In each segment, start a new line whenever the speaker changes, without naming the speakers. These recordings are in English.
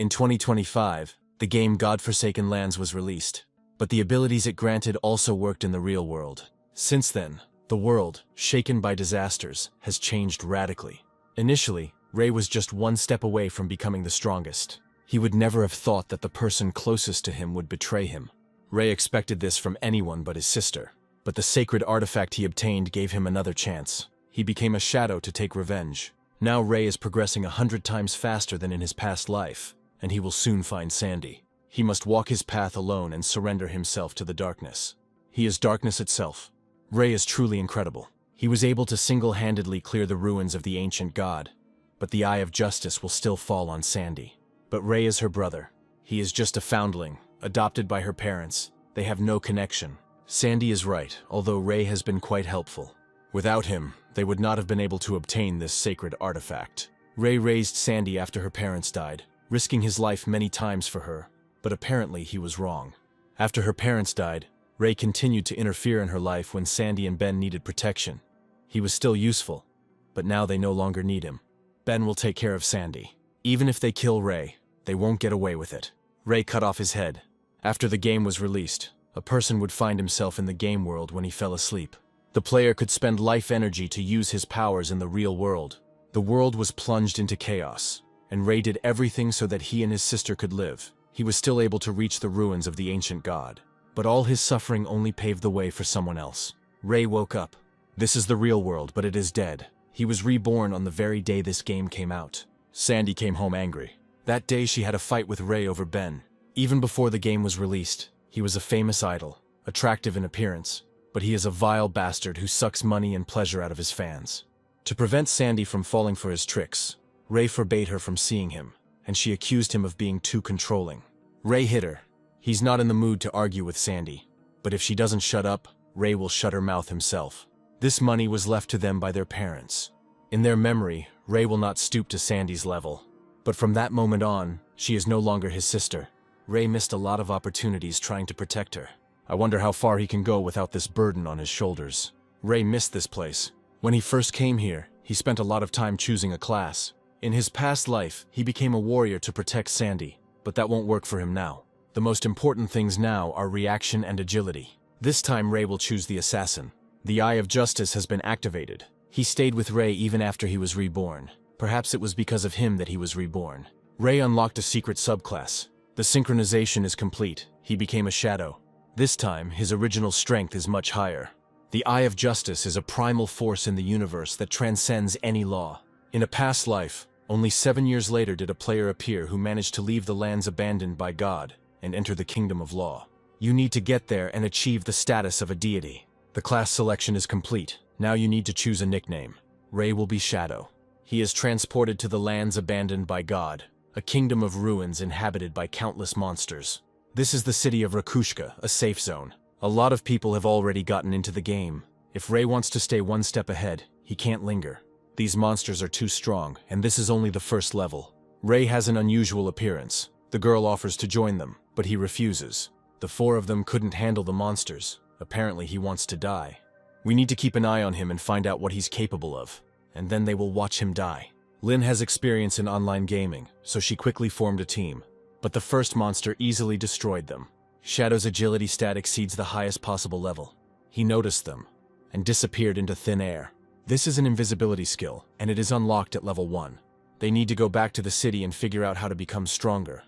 In 2025, the game God-Forsaken Lands was released, but the abilities it granted also worked in the real world. Since then, the world, shaken by disasters, has changed radically. Initially, Ray was just one step away from becoming the strongest. He would never have thought that the person closest to him would betray him. Ray expected this from anyone but his sister, but the sacred artifact he obtained gave him another chance. He became a shadow to take revenge. Now Ray is progressing 100 times faster than in his past life, and he will soon find Sandy. He must walk his path alone and surrender himself to the darkness. He is darkness itself. Ray is truly incredible. He was able to single-handedly clear the ruins of the ancient god, but the eye of justice will still fall on Sandy. But Ray is her brother. He is just a foundling, adopted by her parents. They have no connection. Sandy is right, although Ray has been quite helpful. Without him, they would not have been able to obtain this sacred artifact. Ray raised Sandy after her parents died, risking his life many times for her, but apparently he was wrong. After her parents died, Ray continued to interfere in her life when Sandy and Ben needed protection. He was still useful, but now they no longer need him. Ben will take care of Sandy. Even if they kill Ray, they won't get away with it. Ray cut off his head. After the game was released, a person would find himself in the game world when he fell asleep. The player could spend life energy to use his powers in the real world. The world was plunged into chaos, and Ray did everything so that he and his sister could live. He was still able to reach the ruins of the ancient god, but all his suffering only paved the way for someone else. Ray woke up. This is the real world, but it is dead. He was reborn on the very day this game came out. Sandy came home angry. That day she had a fight with Ray over Ben. Even before the game was released, he was a famous idol, attractive in appearance, but he is a vile bastard who sucks money and pleasure out of his fans. To prevent Sandy from falling for his tricks, Ray forbade her from seeing him, and she accused him of being too controlling. Ray hit her. He's not in the mood to argue with Sandy, but if she doesn't shut up, Ray will shut her mouth himself. This money was left to them by their parents. In their memory, Ray will not stoop to Sandy's level. But from that moment on, she is no longer his sister. Ray missed a lot of opportunities trying to protect her. I wonder how far he can go without this burden on his shoulders. Ray missed this place. When he first came here, he spent a lot of time choosing a class. In his past life, he became a warrior to protect Sandy, but that won't work for him now. The most important things now are reaction and agility. This time Ray will choose the assassin. The Eye of Justice has been activated. He stayed with Ray even after he was reborn. Perhaps it was because of him that he was reborn. Ray unlocked a secret subclass. The synchronization is complete. He became a shadow. This time, his original strength is much higher. The Eye of Justice is a primal force in the universe that transcends any law. In a past life, only 7 years later did a player appear who managed to leave the lands abandoned by God and enter the kingdom of law. You need to get there and achieve the status of a deity. The class selection is complete. Now you need to choose a nickname. Ray will be Shadow. He is transported to the lands abandoned by God, a kingdom of ruins inhabited by countless monsters. This is the city of Rakushka, a safe zone. A lot of people have already gotten into the game. If Ray wants to stay one step ahead, he can't linger. These monsters are too strong, and this is only the first level. Ray has an unusual appearance. The girl offers to join them, but he refuses. The 4 of them couldn't handle the monsters. Apparently he wants to die. We need to keep an eye on him and find out what he's capable of, and then they will watch him die. Lynn has experience in online gaming, so she quickly formed a team. But the first monster easily destroyed them. Shadow's agility stat exceeds the highest possible level. He noticed them, and disappeared into thin air. This is an invisibility skill, and it is unlocked at level 1. They need to go back to the city and figure out how to become stronger.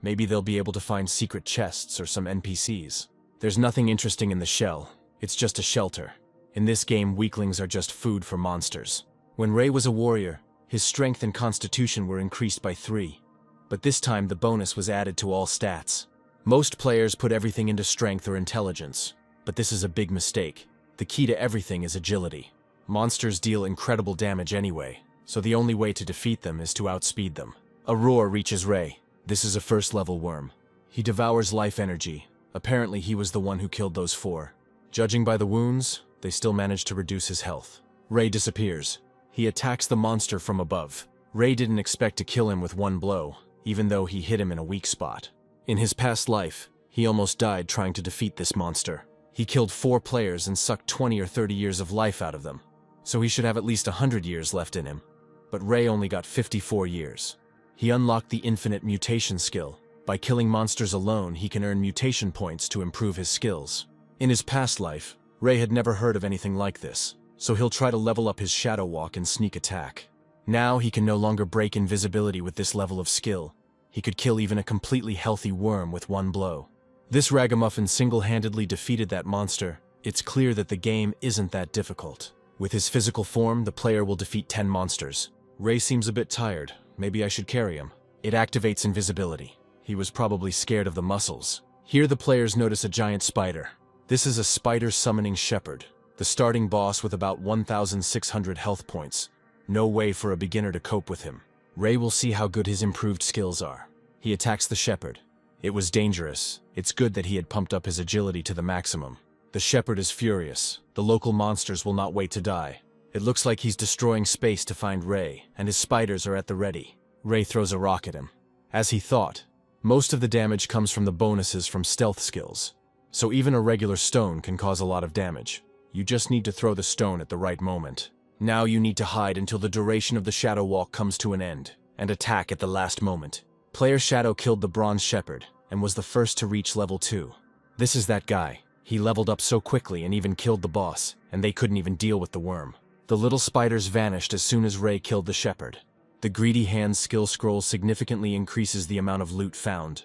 Maybe they'll be able to find secret chests or some NPCs. There's nothing interesting in the shell. It's just a shelter. In this game, weaklings are just food for monsters. When Ray was a warrior, his strength and constitution were increased by 3. But this time the bonus was added to all stats. Most players put everything into strength or intelligence, but this is a big mistake. The key to everything is agility. Monsters deal incredible damage anyway, so the only way to defeat them is to outspeed them. A roar reaches Ray. This is a first-level worm. He devours life energy. Apparently he was the one who killed those 4. Judging by the wounds, they still managed to reduce his health. Ray disappears. He attacks the monster from above. Ray didn't expect to kill him with one blow, even though he hit him in a weak spot. In his past life, he almost died trying to defeat this monster. He killed 4 players and sucked 20 or 30 years of life out of them, so he should have at least 100 years left in him. But Ray only got 54 years. He unlocked the infinite mutation skill. By killing monsters alone, he can earn mutation points to improve his skills. In his past life, Ray had never heard of anything like this, so he'll try to level up his shadow walk and sneak attack. Now he can no longer break invisibility with this level of skill. He could kill even a completely healthy worm with one blow. This ragamuffin single-handedly defeated that monster. It's clear that the game isn't that difficult. With his physical form, the player will defeat 10 monsters. Ray seems a bit tired. Maybe I should carry him. It activates invisibility. He was probably scared of the muscles. Here the players notice a giant spider. This is a spider summoning shepherd, the starting boss with about 1,600 health points. No way for a beginner to cope with him. Ray will see how good his improved skills are. He attacks the shepherd. It was dangerous. It's good that he had pumped up his agility to the maximum. The shepherd is furious. The local monsters will not wait to die. It looks like he's destroying space to find Ray, and his spiders are at the ready. Ray throws a rock at him. As he thought, most of the damage comes from the bonuses from stealth skills. So even a regular stone can cause a lot of damage. You just need to throw the stone at the right moment. Now you need to hide until the duration of the shadow walk comes to an end, and attack at the last moment. Player Shadow killed the bronze shepherd, and was the first to reach level 2. This is that guy. He leveled up so quickly and even killed the boss, and they couldn't even deal with the worm. The little spiders vanished as soon as Ray killed the shepherd. The Greedy Hands skill scroll significantly increases the amount of loot found.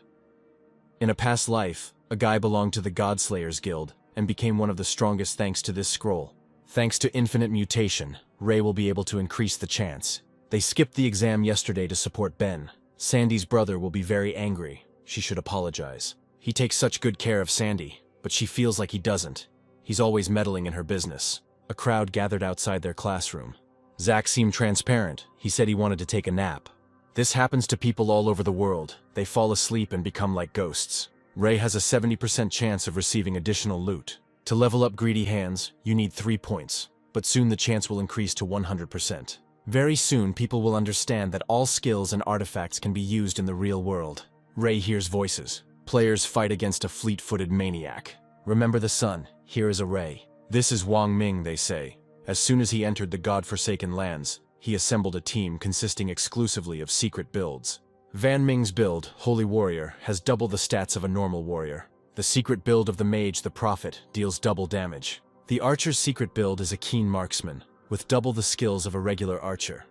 In a past life, a guy belonged to the Godslayers Guild, and became one of the strongest thanks to this scroll. Thanks to infinite mutation, Ray will be able to increase the chance. They skipped the exam yesterday to support Ben. Sandy's brother will be very angry. She should apologize. He takes such good care of Sandy, but she feels like he doesn't. He's always meddling in her business. A crowd gathered outside their classroom. Zach seemed transparent. He said he wanted to take a nap. This happens to people all over the world. They fall asleep and become like ghosts. Ray has a 70% chance of receiving additional loot. To level up Greedy Hands, you need 3 points, but soon the chance will increase to 100%. Very soon, people will understand that all skills and artifacts can be used in the real world. Ray hears voices. Players fight against a fleet-footed maniac. Remember the sun, here is a Ray. This is Wang Ming, they say. As soon as he entered the God-forsaken lands, he assembled a team consisting exclusively of secret builds. Van Ming's build, Holy Warrior, has double the stats of a normal warrior. The secret build of the Mage, the Prophet, deals double damage. The Archer's secret build is a keen marksman, with double the skills of a regular archer.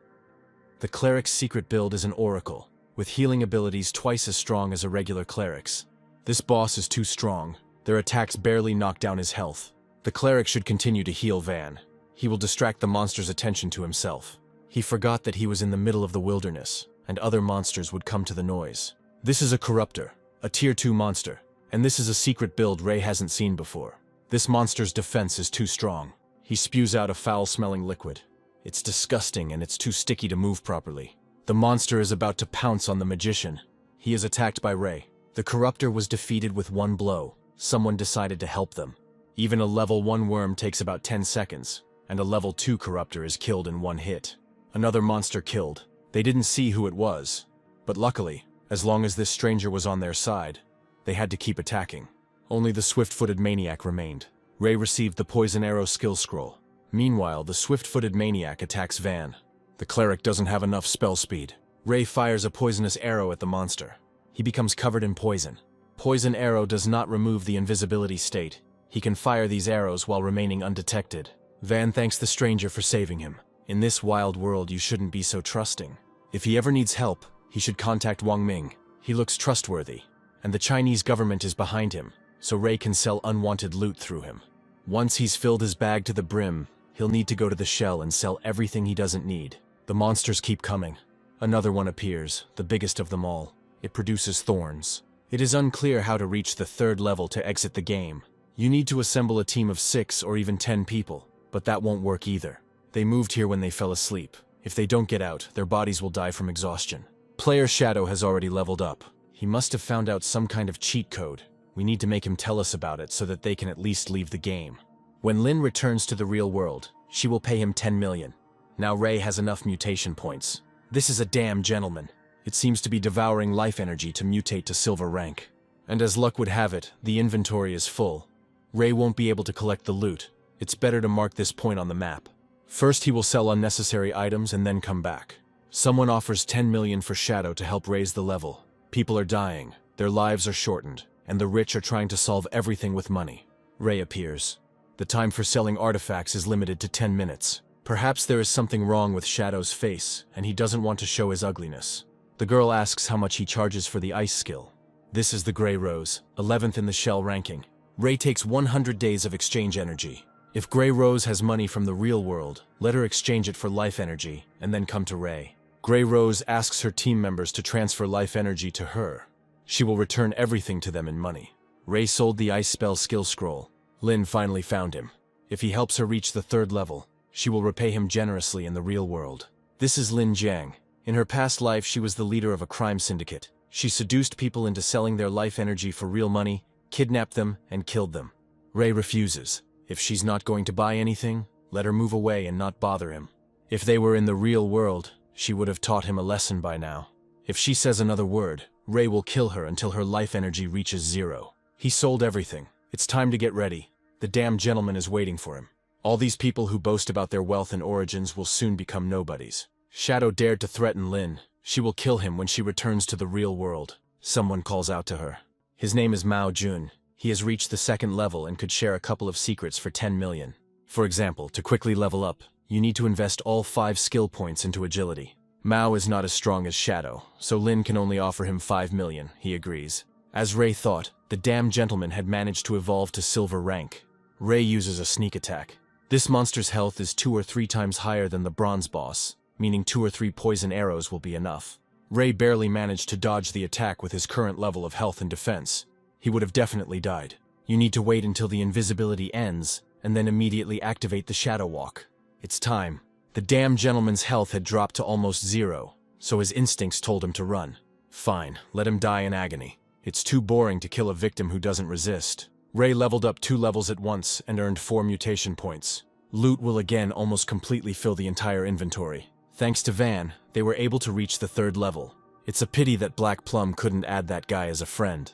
The Cleric's secret build is an Oracle, with healing abilities twice as strong as a regular Cleric's. This boss is too strong. Their attacks barely knock down his health. The Cleric should continue to heal Van. He will distract the monster's attention to himself. He forgot that he was in the middle of the wilderness, and other monsters would come to the noise. This is a Corruptor, a Tier 2 monster, and this is a secret build Ray hasn't seen before. This monster's defense is too strong. He spews out a foul-smelling liquid. It's disgusting and it's too sticky to move properly. The monster is about to pounce on the magician. He is attacked by Ray. The Corruptor was defeated with one blow. Someone decided to help them. Even a level 1 worm takes about 10 seconds, and a level 2 Corruptor is killed in one hit. Another monster killed. They didn't see who it was, but luckily, as long as this stranger was on their side, they had to keep attacking. Only the swift-footed maniac remained. Ray received the Poison Arrow skill scroll. Meanwhile, the swift-footed maniac attacks Van. The cleric doesn't have enough spell speed. Ray fires a poisonous arrow at the monster. He becomes covered in poison. Poison Arrow does not remove the invisibility state. He can fire these arrows while remaining undetected. Van thanks the stranger for saving him. In this wild world, you shouldn't be so trusting. If he ever needs help, he should contact Wang Ming. He looks trustworthy, and the Chinese government is behind him, so Ray can sell unwanted loot through him. Once he's filled his bag to the brim, he'll need to go to the shell and sell everything he doesn't need. The monsters keep coming. Another one appears, the biggest of them all. It produces thorns. It is unclear how to reach the 3rd level to exit the game. You need to assemble a team of 6 or even 10 people, but that won't work either. They moved here when they fell asleep. If they don't get out, their bodies will die from exhaustion. Player Shadow has already leveled up. He must have found out some kind of cheat code. We need to make him tell us about it so that they can at least leave the game. When Lin returns to the real world, she will pay him 10 million. Now Ray has enough mutation points. This is a damn gentleman. It seems to be devouring life energy to mutate to silver rank. And as luck would have it, the inventory is full. Ray won't be able to collect the loot. It's better to mark this point on the map. First he will sell unnecessary items and then come back. Someone offers 10 million for Shadow to help raise the level. People are dying, their lives are shortened, and the rich are trying to solve everything with money. Ray appears. The time for selling artifacts is limited to 10 minutes. Perhaps there is something wrong with Shadow's face, and he doesn't want to show his ugliness. The girl asks how much he charges for the ice skill. This is the Grey Rose, 11th in the shell ranking. Ray takes 100 days of exchange energy. If Grey Rose has money from the real world, let her exchange it for life energy, and then come to Ray. Grey Rose asks her team members to transfer life energy to her. She will return everything to them in money. Ray sold the ice spell skill scroll. Lin finally found him. If he helps her reach the 3rd level, she will repay him generously in the real world. This is Lin Jiang. In her past life, she was the leader of a crime syndicate. She seduced people into selling their life energy for real money, kidnapped them, and killed them. Ray refuses. If she's not going to buy anything, let her move away and not bother him. If they were in the real world, she would have taught him a lesson by now. If she says another word, Ray will kill her until her life energy reaches 0. He sold everything. It's time to get ready. The damn gentleman is waiting for him. All these people who boast about their wealth and origins will soon become nobodies. Shadow dared to threaten Lin. She will kill him when she returns to the real world. Someone calls out to her. His name is Mao Jun. He has reached the 2nd level and could share a couple of secrets for 10 million. For example, to quickly level up, you need to invest all 5 skill points into agility. Mao is not as strong as Shadow, so Lin can only offer him 5 million, he agrees. As Ray thought, the damn gentleman had managed to evolve to silver rank. Ray uses a sneak attack. This monster's health is 2 or 3 times higher than the bronze boss, meaning 2 or 3 poison arrows will be enough. Ray barely managed to dodge the attack with his current level of health and defense. He would have definitely died. You need to wait until the invisibility ends, and then immediately activate the Shadow Walk. It's time. The damn gentleman's health had dropped to almost 0, so his instincts told him to run. Fine, let him die in agony. It's too boring to kill a victim who doesn't resist. Ray leveled up 2 levels at once and earned 4 mutation points. Loot will again almost completely fill the entire inventory. Thanks to Van, they were able to reach the 3rd level. It's a pity that Black Plum couldn't add that guy as a friend.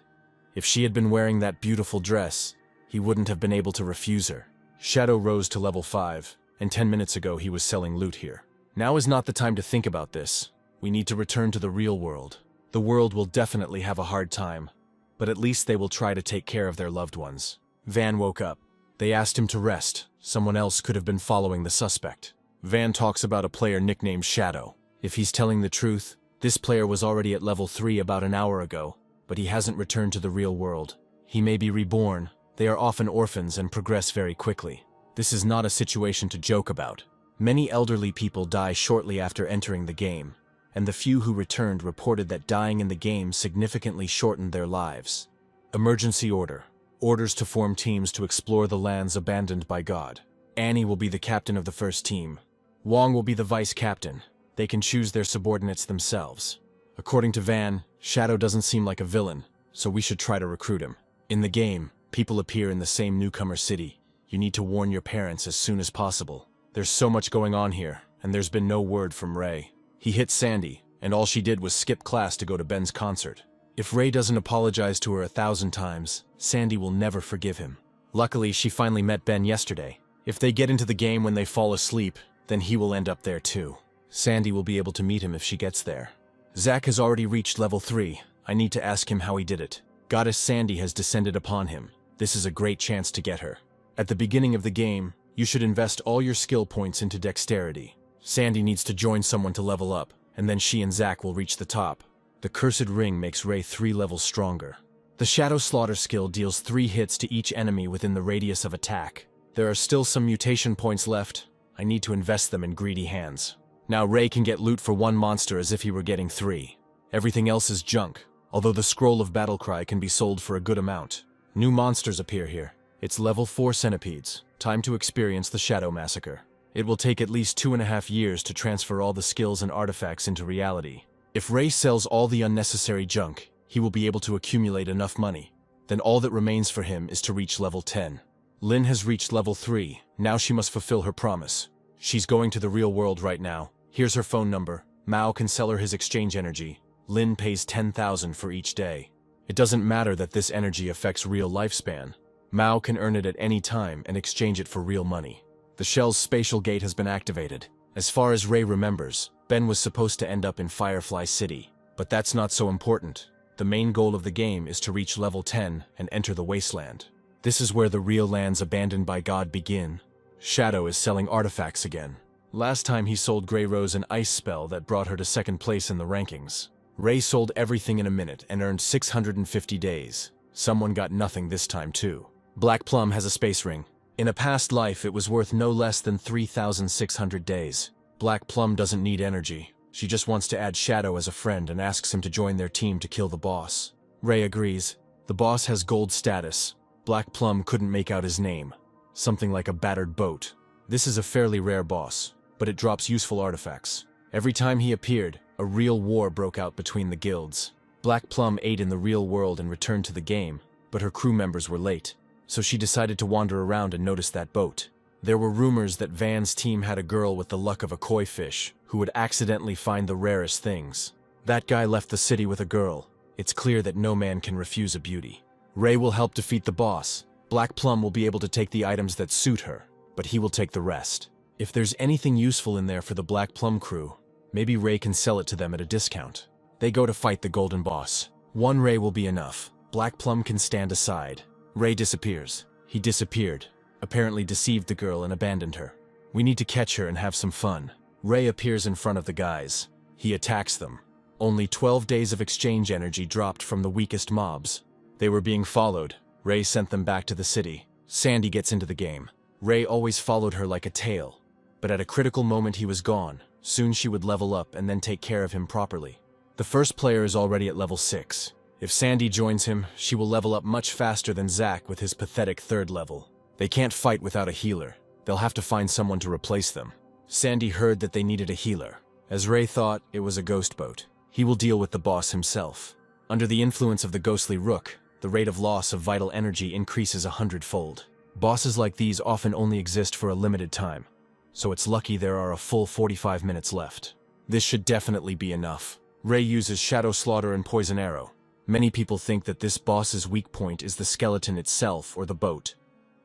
If she had been wearing that beautiful dress, he wouldn't have been able to refuse her. Shadow rose to level 5, and 10 minutes ago he was selling loot here. Now is not the time to think about this. We need to return to the real world. The world will definitely have a hard time, but at least they will try to take care of their loved ones. Van woke up. They asked him to rest. Someone else could have been following the suspect. Van talks about a player nicknamed Shadow. If he's telling the truth, this player was already at level 3 about an hour ago, but he hasn't returned to the real world. He may be reborn. They are often orphans and progress very quickly. This is not a situation to joke about. Many elderly people die shortly after entering the game, and the few who returned reported that dying in the game significantly shortened their lives. Emergency order. Orders to form teams to explore the lands abandoned by God. Annie will be the captain of the first team. Wong will be the vice captain. They can choose their subordinates themselves. According to Van, Shadow doesn't seem like a villain, so we should try to recruit him. In the game, people appear in the same newcomer city. You need to warn your parents as soon as possible. There's so much going on here, and there's been no word from Ray. He hit Sandy, and all she did was skip class to go to Ben's concert. If Ray doesn't apologize to her 1,000 times, Sandy will never forgive him. Luckily, she finally met Ben yesterday. If they get into the game when they fall asleep, then he will end up there too. Sandy will be able to meet him if she gets there. Zack has already reached level 3. I need to ask him how he did it. Goddess Sandy has descended upon him. This is a great chance to get her. At the beginning of the game, you should invest all your skill points into dexterity. Sandy needs to join someone to level up, and then she and Zack will reach the top. The Cursed Ring makes Ray 3 levels stronger. The Shadow Slaughter skill deals 3 hits to each enemy within the radius of attack. There are still some mutation points left. I need to invest them in greedy hands. Now Ray can get loot for 1 monster as if he were getting 3. Everything else is junk, although the Scroll of Battlecry can be sold for a good amount. New monsters appear here. It's level 4 centipedes. Time to experience the Shadow Massacre. It will take at least 2.5 years to transfer all the skills and artifacts into reality. If Ray sells all the unnecessary junk, he will be able to accumulate enough money. Then all that remains for him is to reach level 10. Lin has reached level 3. Now she must fulfill her promise. She's going to the real world right now. Here's her phone number. Mao can sell her his exchange energy. Lin pays 10,000 for each day. It doesn't matter that this energy affects real lifespan. Mao can earn it at any time and exchange it for real money. The shell's spatial gate has been activated. As far as Ray remembers, Ben was supposed to end up in Firefly City, but that's not so important. The main goal of the game is to reach level 10 and enter the Wasteland. This is where the real lands abandoned by God begin. Shadow is selling artifacts again. Last time he sold Grey Rose an ice spell that brought her to second place in the rankings. Ray sold everything in a minute and earned 650 days. Someone got nothing this time too. Black Plum has a space ring. In a past life it was worth no less than 3,600 days. Black Plum doesn't need energy. She just wants to add Shadow as a friend and asks him to join their team to kill the boss. Ray agrees. The boss has gold status. Black Plum couldn't make out his name. Something like a battered boat. This is a fairly rare boss, but it drops useful artifacts. Every time he appeared, a real war broke out between the guilds. Black Plum ate in the real world and returned to the game, but her crew members were late, so she decided to wander around and notice that boat. There were rumors that Van's team had a girl with the luck of a koi fish, who would accidentally find the rarest things. That guy left the city with a girl. It's clear that no man can refuse a beauty. Ray will help defeat the boss. Black Plum will be able to take the items that suit her, but he will take the rest. If there's anything useful in there for the Black Plum crew, maybe Ray can sell it to them at a discount. They go to fight the golden boss. One Ray will be enough. Black Plum can stand aside. Ray disappears. He disappeared, apparently deceived the girl and abandoned her. We need to catch her and have some fun. Ray appears in front of the guys. He attacks them. Only 12 days of exchange energy dropped from the weakest mobs. They were being followed. Ray sent them back to the city. Sandy gets into the game. Ray always followed her like a tail, but at a critical moment he was gone. Soon she would level up and then take care of him properly. The first player is already at level 6. If Sandy joins him, she will level up much faster than Zack with his pathetic 3rd level. They can't fight without a healer. They'll have to find someone to replace them. Sandy heard that they needed a healer. As Ray thought, it was a ghost boat. He will deal with the boss himself. Under the influence of the ghostly rook, the rate of loss of vital energy increases 100-fold. Bosses like these often only exist for a limited time, so it's lucky there are a full 45 minutes left. This should definitely be enough. Ray uses Shadow Slaughter and Poison Arrow. Many people think that this boss's weak point is the skeleton itself or the boat,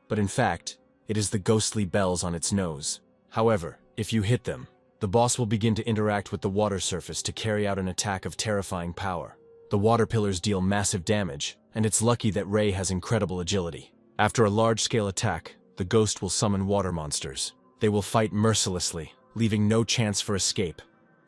but in fact, it is the ghostly bells on its nose. However, if you hit them, the boss will begin to interact with the water surface to carry out an attack of terrifying power. The water pillars deal massive damage, and it's lucky that Ray has incredible agility. After a large-scale attack, the ghost will summon water monsters. They will fight mercilessly, leaving no chance for escape.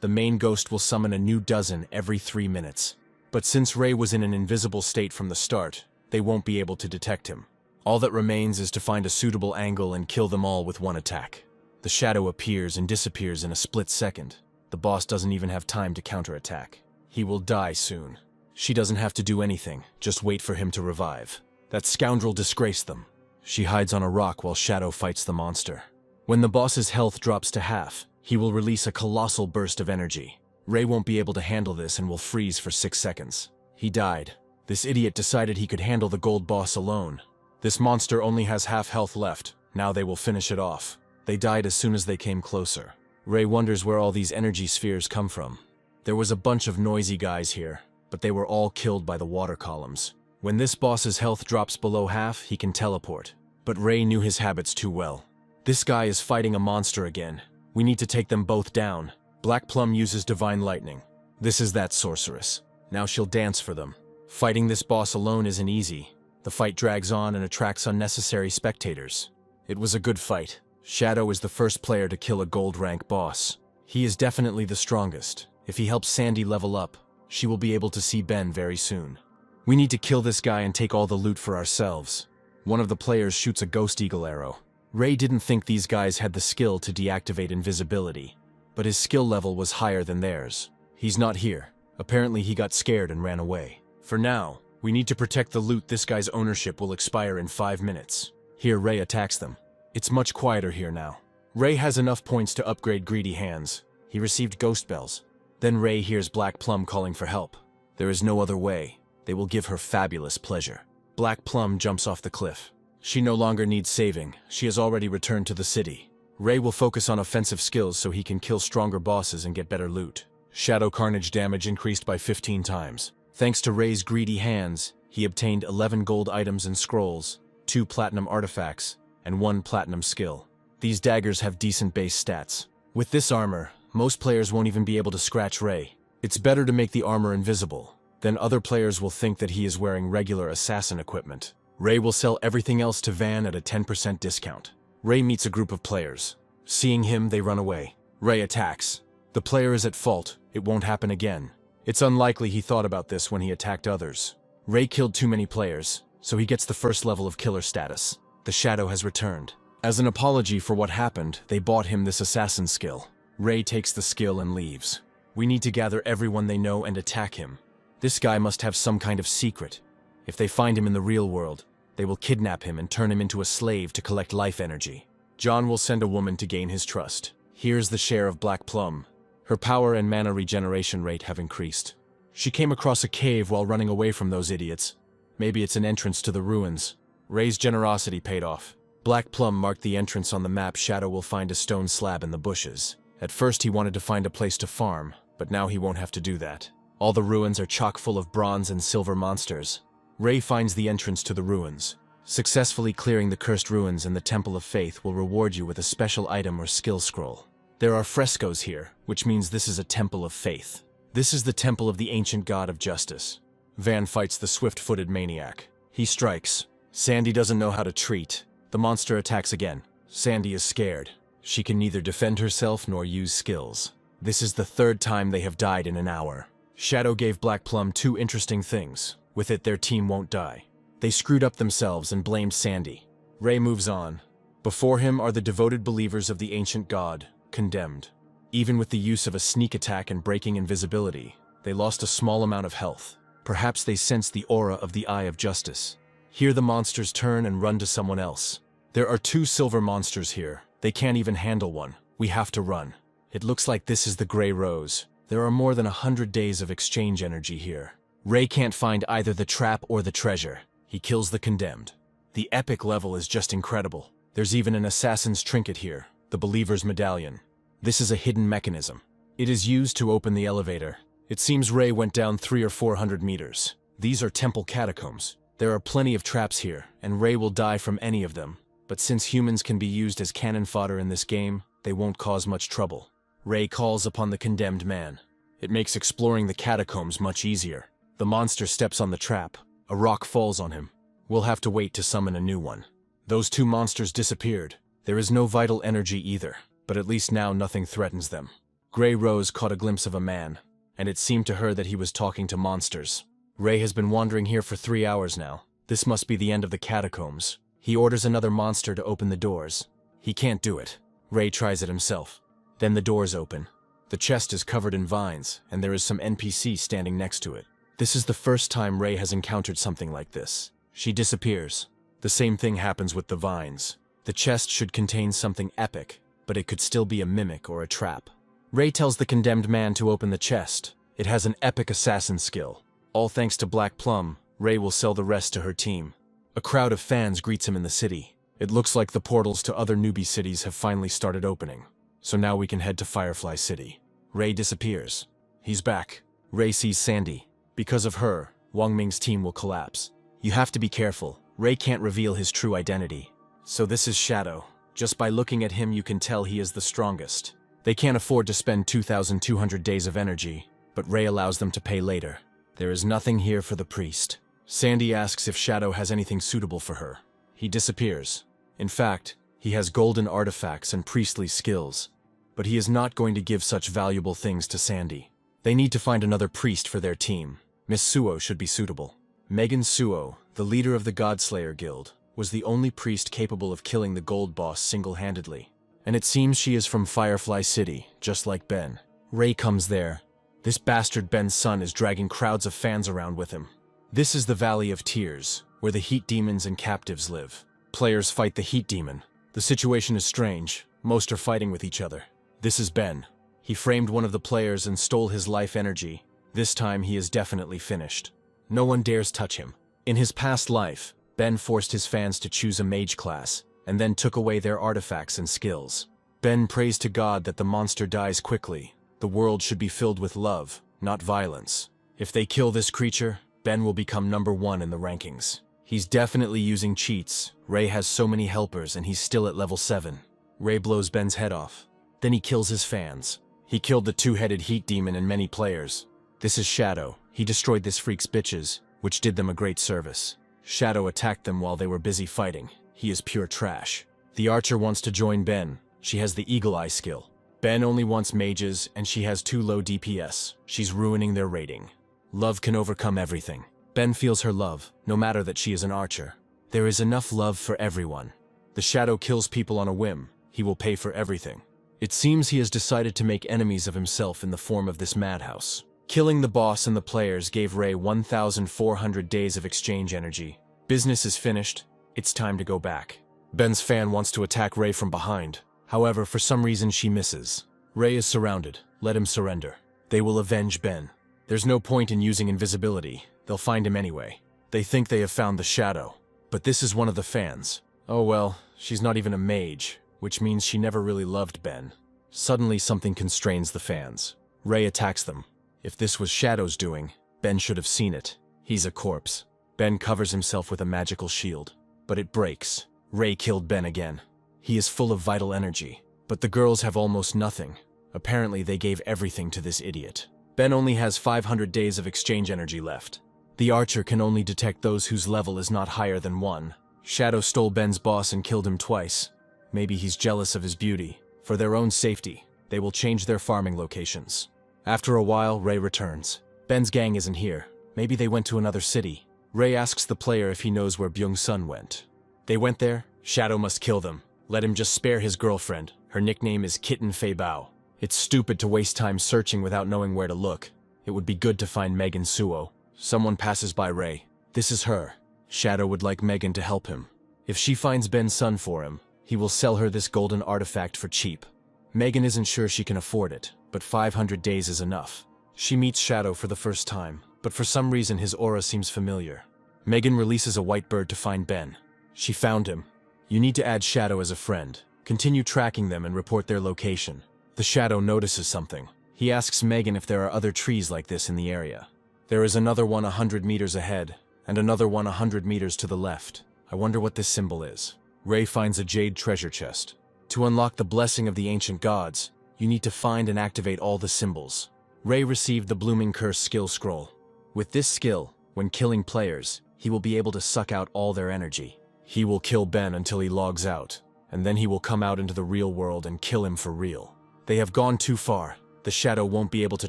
The main ghost will summon a new dozen every 3 minutes. But since Ray was in an invisible state from the start, they won't be able to detect him. All that remains is to find a suitable angle and kill them all with one attack. The shadow appears and disappears in a split second. The boss doesn't even have time to counterattack. He will die soon. She doesn't have to do anything, just wait for him to revive. That scoundrel disgraced them. She hides on a rock while Shadow fights the monster. When the boss's health drops to half, he will release a colossal burst of energy. Ray won't be able to handle this and will freeze for 6 seconds. He died. This idiot decided he could handle the gold boss alone. This monster only has half health left. Now they will finish it off. They died as soon as they came closer. Ray wonders where all these energy spheres come from. There was a bunch of noisy guys here, but they were all killed by the water columns. When this boss's health drops below half, he can teleport. But Ray knew his habits too well. This guy is fighting a monster again. We need to take them both down. Black Plum uses Divine Lightning. This is that sorceress. Now she'll dance for them. Fighting this boss alone isn't easy. The fight drags on and attracts unnecessary spectators. It was a good fight. Shadow is the first player to kill a gold rank boss. He is definitely the strongest. If he helps Sandy level up, she will be able to see Ben very soon. We need to kill this guy and take all the loot for ourselves. One of the players shoots a Ghost Eagle arrow. Ray didn't think these guys had the skill to deactivate invisibility, but his skill level was higher than theirs. He's not here. Apparently he got scared and ran away. For now, we need to protect the loot. This guy's ownership will expire in 5 minutes. Here Ray attacks them. It's much quieter here now. Ray has enough points to upgrade Greedy Hands. He received Ghost Bells. Then Ray hears Black Plum calling for help. There is no other way. They will give her fabulous pleasure. Black Plum jumps off the cliff. She no longer needs saving. She has already returned to the city. Ray will focus on offensive skills so he can kill stronger bosses and get better loot. Shadow Carnage damage increased by 15 times. Thanks to Ray's Greedy Hands, he obtained 11 gold items and scrolls, 2 platinum artifacts, and 1 platinum skill. These daggers have decent base stats. With this armor, Most players won't even be able to scratch Ray. It's better to make the armor invisible. Then other players will think that he is wearing regular assassin equipment. Ray will sell everything else to Van at a 10% discount. Ray meets a group of players. Seeing him, they run away. Ray attacks. The player is at fault. It won't happen again. It's unlikely he thought about this when he attacked others. Ray killed too many players, so he gets the first level of killer status. The shadow has returned. As an apology for what happened, they bought him this assassin skill. Ray takes the skill and leaves. We need to gather everyone they know and attack him. This guy must have some kind of secret. If they find him in the real world, they will kidnap him and turn him into a slave to collect life energy. John will send a woman to gain his trust. Here's the share of Black Plum. Her power and mana regeneration rate have increased. She came across a cave while running away from those idiots. Maybe it's an entrance to the ruins. Ray's generosity paid off. Black Plum marked the entrance on the map. Shadow will find a stone slab in the bushes. At first he wanted to find a place to farm, but now he won't have to do that. All the ruins are chock full of bronze and silver monsters. Ray finds the entrance to the ruins. Successfully clearing the cursed ruins in the Temple of Faith will reward you with a special item or skill scroll. There are frescoes here, which means this is a Temple of Faith. This is the temple of the ancient god of justice. Van fights the swift-footed maniac. He strikes. Sandy doesn't know how to treat. The monster attacks again. Sandy is scared. She can neither defend herself nor use skills. This is the third time they have died in an hour. Shadow gave Black Plum two interesting things. With it, their team won't die. They screwed up themselves and blamed Sandy. Ray moves on. Before him are the devoted believers of the ancient god, condemned. Even with the use of a sneak attack and breaking invisibility, they lost a small amount of health. Perhaps they sensed the aura of the Eye of Justice. Here the monsters turn and run to someone else. There are two silver monsters here. They can't even handle one. We have to run. It looks like this is the Grey Rose. There are more than 100 days of exchange energy here. Ray can't find either the trap or the treasure. He kills the condemned. The epic level is just incredible. There's even an assassin's trinket here, the Believer's Medallion. This is a hidden mechanism. It is used to open the elevator. It seems Ray went down 300 or 400 meters. These are temple catacombs. There are plenty of traps here, and Ray will die from any of them. But since humans can be used as cannon fodder in this game, they won't cause much trouble. Ray calls upon the condemned man. It makes exploring the catacombs much easier. The monster steps on the trap. A rock falls on him. We'll have to wait to summon a new one. Those two monsters disappeared. There is no vital energy either, but at least now nothing threatens them. Grey Rose caught a glimpse of a man, and it seemed to her that he was talking to monsters. Ray has been wandering here for 3 hours now. This must be the end of the catacombs. He orders another monster to open the doors. He can't do it. Ray tries it himself. Then the doors open. The chest is covered in vines, and there is some NPC standing next to it. This is the first time Ray has encountered something like this. She disappears. The same thing happens with the vines. The chest should contain something epic, but it could still be a mimic or a trap. Ray tells the condemned man to open the chest. It has an epic assassin skill. All thanks to Black Plum, Ray will sell the rest to her team. A crowd of fans greets him in the city. It looks like the portals to other newbie cities have finally started opening. So now we can head to Firefly City. Ray disappears. He's back. Ray sees Sandy. Because of her, Wang Ming's team will collapse. You have to be careful. Ray can't reveal his true identity. So this is Shadow. Just by looking at him you can tell he is the strongest. They can't afford to spend 2,200 days of energy, but Ray allows them to pay later. There is nothing here for the priest. Sandy asks if Shadow has anything suitable for her. He disappears. In fact, he has golden artifacts and priestly skills. But he is not going to give such valuable things to Sandy. They need to find another priest for their team. Miss Suo should be suitable. Megan Suo, the leader of the Godslayer Guild, was the only priest capable of killing the gold boss single-handedly. And it seems she is from Firefly City, just like Ben. Ray comes there. This bastard Ben's son is dragging crowds of fans around with him. This is the Valley of Tears, where the heat demons and captives live. Players fight the heat demon. The situation is strange. Most are fighting with each other. This is Ben. He framed one of the players and stole his life energy. This time he is definitely finished. No one dares touch him. In his past life, Ben forced his fans to choose a mage class, and then took away their artifacts and skills. Ben prays to God that the monster dies quickly. The world should be filled with love, not violence. If they kill this creature, Ben will become #1 in the rankings. He's definitely using cheats. Ray has so many helpers and he's still at level 7. Ray blows Ben's head off. Then he kills his fans. He killed the two-headed heat demon and many players. This is Shadow. He destroyed this freak's bitches, which did them a great service. Shadow attacked them while they were busy fighting. He is pure trash. The archer wants to join Ben. She has the eagle eye skill. Ben only wants mages, and she has too low DPS. She's ruining their rating. Love can overcome everything. Ben feels her love, no matter that she is an archer. There is enough love for everyone. The Shadow kills people on a whim. He will pay for everything. It seems he has decided to make enemies of himself in the form of this madhouse. Killing the boss and the players gave Ray 1,400 days of exchange energy. Business is finished. It's time to go back. Ben's fan wants to attack Ray from behind. However, for some reason she misses. Ray is surrounded. Let him surrender. They will avenge Ben. There's no point in using invisibility. They'll find him anyway. They think they have found the Shadow. But this is one of the fans. Oh well, she's not even a mage, which means she never really loved Ben. Suddenly something constrains the fans. Ray attacks them. If this was Shadow's doing, Ben should have seen it. He's a corpse. Ben covers himself with a magical shield. But it breaks. Ray killed Ben again. He is full of vital energy. But the girls have almost nothing. Apparently they gave everything to this idiot. Ben only has 500 days of exchange energy left. The archer can only detect those whose level is not higher than 1. Shadow stole Ben's boss and killed him twice. Maybe he's jealous of his beauty. For their own safety, they will change their farming locations. After a while, Ray returns. Ben's gang isn't here. Maybe they went to another city. Ray asks the player if he knows where Byung-sun went. They went there. Shadow must kill them. Let him just spare his girlfriend. Her nickname is Kitten Fei Bao. It's stupid to waste time searching without knowing where to look. It would be good to find Megan Suo. Someone passes by Ray. This is her. Shadow would like Megan to help him. If she finds Ben's son for him, he will sell her this golden artifact for cheap. Megan isn't sure she can afford it, but 500 days is enough. She meets Shadow for the first time, but for some reason his aura seems familiar. Megan releases a white bird to find Ben. She found him. You need to add Shadow as a friend. Continue tracking them and report their location. The Shadow notices something. He asks Megan if there are other trees like this in the area. There is another one 100 meters ahead, and another one 100 meters to the left. I wonder what this symbol is. Ray finds a jade treasure chest. To unlock the blessing of the ancient gods, you need to find and activate all the symbols. Ray received the Blooming Curse skill scroll. With this skill, when killing players, he will be able to suck out all their energy. He will kill Ben until he logs out, and then he will come out into the real world and kill him for real. They have gone too far. The Shadow won't be able to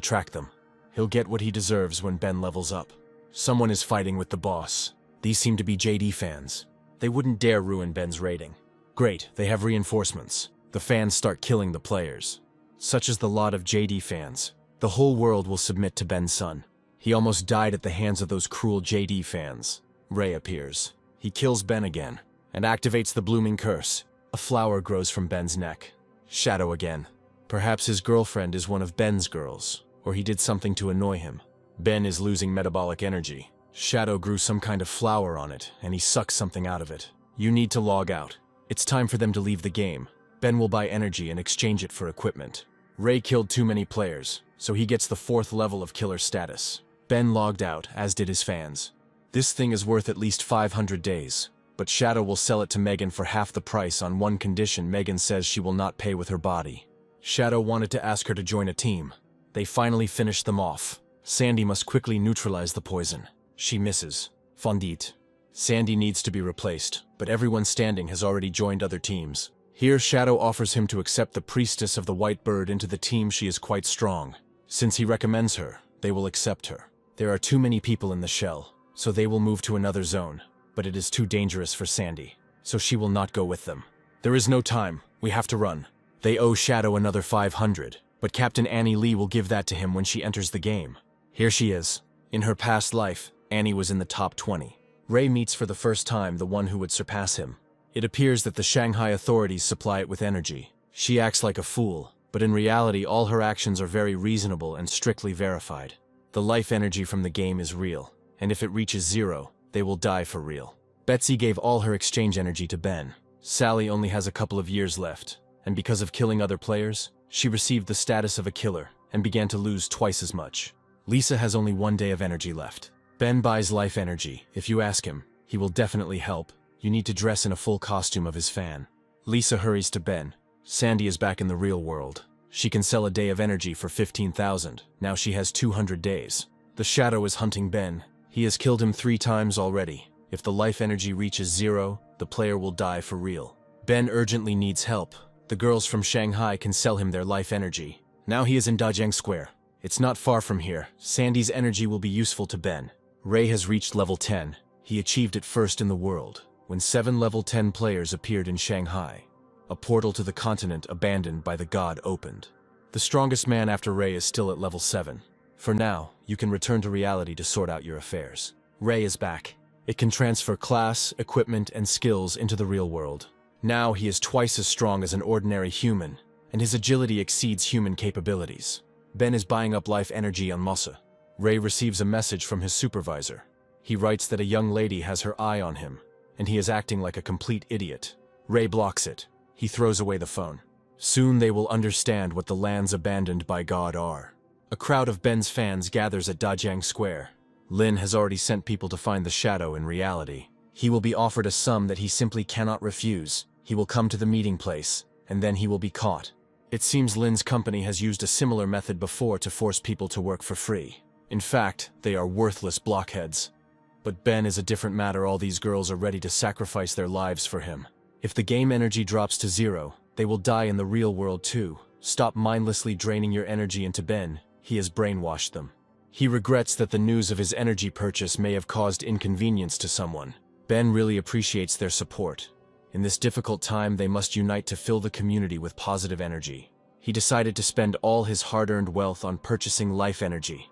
track them. He'll get what he deserves when Ben levels up. Someone is fighting with the boss. These seem to be JD fans. They wouldn't dare ruin Ben's rating. Great, they have reinforcements. The fans start killing the players. Such is the lot of JD fans. The whole world will submit to Ben's son. He almost died at the hands of those cruel JD fans. Ray appears. He kills Ben again, and activates the Blooming Curse. A flower grows from Ben's neck. Shadow again. Perhaps his girlfriend is one of Ben's girls, or he did something to annoy him. Ben is losing metabolic energy. Shadow grew some kind of flower on it, and he sucks something out of it. You need to log out. It's time for them to leave the game. Ben will buy energy and exchange it for equipment. Ray killed too many players, so he gets the 4th level of killer status. Ben logged out, as did his fans. This thing is worth at least 500 days, but Shadow will sell it to Megan for half the price on one condition. Megan says she will not pay with her body. Shadow wanted to ask her to join a team. They finally finished them off. Sandy must quickly neutralize the poison. She misses. Fondit. Sandy needs to be replaced, but everyone standing has already joined other teams. Here Shadow offers him to accept the priestess of the white bird into the team. She is quite strong. Since he recommends her, they will accept her. There are too many people in the shell, so they will move to another zone, but it is too dangerous for Sandy, so she will not go with them. There is no time. We have to run. They owe Shadow another 500, but Captain Annie Lee will give that to him when she enters the game. Here she is. In her past life, Annie was in the top 20. Ray meets for the first time the one who would surpass him. It appears that the Shanghai authorities supply it with energy. She acts like a fool, but in reality all her actions are very reasonable and strictly verified. The life energy from the game is real, and if it reaches 0, they will die for real. Betsy gave all her exchange energy to Ben. Sally only has a couple of years left, and because of killing other players, she received the status of a killer and began to lose twice as much. Lisa has only 1 day of energy left. Ben buys life energy. If you ask him, he will definitely help. You need to dress in a full costume of his fan. Lisa hurries to Ben. Sandy is back in the real world. She can sell a day of energy for 15,000. Now she has 200 days. The shadow is hunting Ben. He has killed him 3 times already. If the life energy reaches 0, the player will die for real. Ben urgently needs help. The girls from Shanghai can sell him their life energy. Now he is in Dajiang Square. It's not far from here. Sandy's energy will be useful to Ben. Ray has reached level 10. He achieved it first in the world, when 7 level 10 players appeared in Shanghai. A portal to the continent abandoned by the god opened. The strongest man after Ray is still at level 7. For now, you can return to reality to sort out your affairs. Ray is back. It can transfer class, equipment, and skills into the real world. Now he is twice as strong as an ordinary human, and his agility exceeds human capabilities. Ben is buying up life energy on Mossa. Ray receives a message from his supervisor. He writes that a young lady has her eye on him, and he is acting like a complete idiot. Ray blocks it. He throws away the phone. Soon they will understand what the lands abandoned by God are. A crowd of Ben's fans gathers at Dajiang Square. Lin has already sent people to find the shadow in reality. He will be offered a sum that he simply cannot refuse. He will come to the meeting place, and then he will be caught. It seems Lin's company has used a similar method before to force people to work for free. In fact, they are worthless blockheads. But Ben is a different matter. All these girls are ready to sacrifice their lives for him. If the game energy drops to 0, they will die in the real world too. Stop mindlessly draining your energy into Ben. He has brainwashed them. He regrets that the news of his energy purchase may have caused inconvenience to someone. Ben really appreciates their support. In this difficult time, they must unite to fill the community with positive energy. He decided to spend all his hard-earned wealth on purchasing life energy,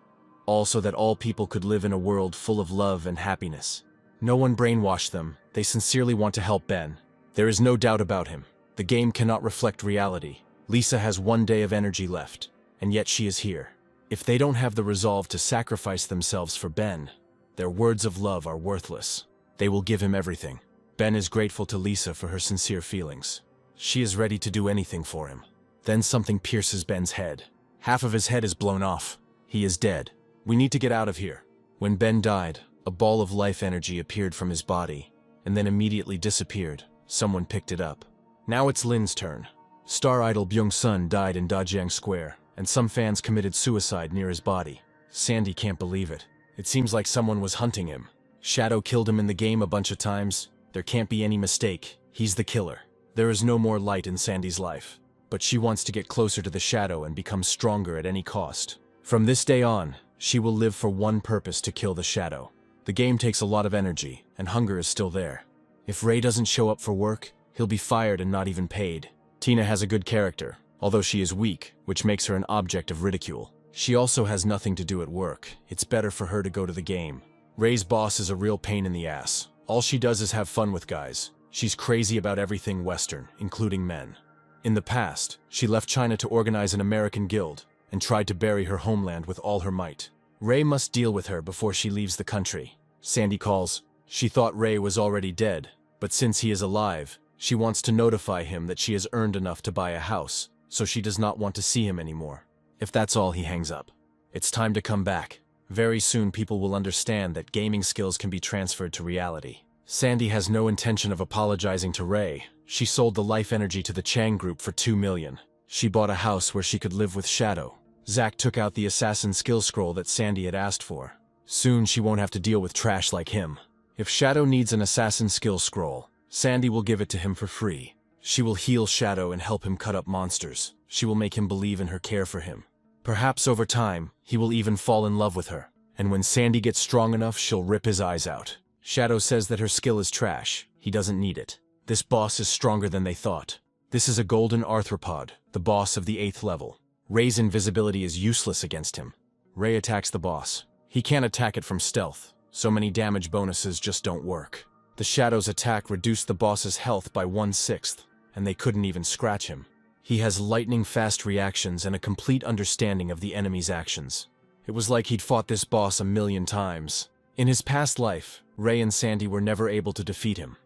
also that all people could live in a world full of love and happiness. No one brainwashed them. They sincerely want to help Ben. There is no doubt about him. The game cannot reflect reality. Lisa has 1 day of energy left, and yet she is here. If they don't have the resolve to sacrifice themselves for Ben, their words of love are worthless. They will give him everything. Ben is grateful to Lisa for her sincere feelings. She is ready to do anything for him. Then something pierces Ben's head. Half of his head is blown off. He is dead. We need to get out of here. When Ben died, a ball of life energy appeared from his body, and then immediately disappeared. Someone picked it up. Now it's Lin's turn. Star idol Byung-sun died in Dajiang Square, and some fans committed suicide near his body. Sandy can't believe it. It seems like someone was hunting him. Shadow killed him in the game a bunch of times. There can't be any mistake. He's the killer. There is no more light in Sandy's life. But she wants to get closer to the shadow and become stronger at any cost. From this day on, she will live for one purpose: to kill the shadow. The game takes a lot of energy, and hunger is still there. If Ray doesn't show up for work, he'll be fired and not even paid. Tina has a good character, although she is weak, which makes her an object of ridicule. She also has nothing to do at work. It's better for her to go to the game. Ray's boss is a real pain in the ass. All she does is have fun with guys. She's crazy about everything Western, including men. In the past, she left China to organize an American guild and tried to bury her homeland with all her might. Ray must deal with her before she leaves the country. Sandy calls. She thought Ray was already dead, but since he is alive, she wants to notify him that she has earned enough to buy a house, so she does not want to see him anymore. If that's all, he hangs up. It's time to come back. Very soon people will understand that gaming skills can be transferred to reality. Sandy has no intention of apologizing to Ray. She sold the life energy to the Chang group for 2 million. She bought a house where she could live with Shadow. Zack took out the assassin skill scroll that Sandy had asked for. Soon she won't have to deal with trash like him. If Shadow needs an assassin skill scroll, Sandy will give it to him for free. She will heal Shadow and help him cut up monsters. She will make him believe in her care for him. Perhaps over time, he will even fall in love with her. And when Sandy gets strong enough, she'll rip his eyes out. Shadow says that her skill is trash. He doesn't need it. This boss is stronger than they thought. This is a golden arthropod, the boss of the 8th level. Ray's invisibility is useless against him. Ray attacks the boss. He can't attack it from stealth. So many damage bonuses just don't work. The Shadow's attack reduced the boss's health by 1/6, and they couldn't even scratch him. He has lightning-fast reactions and a complete understanding of the enemy's actions. It was like he'd fought this boss a million times. In his past life, Ray and Sandy were never able to defeat him.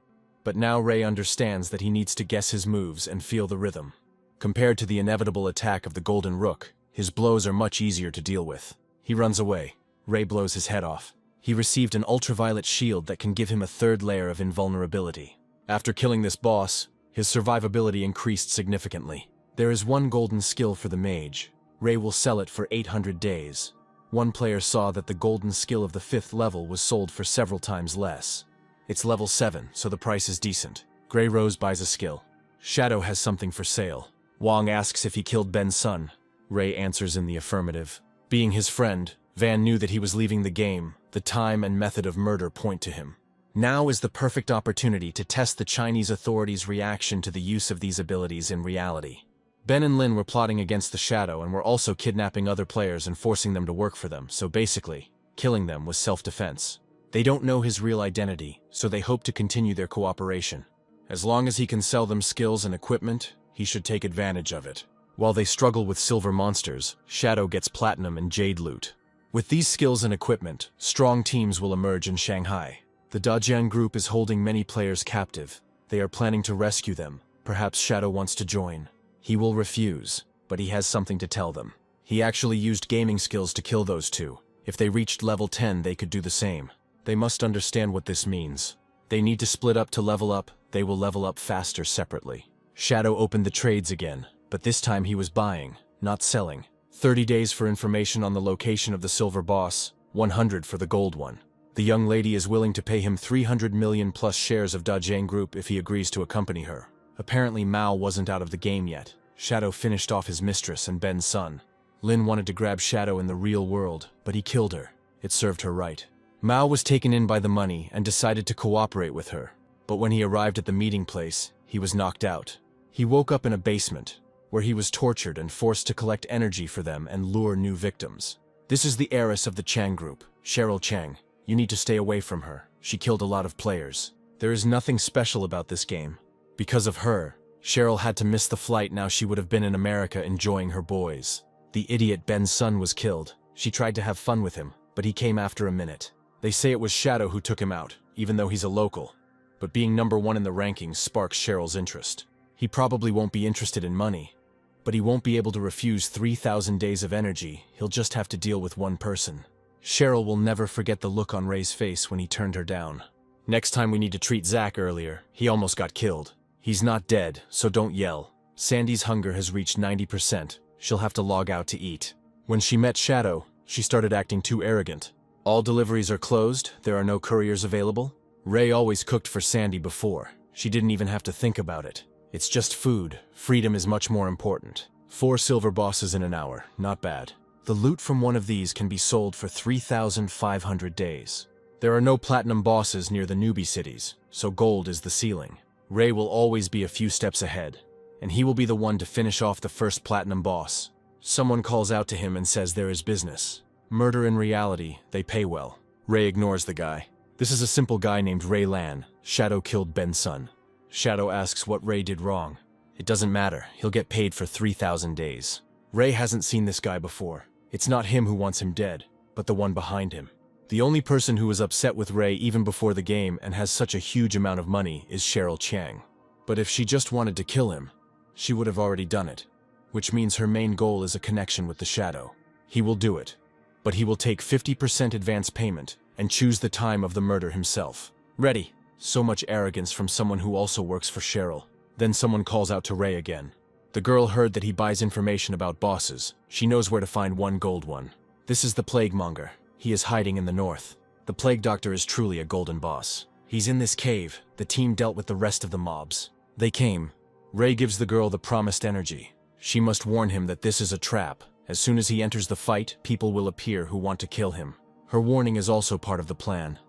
But now Ray understands that he needs to guess his moves and feel the rhythm. Compared to the inevitable attack of the Golden Rook, his blows are much easier to deal with. He runs away. Ray blows his head off. He received an ultraviolet shield that can give him a 3rd layer of invulnerability. After killing this boss, his survivability increased significantly. There is one golden skill for the mage. Ray will sell it for 800 days. One player saw that the golden skill of the 5th level was sold for several times less. It's level 7, so the price is decent. Grey Rose buys a skill. Shadow has something for sale. Wong asks if he killed Ben's son. Ray answers in the affirmative. Being his friend, Van knew that he was leaving the game. The time and method of murder point to him. Now is the perfect opportunity to test the Chinese authorities' reaction to the use of these abilities in reality. Ben and Lin were plotting against the Shadow and were also kidnapping other players and forcing them to work for them, so basically, killing them was self-defense. They don't know his real identity, so they hope to continue their cooperation. As long as he can sell them skills and equipment, he should take advantage of it. While they struggle with silver monsters, Shadow gets platinum and jade loot. With these skills and equipment, strong teams will emerge in Shanghai. The Dajiang group is holding many players captive. They are planning to rescue them. Perhaps Shadow wants to join. He will refuse, but he has something to tell them. He actually used gaming skills to kill those two. If they reached level 10, they could do the same. They must understand what this means. They need to split up to level up. They will level up faster separately. Shadow opened the trades again, but this time he was buying, not selling. 30 days for information on the location of the silver boss, 100 for the gold one. The young lady is willing to pay him 300 million plus shares of Dajiang Group if he agrees to accompany her. Apparently Mao wasn't out of the game yet. Shadow finished off his mistress and Ben's son. Lin wanted to grab Shadow in the real world, but he killed her. It served her right. Mao was taken in by the money and decided to cooperate with her. But when he arrived at the meeting place, he was knocked out. He woke up in a basement, where he was tortured and forced to collect energy for them and lure new victims. This is the heiress of the Chang group, Cheryl Chang. You need to stay away from her. She killed a lot of players. There is nothing special about this game. Because of her, Cheryl had to miss the flight. Now she would have been in America enjoying her boys. The idiot Ben's son was killed. She tried to have fun with him, but he came after a minute. They say it was Shadow who took him out, even though he's a local. But being number 1 in the rankings sparks Cheryl's interest. He probably won't be interested in money, but he won't be able to refuse 3,000 days of energy. He'll just have to deal with one person. Cheryl will never forget the look on Ray's face when he turned her down. Next time we need to treat Zach earlier. He almost got killed. He's not dead, so don't yell. Sandy's hunger has reached 90%. She'll have to log out to eat. When she met Shadow, she started acting too arrogant. All deliveries are closed. There are no couriers available. Ray always cooked for Sandy before. She didn't even have to think about it. It's just food. Freedom is much more important. 4 silver bosses in an hour. Not bad. The loot from one of these can be sold for 3,500 days. There are no platinum bosses near the newbie cities, so gold is the ceiling. Ray will always be a few steps ahead, and he will be the one to finish off the first platinum boss. Someone calls out to him and says there is business. Murder in reality, they pay well. Ray ignores the guy. This is a simple guy named Ray Lan. Shadow killed Ben's son. Shadow asks what Ray did wrong. It doesn't matter, he'll get paid for 3,000 days. Ray hasn't seen this guy before. It's not him who wants him dead, but the one behind him. The only person who was upset with Ray even before the game and has such a huge amount of money is Cheryl Chang. But if she just wanted to kill him, she would have already done it. Which means her main goal is a connection with the Shadow. He will do it. But he will take 50% advance payment and choose the time of the murder himself. Ready. So much arrogance from someone who also works for Cheryl. Then someone calls out to Ray again. The girl heard that he buys information about bosses. She knows where to find one gold one. This is the Plague Monger. He is hiding in the north. The Plague Doctor is truly a golden boss. He's in this cave. The team dealt with the rest of the mobs. They came. Ray gives the girl the promised energy. She must warn him that this is a trap. As soon as he enters the fight, people will appear who want to kill him. Her warning is also part of the plan.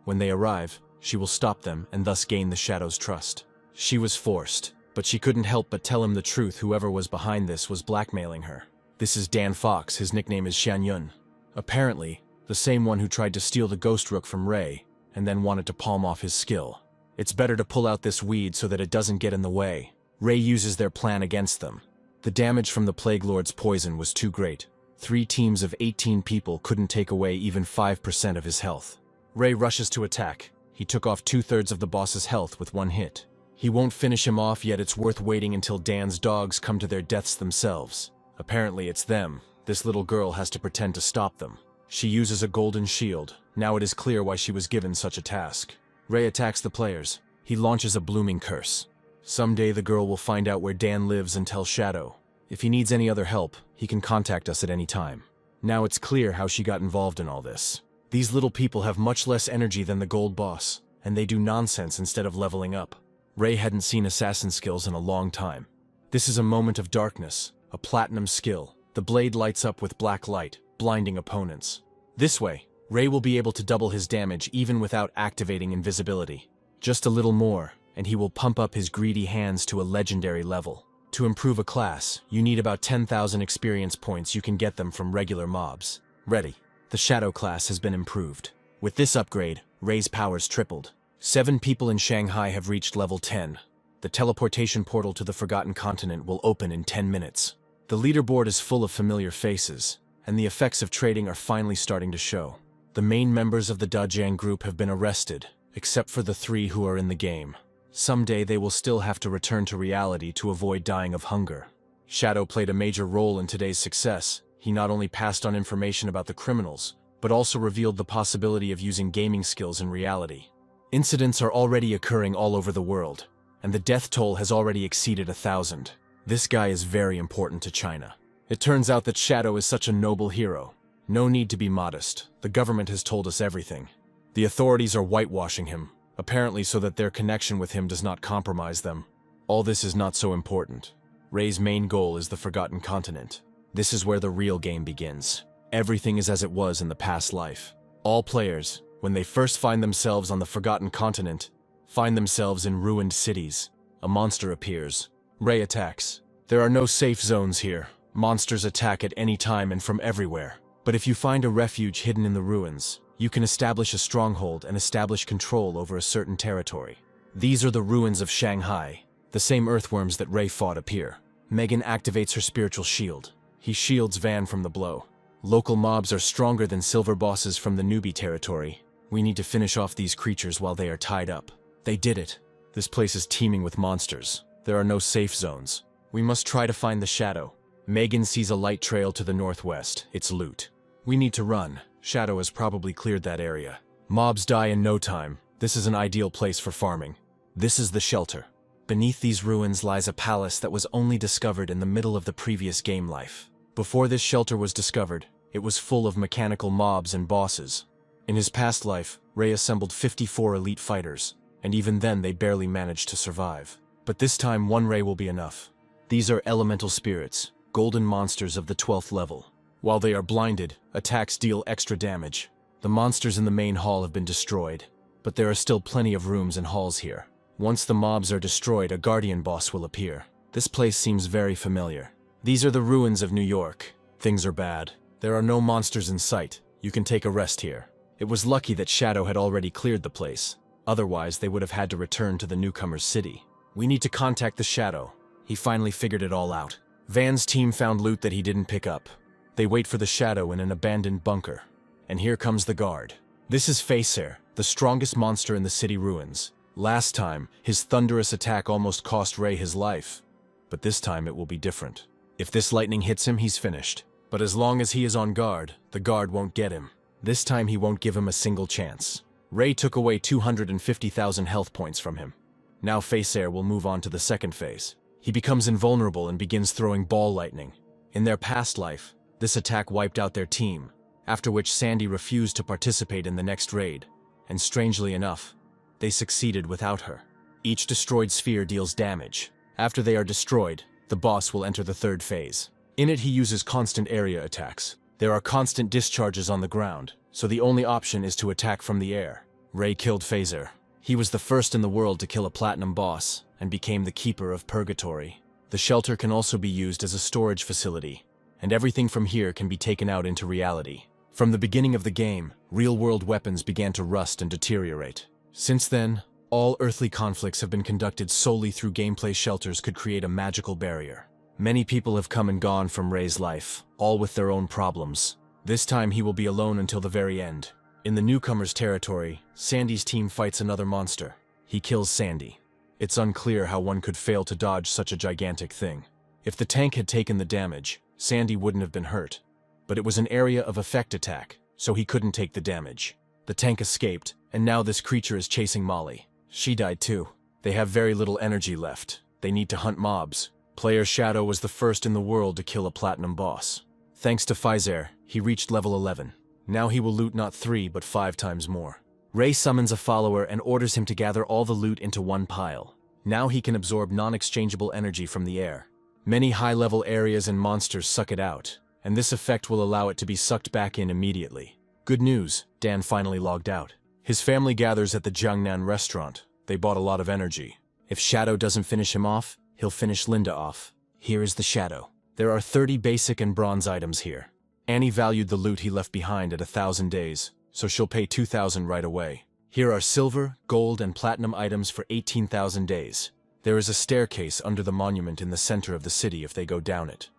When they arrive, she will stop them and thus gain the Shadow's trust. She was forced, but she couldn't help but tell him the truth. Whoever was behind this was blackmailing her. This is Dan Fox. His nickname is Shan Yun. Apparently, the same one who tried to steal the Ghost Rook from Ray and then wanted to palm off his skill. It's better to pull out this weed so that it doesn't get in the way. Ray uses their plan against them. The damage from the Plague Lord's poison was too great. 3 teams of 18 people couldn't take away even 5% of his health. Ray rushes to attack. He took off 2/3 of the boss's health with one hit. He won't finish him off, yet it's worth waiting until Dan's dogs come to their deaths themselves. Apparently it's them. This little girl has to pretend to stop them. She uses a golden shield. Now it is clear why she was given such a task. Ray attacks the players. He launches a blooming curse. Someday the girl will find out where Dan lives and tell Shadow. If he needs any other help, he can contact us at any time. Now it's clear how she got involved in all this. These little people have much less energy than the gold boss, and they do nonsense instead of leveling up. Ray hadn't seen assassin skills in a long time. This is a moment of darkness, a platinum skill. The blade lights up with black light, blinding opponents. This way, Ray will be able to double his damage even without activating invisibility. Just a little more, and he will pump up his greedy hands to a legendary level. To improve a class, you need about 10,000 experience points. You can get them from regular mobs. Ready. The Shadow class has been improved. With this upgrade, Ray's powers tripled. 7 people in Shanghai have reached level 10. The teleportation portal to the Forgotten Continent will open in 10 minutes. The leaderboard is full of familiar faces, and the effects of trading are finally starting to show. The main members of the Dajiang group have been arrested, except for the 3 who are in the game. Someday they will still have to return to reality to avoid dying of hunger. Shadow played a major role in today's success. He not only passed on information about the criminals, but also revealed the possibility of using gaming skills in reality. Incidents are already occurring all over the world, and the death toll has already exceeded 1,000. This guy is very important to China. It turns out that Shadow is such a noble hero. No need to be modest. The government has told us everything. The authorities are whitewashing him, apparently so that their connection with him does not compromise them. All this is not so important. Ray's main goal is the Forgotten Continent. This is where the real game begins. Everything is as it was in the past life. All players, when they first find themselves on the Forgotten Continent, find themselves in ruined cities. A monster appears. Ray attacks. There are no safe zones here. Monsters attack at any time and from everywhere. But if you find a refuge hidden in the ruins, you can establish a stronghold and establish control over a certain territory. These are the ruins of Shanghai. The same earthworms that Ray fought appear. Megan activates her spiritual shield. He shields Van from the blow. Local mobs are stronger than silver bosses from the newbie territory. We need to finish off these creatures while they are tied up. They did it. This place is teeming with monsters. There are no safe zones. We must try to find the Shadow. Megan sees a light trail to the northwest. It's loot. We need to run. Shadow has probably cleared that area. Mobs die in no time. This is an ideal place for farming. This is the shelter. Beneath these ruins lies a palace that was only discovered in the middle of the previous game life. Before this shelter was discovered, it was full of mechanical mobs and bosses. In his past life, Ray assembled 54 elite fighters, and even then they barely managed to survive. But this time one Ray will be enough. These are elemental spirits, golden monsters of the 12th level. While they are blinded, attacks deal extra damage. The monsters in the main hall have been destroyed, but there are still plenty of rooms and halls here. Once the mobs are destroyed, a guardian boss will appear. This place seems very familiar. These are the ruins of New York. Things are bad. There are no monsters in sight. You can take a rest here. It was lucky that Shadow had already cleared the place. Otherwise, they would have had to return to the newcomer's city. We need to contact the Shadow. He finally figured it all out. Van's team found loot that he didn't pick up. They wait for the Shadow in an abandoned bunker. And here comes the guard. This is Facer, the strongest monster in the city ruins. Last time, his thunderous attack almost cost Ray his life. But this time it will be different. If this lightning hits him, he's finished. But as long as he is on guard, the guard won't get him. This time he won't give him a single chance. Ray took away 250,000 health points from him. Now Facer will move on to the second phase. He becomes invulnerable and begins throwing ball lightning. In their past life, this attack wiped out their team, after which Sandy refused to participate in the next raid, and strangely enough, they succeeded without her. Each destroyed sphere deals damage. After they are destroyed, the boss will enter the third phase. In it he uses constant area attacks. There are constant discharges on the ground, so the only option is to attack from the air. Ray killed Phaser. He was the first in the world to kill a platinum boss, and became the keeper of Purgatory. The shelter can also be used as a storage facility, and everything from here can be taken out into reality. From the beginning of the game, real-world weapons began to rust and deteriorate. Since then, all earthly conflicts have been conducted solely through gameplay. Shelters could create a magical barrier. Many people have come and gone from Ray's life, all with their own problems. This time he will be alone until the very end. In the newcomer's territory, Sandy's team fights another monster. He kills Sandy. It's unclear how one could fail to dodge such a gigantic thing. If the tank had taken the damage, Sandy wouldn't have been hurt. But it was an area of effect attack, so he couldn't take the damage. The tank escaped, and now this creature is chasing Molly. She died too. They have very little energy left. They need to hunt mobs. Player Shadow was the first in the world to kill a platinum boss. Thanks to Pfizer, he reached level 11. Now he will loot not 3 but 5 times more. Ray summons a follower and orders him to gather all the loot into one pile. Now he can absorb non-exchangeable energy from the air. Many high-level areas and monsters suck it out, and this effect will allow it to be sucked back in immediately. Good news, Dan finally logged out. His family gathers at the Jiangnan restaurant. They bought a lot of energy. If Shadow doesn't finish him off, he'll finish Linda off. Here is the Shadow. There are 30 basic and bronze items here. Annie valued the loot he left behind at 1,000 days, so she'll pay 2,000 right away. Here are silver, gold, and platinum items for 18,000 days. There is a staircase under the monument in the center of the city if they go down it.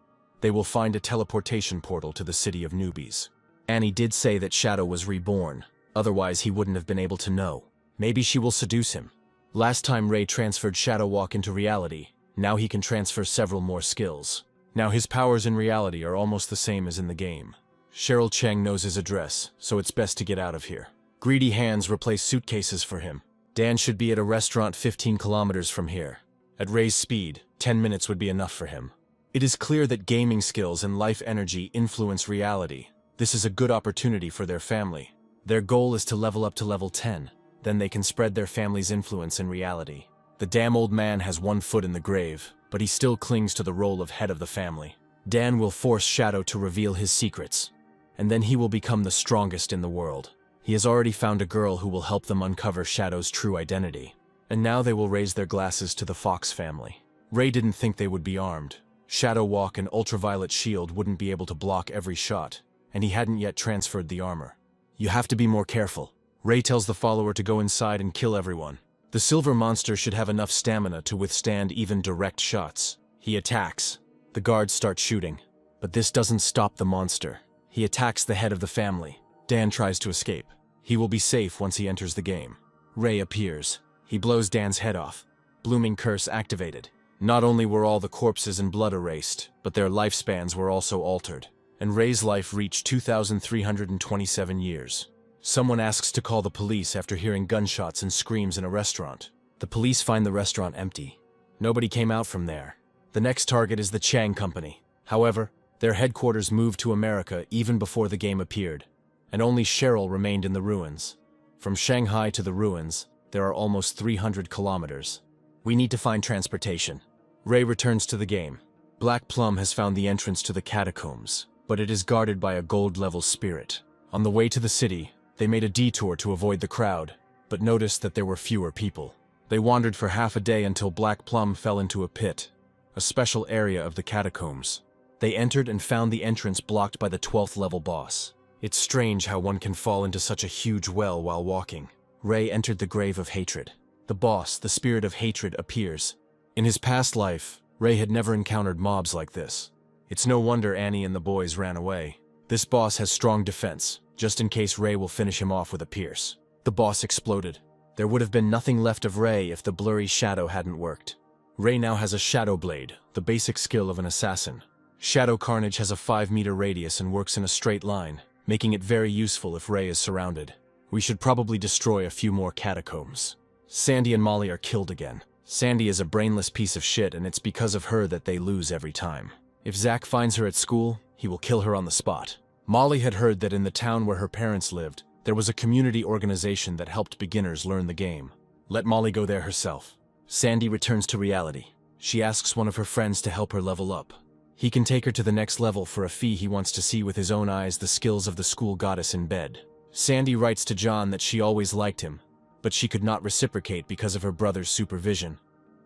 They will find a teleportation portal to the city of newbies. Annie did say that Shadow was reborn, otherwise he wouldn't have been able to know. Maybe she will seduce him. Last time Ray transferred Shadow Walk into reality, now he can transfer several more skills. Now his powers in reality are almost the same as in the game. Cheryl Cheng knows his address, so it's best to get out of here. Greedy hands replace suitcases for him. Dan should be at a restaurant 15 kilometers from here. At Ray's speed, 10 minutes would be enough for him. It is clear that gaming skills and life energy influence reality. This is a good opportunity for their family. Their goal is to level up to level 10. Then they can spread their family's influence in reality. The damn old man has one foot in the grave, but he still clings to the role of head of the family. Dan will force Shadow to reveal his secrets, and then he will become the strongest in the world. He has already found a girl who will help them uncover Shadow's true identity. And now they will raise their glasses to the Fox family. Ray didn't think they would be armed. Shadow Walk and Ultraviolet Shield wouldn't be able to block every shot, and he hadn't yet transferred the armor. You have to be more careful. Ray tells the follower to go inside and kill everyone. The silver monster should have enough stamina to withstand even direct shots. He attacks. The guards start shooting. But this doesn't stop the monster. He attacks the head of the family. Dan tries to escape. He will be safe once he enters the game. Ray appears. He blows Dan's head off. Blooming Curse activated. Not only were all the corpses and blood erased, but their lifespans were also altered. And Ray's life reached 2,327 years. Someone asks to call the police after hearing gunshots and screams in a restaurant. The police find the restaurant empty. Nobody came out from there. The next target is the Chang Company. However, their headquarters moved to America even before the game appeared, and only Cheryl remained in the ruins. From Shanghai to the ruins, there are almost 300 kilometers. We need to find transportation. Ray returns to the game. Black Plum has found the entrance to the catacombs, but it is guarded by a gold-level spirit. On the way to the city, they made a detour to avoid the crowd, but noticed that there were fewer people. They wandered for half a day until Black Plum fell into a pit, a special area of the catacombs. They entered and found the entrance blocked by the 12th level boss. It's strange how one can fall into such a huge well while walking. Ray entered the grave of hatred. The boss, the spirit of hatred, appears. In his past life, Ray had never encountered mobs like this. It's no wonder Annie and the boys ran away. This boss has strong defense, just in case Ray will finish him off with a pierce. The boss exploded. There would have been nothing left of Ray if the blurry shadow hadn't worked. Ray now has a Shadow Blade, the basic skill of an assassin. Shadow Carnage has a 5-meter radius and works in a straight line, making it very useful if Ray is surrounded. We should probably destroy a few more catacombs. Sandy and Molly are killed again. Sandy is a brainless piece of shit, and it's because of her that they lose every time. If Zack finds her at school, he will kill her on the spot. Molly had heard that in the town where her parents lived, there was a community organization that helped beginners learn the game. Let Molly go there herself. Sandy returns to reality. She asks one of her friends to help her level up. He can take her to the next level for a fee. He wants to see with his own eyes the skills of the school goddess in bed. Sandy writes to John that she always liked him, but she could not reciprocate because of her brother's supervision.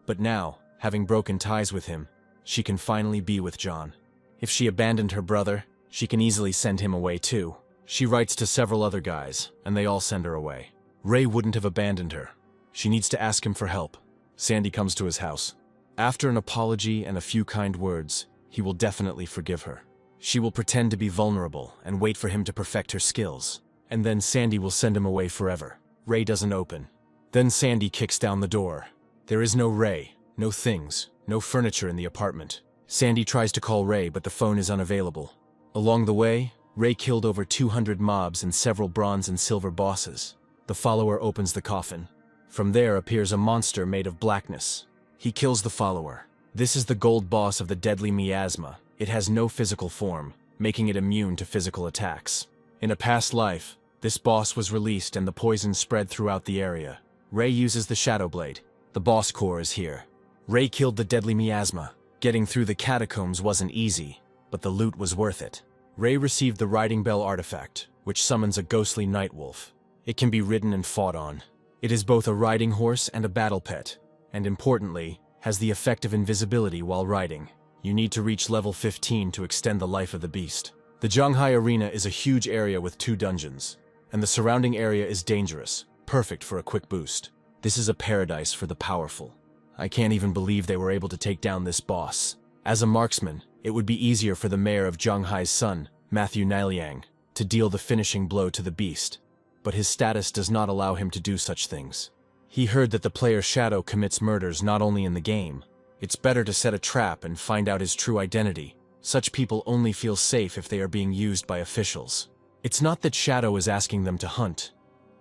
But now, having broken ties with him, she can finally be with John. If she abandoned her brother, she can easily send him away too. She writes to several other guys, and they all send her away. Ray wouldn't have abandoned her. She needs to ask him for help. Sandy comes to his house. After an apology and a few kind words, he will definitely forgive her. She will pretend to be vulnerable and wait for him to perfect her skills. And then Sandy will send him away forever. Ray doesn't open. Then Sandy kicks down the door. There is no Ray, no things, no furniture in the apartment. Sandy tries to call Ray, but the phone is unavailable. Along the way, Ray killed over 200 mobs and several bronze and silver bosses. The follower opens the coffin. From there appears a monster made of blackness. He kills the follower. This is the gold boss of the deadly miasma. It has no physical form, making it immune to physical attacks. In a past life, this boss was released and the poison spread throughout the area. Ray uses the Shadow Blade. The boss core is here. Ray killed the deadly miasma. Getting through the catacombs wasn't easy, but the loot was worth it. Ray received the Riding Bell artifact, which summons a ghostly night wolf. It can be ridden and fought on. It is both a riding horse and a battle pet, and importantly, has the effect of invisibility while riding. You need to reach level 15 to extend the life of the beast. The Zhanghai Arena is a huge area with 2 dungeons, and the surrounding area is dangerous, perfect for a quick boost. This is a paradise for the powerful. I can't even believe they were able to take down this boss. As a marksman, it would be easier for the mayor of Zhanghai's son, Matthew Niliang, to deal the finishing blow to the beast, but his status does not allow him to do such things. He heard that the player Shadow commits murders not only in the game. It's better to set a trap and find out his true identity. Such people only feel safe if they are being used by officials. It's not that Shadow is asking them to hunt.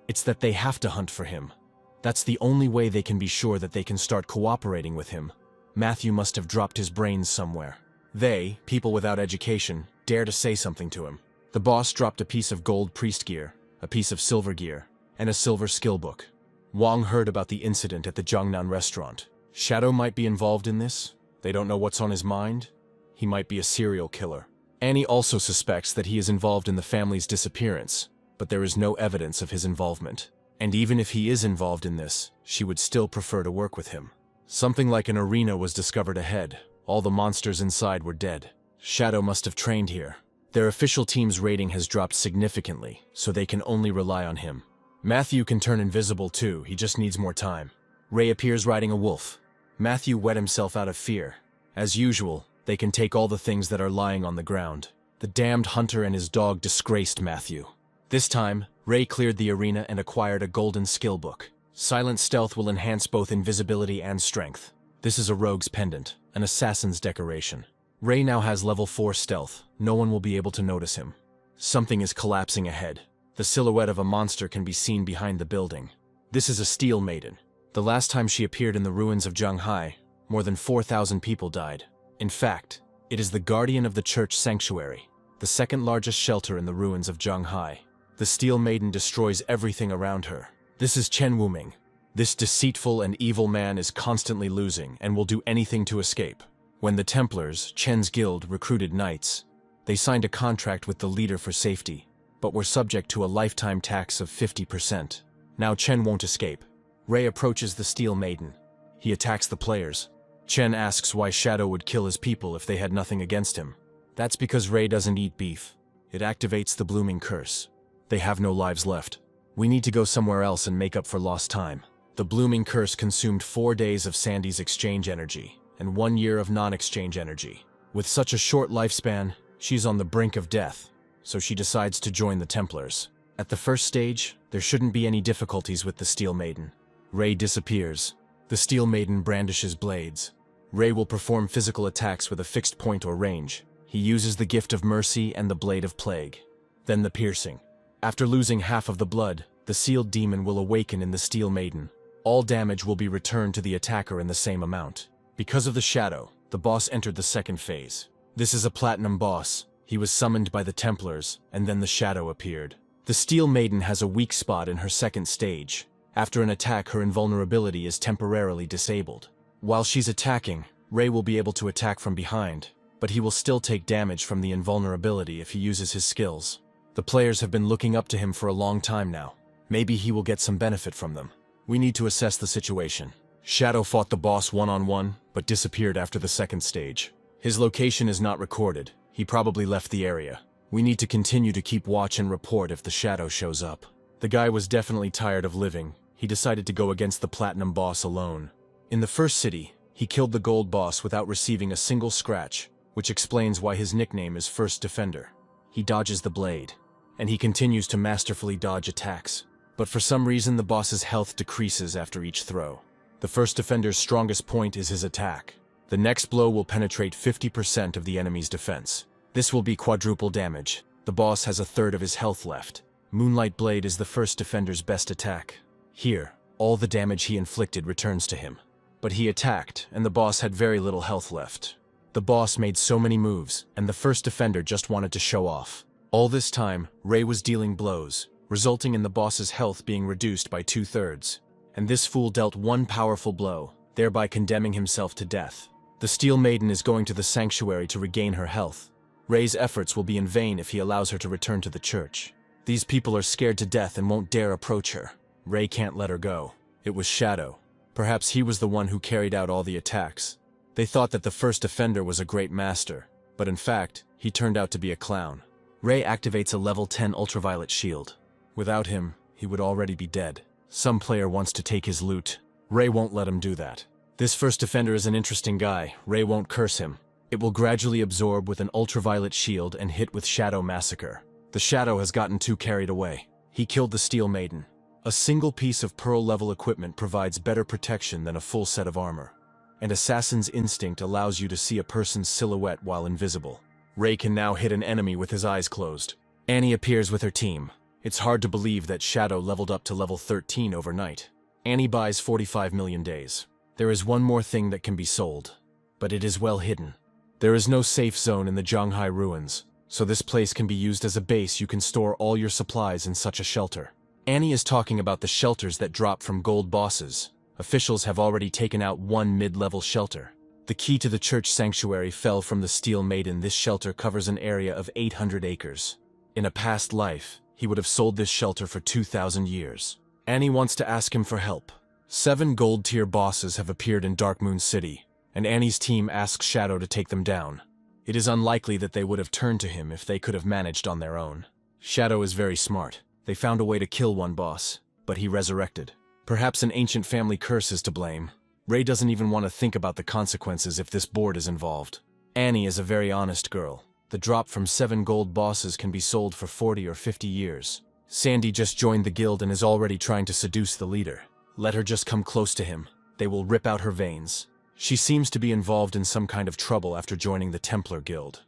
It's that they have to hunt for him. That's the only way they can be sure that they can start cooperating with him. Matthew must have dropped his brains somewhere. They, people without education, dare to say something to him. The boss dropped a piece of gold priest gear, a piece of silver gear, and a silver skill book. Wang heard about the incident at the Jiangnan restaurant. Shadow might be involved in this. They don't know what's on his mind. He might be a serial killer. Annie also suspects that he is involved in the family's disappearance, but there is no evidence of his involvement. And even if he is involved in this, she would still prefer to work with him. Something like an arena was discovered ahead. All the monsters inside were dead. Shadow must have trained here. Their official team's rating has dropped significantly, so they can only rely on him. Matthew can turn invisible too, he just needs more time. Ray appears riding a wolf. Matthew wet himself out of fear. As usual, they can take all the things that are lying on the ground. The damned hunter and his dog disgraced Matthew. This time, Ray cleared the arena and acquired a golden skill book. Silent stealth will enhance both invisibility and strength. This is a rogue's pendant, an assassin's decoration. Ray now has level 4 stealth. No one will be able to notice him. Something is collapsing ahead. The silhouette of a monster can be seen behind the building. This is a Steel Maiden. The last time she appeared in the ruins of Zhanghai, more than 4,000 people died. In fact, it is the guardian of the church sanctuary, the second largest shelter in the ruins of Zhanghai. The Steel Maiden destroys everything around her. This is Chen Wuming. This deceitful and evil man is constantly losing and will do anything to escape. When the Templars, Chen's guild, recruited knights, they signed a contract with the leader for safety, but were subject to a lifetime tax of 50%. Now Chen won't escape. Ray approaches the Steel Maiden. He attacks the players. Chen asks why Shadow would kill his people if they had nothing against him. That's because Ray doesn't eat beef. It activates the blooming curse. They have no lives left. We need to go somewhere else and make up for lost time. The blooming curse consumed 4 days of Sandy's exchange energy and 1 year of non-exchange energy. With such a short lifespan, she's on the brink of death, so she decides to join the Templars. At the first stage, there shouldn't be any difficulties with the Steel Maiden. Ray disappears. The Steel Maiden brandishes blades. Ray will perform physical attacks with a fixed point or range. He uses the Gift of Mercy and the Blade of Plague. Then the piercing. After losing half of the blood, the sealed demon will awaken in the Steel Maiden. All damage will be returned to the attacker in the same amount. Because of the shadow, the boss entered the second phase. This is a platinum boss. He was summoned by the Templars, and then the shadow appeared. The Steel Maiden has a weak spot in her second stage. After an attack, her invulnerability is temporarily disabled. While she's attacking, Ray will be able to attack from behind, but he will still take damage from the invulnerability if he uses his skills. The players have been looking up to him for a long time now. Maybe he will get some benefit from them. We need to assess the situation. Shadow fought the boss one-on-one, but disappeared after the second stage. His location is not recorded. He probably left the area. We need to continue to keep watch and report if the shadow shows up. The guy was definitely tired of living. He decided to go against the platinum boss alone. In the first city, he killed the gold boss without receiving a single scratch, which explains why his nickname is First Defender. He dodges the blade, and he continues to masterfully dodge attacks. But for some reason, the boss's health decreases after each throw. The First Defender's strongest point is his attack. The next blow will penetrate 50% of the enemy's defense. This will be quadruple damage. The boss has a third of his health left. Moonlight Blade is the First Defender's best attack. Here, all the damage he inflicted returns to him. But he attacked, and the boss had very little health left. The boss made so many moves, and the first defender just wanted to show off. All this time, Ray was dealing blows, resulting in the boss's health being reduced by 2/3. And this fool dealt one powerful blow, thereby condemning himself to death. The Steel Maiden is going to the sanctuary to regain her health. Ray's efforts will be in vain if he allows her to return to the church. These people are scared to death and won't dare approach her. Ray can't let her go. It was Shadow. Perhaps he was the one who carried out all the attacks. They thought that the first defender was a great master, but in fact, he turned out to be a clown. Ray activates a level 10 ultraviolet shield. Without him, he would already be dead. Some player wants to take his loot. Ray won't let him do that. This first defender is an interesting guy. Ray won't curse him. It will gradually absorb with an ultraviolet shield and hit with Shadow Massacre. The Shadow has gotten too carried away. He killed the Steel Maiden. A single piece of Pearl-level equipment provides better protection than a full set of armor. And Assassin's Instinct allows you to see a person's silhouette while invisible. Ray can now hit an enemy with his eyes closed. Annie appears with her team. It's hard to believe that Shadow leveled up to level 13 overnight. Annie buys 45 million days. There is one more thing that can be sold, but it is well hidden. There is no safe zone in the Zhanghai ruins, so this place can be used as a base. You can store all your supplies in such a shelter. Annie is talking about the shelters that drop from gold bosses. Officials have already taken out one mid-level shelter. The key to the church sanctuary fell from the Steel Maiden. This shelter covers an area of 800 acres. In a past life, he would have sold this shelter for 2,000 years. Annie wants to ask him for help. 7 gold-tier bosses have appeared in Dark Moon City, and Annie's team asks Shadow to take them down. It is unlikely that they would have turned to him if they could have managed on their own. Shadow is very smart. They found a way to kill one boss, but he resurrected. Perhaps an ancient family curse is to blame. Ray doesn't even want to think about the consequences if this board is involved. Annie is a very honest girl. The drop from 7 gold bosses can be sold for 40 or 50 years. Sandy just joined the guild and is already trying to seduce the leader. Let her just come close to him. They will rip out her veins. She seems to be involved in some kind of trouble after joining the Templar Guild.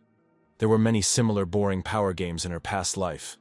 There were many similar boring power games in her past life,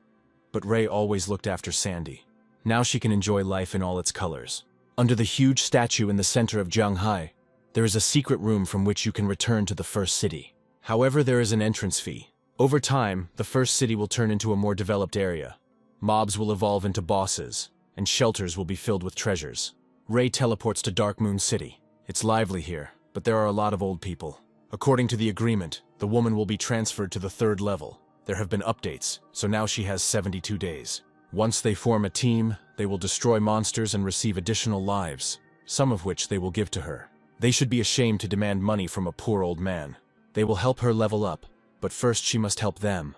but Ray always looked after Sandy. Now she can enjoy life in all its colors. Under the huge statue in the center of Zhanghai, there is a secret room from which you can return to the first city. However, there is an entrance fee. Over time, the first city will turn into a more developed area. Mobs will evolve into bosses, and shelters will be filled with treasures. Ray teleports to Dark Moon City. It's lively here, but there are a lot of old people. According to the agreement, the woman will be transferred to the 3rd level. There have been updates, so now she has 72 days. Once they form a team, they will destroy monsters and receive additional lives, some of which they will give to her. They should be ashamed to demand money from a poor old man. They will help her level up, but first she must help them.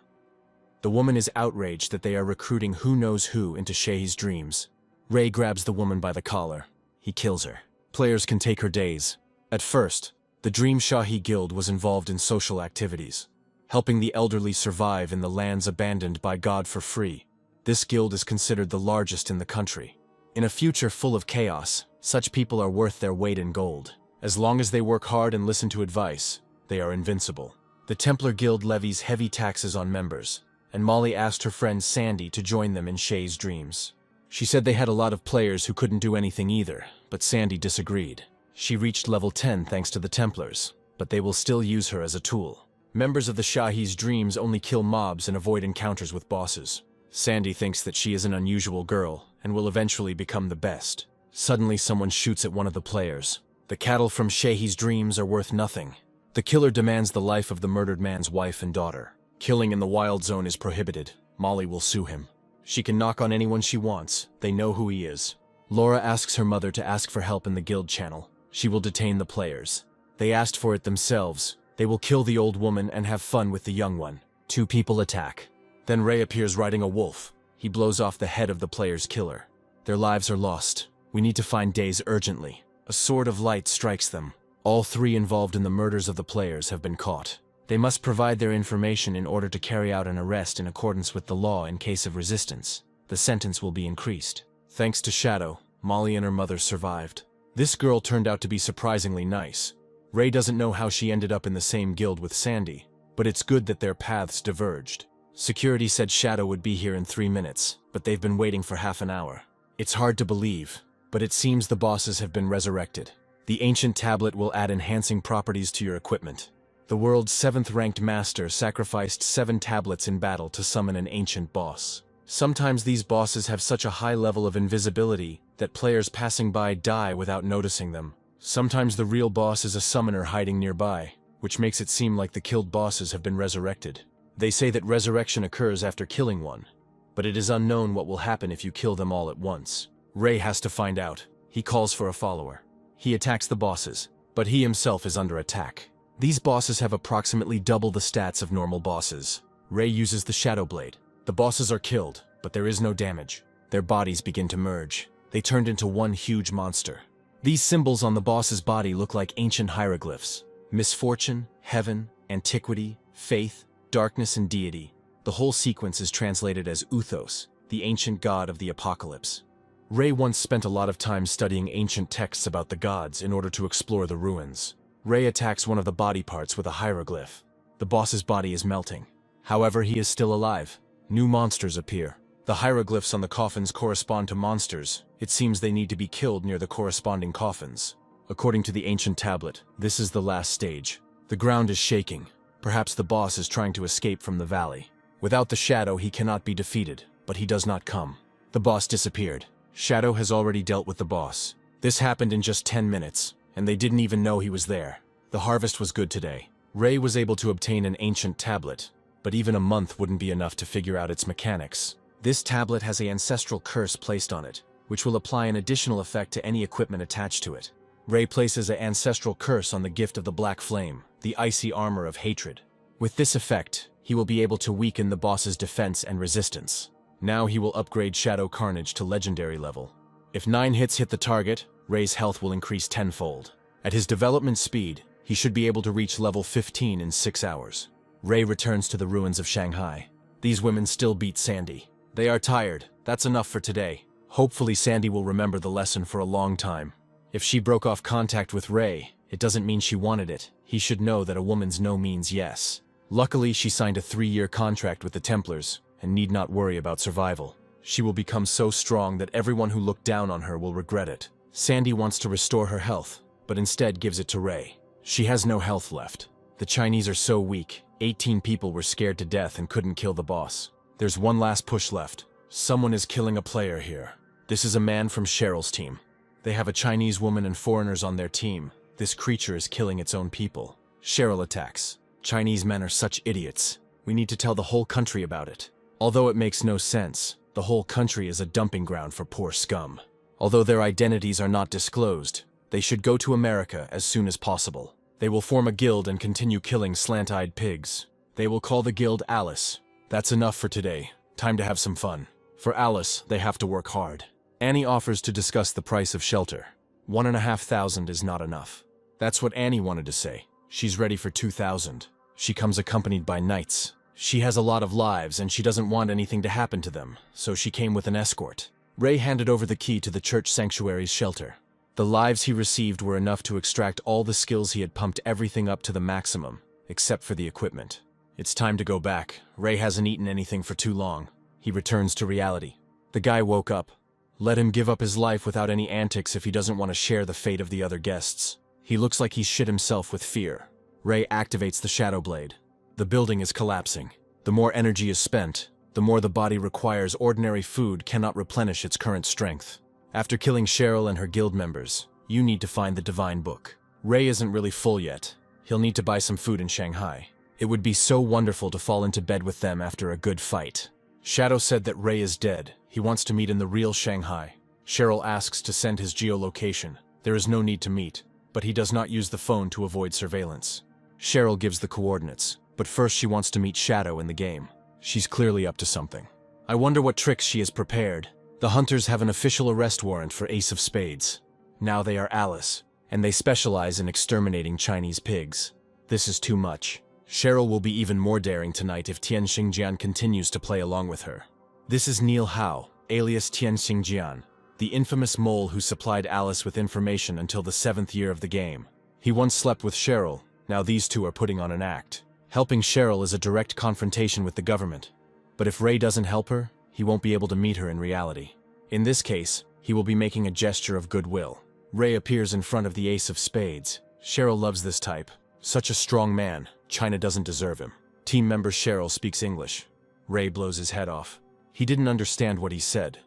The woman is outraged that they are recruiting who knows who into Shei's dreams. Ray grabs the woman by the collar. He kills her. Players can take her days. At first, the Dream Shahi Guild was involved in social activities, helping the elderly survive in the lands abandoned by God for free. This guild is considered the largest in the country. In a future full of chaos, such people are worth their weight in gold. As long as they work hard and listen to advice, they are invincible. The Templar Guild levies heavy taxes on members, and Molly asked her friend Sandy to join them in Shei's dreams. She said they had a lot of players who couldn't do anything either, but Sandy disagreed. She reached level 10 thanks to the Templars, but they will still use her as a tool. Members of the Shahi's dreams only kill mobs and avoid encounters with bosses. Sandy thinks that she is an unusual girl and will eventually become the best. Suddenly someone shoots at one of the players. The cattle from Shahi's dreams are worth nothing. The killer demands the life of the murdered man's wife and daughter. Killing in the wild zone is prohibited. Molly will sue him. She can knock on anyone she wants. They know who he is. Laura asks her mother to ask for help in the guild channel. She will detain the players. They asked for it themselves. They will kill the old woman and have fun with the young one. 2 people attack. Then Ray appears riding a wolf. He blows off the head of the player's killer. Their lives are lost. We need to find Days urgently. A sword of light strikes them. All 3 involved in the murders of the players have been caught. They must provide their information in order to carry out an arrest in accordance with the law. In case of resistance, the sentence will be increased. Thanks to Shadow, Molly and her mother survived. This girl turned out to be surprisingly nice. Ray doesn't know how she ended up in the same guild with Sandy, but it's good that their paths diverged. Security said Shadow would be here in 3 minutes, but they've been waiting for half an hour. It's hard to believe, but it seems the bosses have been resurrected. The ancient tablet will add enhancing properties to your equipment. The world's 7th-ranked master sacrificed 7 tablets in battle to summon an ancient boss. Sometimes these bosses have such a high level of invisibility that players passing by die without noticing them. Sometimes the real boss is a summoner hiding nearby, which makes it seem like the killed bosses have been resurrected. They say that resurrection occurs after killing one, but it is unknown what will happen if you kill them all at once. Ray has to find out. He calls for a follower. He attacks the bosses, but he himself is under attack. These bosses have approximately double the stats of normal bosses. Ray uses the Shadow Blade. The bosses are killed, but there is no damage. Their bodies begin to merge. They turned into one huge monster. These symbols on the boss's body look like ancient hieroglyphs. Misfortune, heaven, antiquity, faith, darkness, and deity. The whole sequence is translated as Uthos, the ancient god of the apocalypse. Ray once spent a lot of time studying ancient texts about the gods in order to explore the ruins. Ray attacks one of the body parts with a hieroglyph. The boss's body is melting. However, he is still alive. New monsters appear. The hieroglyphs on the coffins correspond to monsters. It seems they need to be killed near the corresponding coffins. According to the ancient tablet, this is the last stage. The ground is shaking. Perhaps the boss is trying to escape from the valley. Without the shadow, he cannot be defeated, but he does not come. The boss disappeared. Shadow has already dealt with the boss. This happened in just 10 minutes, and they didn't even know he was there. The harvest was good today. Ray was able to obtain an ancient tablet, but even a month wouldn't be enough to figure out its mechanics. This tablet has an ancestral curse placed on it, which will apply an additional effect to any equipment attached to it. Ray places an ancestral curse on the gift of the Black Flame, the icy armor of hatred. With this effect, he will be able to weaken the boss's defense and resistance. Now he will upgrade Shadow Carnage to legendary level. If 9 hits hit the target, Ray's health will increase tenfold. At his development speed, he should be able to reach level 15 in 6 hours. Ray returns to the ruins of Shanghai. These women still beat Sandy. They are tired. That's enough for today. Hopefully Sandy will remember the lesson for a long time. If she broke off contact with Ray, it doesn't mean she wanted it. He should know that a woman's no means yes. Luckily, she signed a 3-year contract with the Templars and need not worry about survival. She will become so strong that everyone who looked down on her will regret it. Sandy wants to restore her health, but instead gives it to Ray. She has no health left. The Chinese are so weak. 18 people were scared to death and couldn't kill the boss. There's one last push left. Someone is killing a player here. This is a man from Cheryl's team. They have a Chinese woman and foreigners on their team. This creature is killing its own people. Cheryl attacks. Chinese men are such idiots. We need to tell the whole country about it. Although it makes no sense, the whole country is a dumping ground for poor scum. Although their identities are not disclosed, they should go to America as soon as possible. They will form a guild and continue killing slant-eyed pigs. They will call the guild Alice. That's enough for today. Time to have some fun. For Alice, they have to work hard. Annie offers to discuss the price of shelter. 1,500 is not enough. That's what Annie wanted to say. She's ready for 2,000. She comes accompanied by knights. She has a lot of lives and she doesn't want anything to happen to them, so she came with an escort. Ray handed over the key to the church sanctuary's shelter. The lives he received were enough to extract all the skills he had pumped everything up to the maximum, except for the equipment. It's time to go back. Ray hasn't eaten anything for too long. He returns to reality. The guy woke up. Let him give up his life without any antics if he doesn't want to share the fate of the other guests. He looks like he's shit himself with fear. Ray activates the Shadow Blade. The building is collapsing. The more energy is spent, the more the body requires. Ordinary food cannot replenish its current strength. After killing Cheryl and her guild members, you need to find the Divine Book. Ray isn't really full yet. He'll need to buy some food in Shanghai. It would be so wonderful to fall into bed with them after a good fight. Shadow said that Ray is dead. He wants to meet in the real Shanghai. Cheryl asks to send his geolocation. There is no need to meet, but he does not use the phone to avoid surveillance. Cheryl gives the coordinates, but first she wants to meet Shadow in the game. She's clearly up to something. I wonder what tricks she has prepared. The hunters have an official arrest warrant for Ace of Spades. Now they are Alice, and they specialize in exterminating Chinese pigs. This is too much. Cheryl will be even more daring tonight if Tian Xingjian continues to play along with her. This is Neil Hao, alias Tian Xingjian, the infamous mole who supplied Alice with information until the 7th year of the game. He once slept with Cheryl. Now these two are putting on an act. Helping Cheryl is a direct confrontation with the government. But if Ray doesn't help her, he won't be able to meet her in reality. In this case, he will be making a gesture of goodwill. Ray appears in front of the ace of spades. Cheryl loves this type. Such a strong man. China doesn't deserve him. Team member Cheryl speaks English. Ray blows his head off. He didn't understand what he said,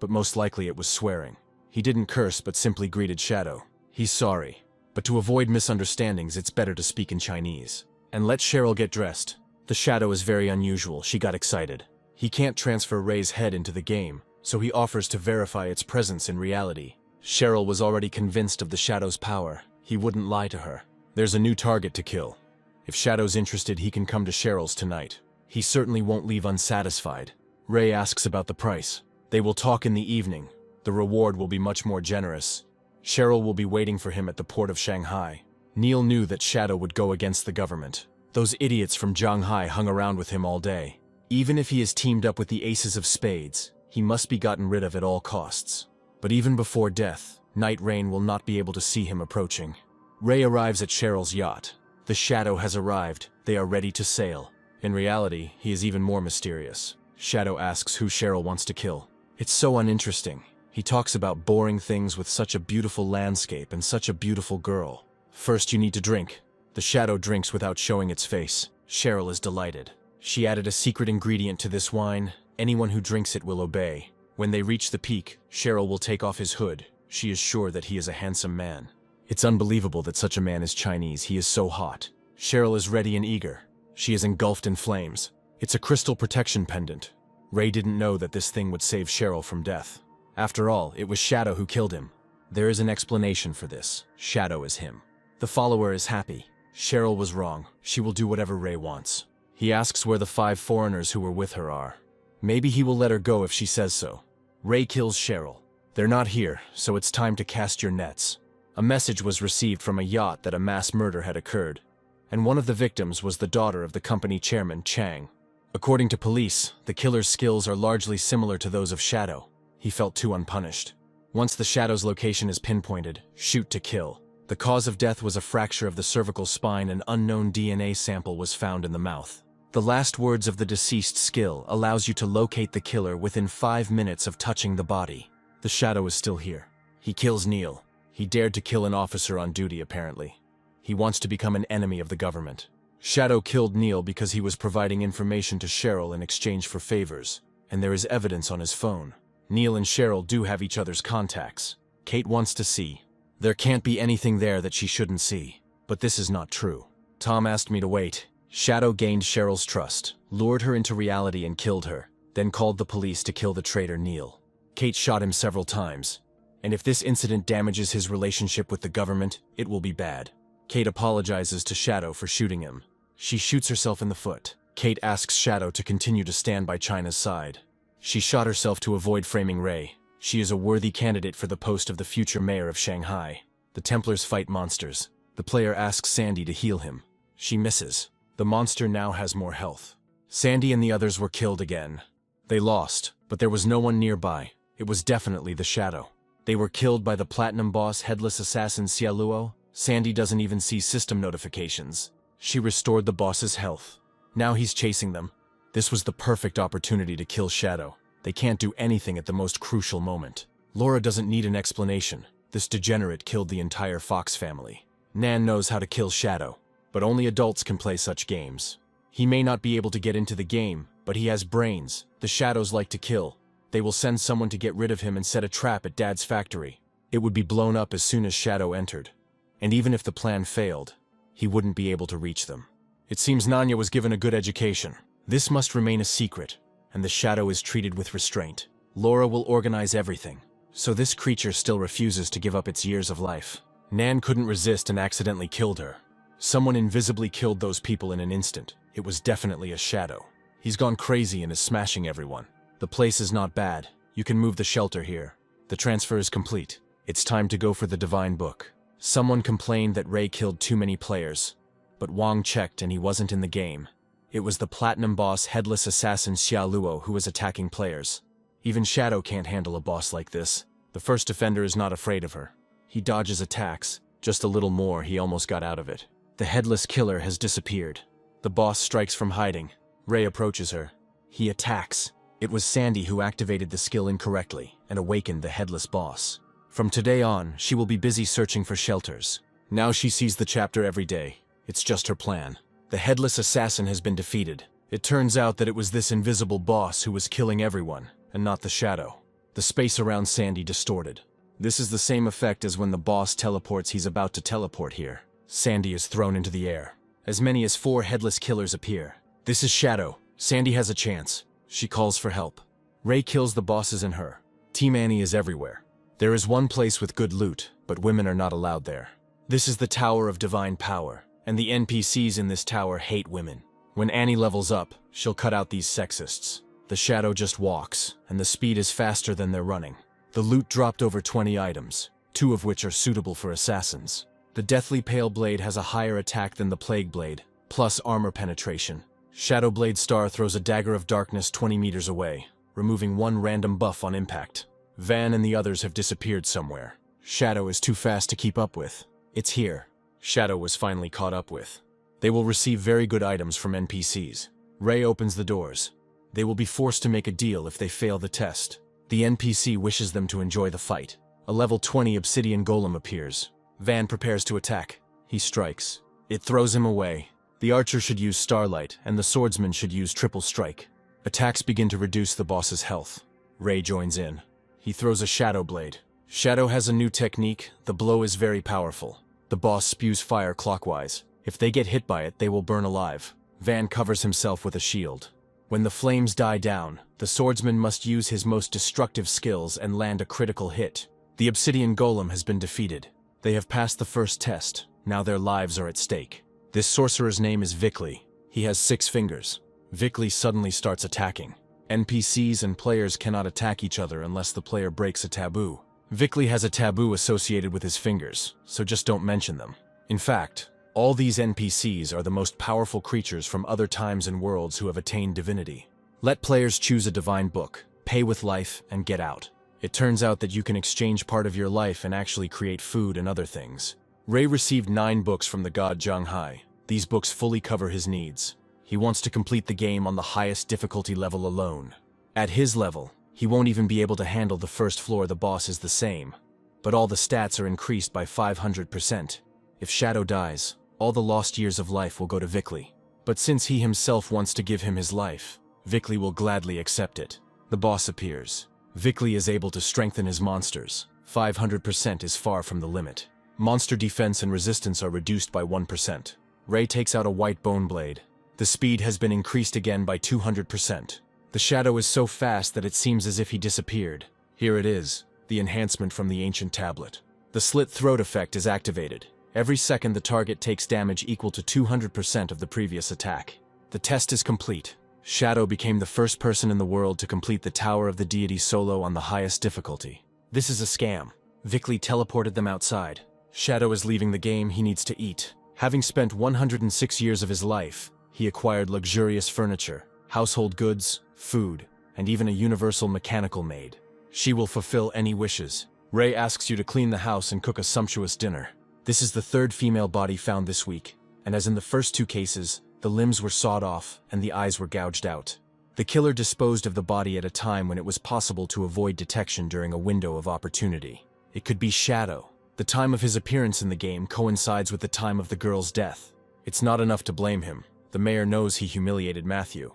but most likely it was swearing. He didn't curse but simply greeted Shadow. He's sorry, but to avoid misunderstandings it's better to speak in Chinese. And let Cheryl get dressed. The Shadow is very unusual. She got excited. He can't transfer Ray's head into the game, so he offers to verify its presence in reality. Cheryl was already convinced of the Shadow's power. He wouldn't lie to her. There's a new target to kill. If Shadow's interested, he can come to Cheryl's tonight. He certainly won't leave unsatisfied. Ray asks about the price. They will talk in the evening. The reward will be much more generous. Cheryl will be waiting for him at the port of Shanghai. Neil knew that Shadow would go against the government. Those idiots from Shanghai hung around with him all day. Even if he is teamed up with the aces of spades, he must be gotten rid of at all costs. But even before death, Night Rain will not be able to see him approaching. Ray arrives at Cheryl's yacht. The Shadow has arrived. They are ready to sail. In reality, he is even more mysterious. Shadow asks who Cheryl wants to kill. It's so uninteresting. He talks about boring things with such a beautiful landscape and such a beautiful girl. First you need to drink. The Shadow drinks without showing its face. Cheryl is delighted. She added a secret ingredient to this wine. Anyone who drinks it will obey. When they reach the peak, Cheryl will take off his hood. She is sure that he is a handsome man. It's unbelievable that such a man is Chinese. He is so hot. Cheryl is ready and eager. She is engulfed in flames. It's a crystal protection pendant. Ray didn't know that this thing would save Cheryl from death. After all, it was Shadow who killed him. There is an explanation for this. Shadow is him. The follower is happy. Cheryl was wrong. She will do whatever Ray wants. He asks where the 5 foreigners who were with her are. Maybe he will let her go if she says so. Ray kills Cheryl. They're not here, so it's time to cast your nets. A message was received from a yacht that a mass murder had occurred, and one of the victims was the daughter of the company chairman, Chang. According to police, the killer's skills are largely similar to those of Shadow. He felt too unpunished. Once the Shadow's location is pinpointed, shoot to kill. The cause of death was a fracture of the cervical spine. An unknown DNA sample was found in the mouth. The last words of the deceased skill allows you to locate the killer within 5 minutes of touching the body. The Shadow is still here. He kills Neil. He dared to kill an officer on duty, apparently. He wants to become an enemy of the government. Shadow killed Neil because he was providing information to Cheryl in exchange for favors, and there is evidence on his phone. Neil and Cheryl do have each other's contacts. Kate wants to see. There can't be anything there that she shouldn't see. But this is not true. Tom asked me to wait. Shadow gained Cheryl's trust, lured her into reality and killed her, then called the police to kill the traitor Neil. Kate shot him several times, and if this incident damages his relationship with the government, it will be bad. Kate apologizes to Shadow for shooting him. She shoots herself in the foot. Kate asks Shadow to continue to stand by China's side. She shot herself to avoid framing Ray. She is a worthy candidate for the post of the future mayor of Shanghai. The Templars fight monsters. The player asks Sandy to heal him. She misses. The monster now has more health. Sandy and the others were killed again. They lost, but there was no one nearby. It was definitely the Shadow. They were killed by the Platinum Boss headless assassin Xia Luo. Sandy doesn't even see system notifications. She restored the boss's health. Now he's chasing them. This was the perfect opportunity to kill Shadow. They can't do anything at the most crucial moment. Laura doesn't need an explanation. This degenerate killed the entire Fox family. Nan knows how to kill Shadow, but only adults can play such games. He may not be able to get into the game, but he has brains. The Shadows like to kill. They will send someone to get rid of him and set a trap at Dad's factory. It would be blown up as soon as Shadow entered. And even if the plan failed, he wouldn't be able to reach them. It seems Nanya was given a good education. This must remain a secret, and the Shadow is treated with restraint. Laura will organize everything, so this creature still refuses to give up its years of life. Nan couldn't resist and accidentally killed her. Someone invisibly killed those people in an instant. It was definitely a Shadow. He's gone crazy and is smashing everyone. The place is not bad. You can move the shelter here. The transfer is complete. It's time to go for the Divine Book. Someone complained that Ray killed too many players, but Wang checked and he wasn't in the game. It was the Platinum Boss headless assassin Xia Luo who was attacking players. Even Shadow can't handle a boss like this. The first defender is not afraid of her. He dodges attacks. Just a little more, he almost got out of it. The headless killer has disappeared. The boss strikes from hiding. Ray approaches her. He attacks. It was Sandy who activated the skill incorrectly and awakened the headless boss. From today on, she will be busy searching for shelters. Now she sees the chapter every day. It's just her plan. The headless assassin has been defeated. It turns out that it was this invisible boss who was killing everyone, and not the shadow. The space around Sandy distorted. This is the same effect as when the boss teleports he's about to teleport here. Sandy is thrown into the air. As many as 4 headless killers appear. This is Shadow. Sandy has a chance. She calls for help. Ray kills the bosses and her. Team Annie is everywhere. There is one place with good loot, but women are not allowed there. This is the Tower of Divine Power, and the NPCs in this tower hate women. When Annie levels up, she'll cut out these sexists. The Shadow just walks, and the speed is faster than they're running. The loot dropped over 20 items, 2 of which are suitable for assassins. The Deathly Pale Blade has a higher attack than the Plague Blade, plus armor penetration. Shadow Blade Star throws a dagger of darkness 20 meters away, removing 1 random buff on impact. Van and the others have disappeared somewhere. Shadow is too fast to keep up with. It's here. Shadow was finally caught up with. They will receive very good items from NPCs. Ray opens the doors. They will be forced to make a deal if they fail the test. The NPC wishes them to enjoy the fight. A level 20 obsidian golem appears. Van prepares to attack. He strikes. It throws him away. The archer should use Starlight, and the swordsman should use Triple Strike. Attacks begin to reduce the boss's health. Ray joins in. He throws a Shadow Blade. Shadow has a new technique. The blow is very powerful. The boss spews fire clockwise. If they get hit by it, they will burn alive. Van covers himself with a shield. When the flames die down, the swordsman must use his most destructive skills and land a critical hit. The obsidian golem has been defeated. They have passed the first test. Now their lives are at stake. This sorcerer's name is Vickley. He has 6 fingers. Vickley suddenly starts attacking. NPCs and players cannot attack each other unless the player breaks a taboo. Vickley has a taboo associated with his fingers, so just don't mention them. In fact, all these NPCs are the most powerful creatures from other times and worlds who have attained divinity. Let players choose a divine book, pay with life, and get out. It turns out that you can exchange part of your life and actually create food and other things. Ray received 9 books from the god Zhanghai. These books fully cover his needs. He wants to complete the game on the highest difficulty level alone. At his level, he won't even be able to handle the first floor. The boss is the same, but all the stats are increased by 500%. If Shadow dies, all the lost years of life will go to Vickley. But since he himself wants to give him his life, Vickley will gladly accept it. The boss appears. Vickley is able to strengthen his monsters. 500% is far from the limit. Monster defense and resistance are reduced by 1%. Ray takes out a white bone blade. The speed has been increased again by 200%. The shadow is so fast that it seems as if he disappeared. Here it is, the enhancement from the ancient tablet. The slit throat effect is activated. Every second the target takes damage equal to 200% of the previous attack. The test is complete. Shadow became the first person in the world to complete the Tower of the Deity solo on the highest difficulty. This is a scam. Vickley teleported them outside. Shadow is leaving the game. He needs to eat. Having spent 106 years of his life, he acquired luxurious furniture, household goods, food, and even a universal mechanical maid. She will fulfill any wishes. Ray asks you to clean the house and cook a sumptuous dinner. This is the third female body found this week, and as in the first 2 cases, the limbs were sawed off and the eyes were gouged out. The killer disposed of the body at a time when it was possible to avoid detection during a window of opportunity. It could be Shadow. The time of his appearance in the game coincides with the time of the girl's death. It's not enough to blame him. The mayor knows he humiliated Matthew.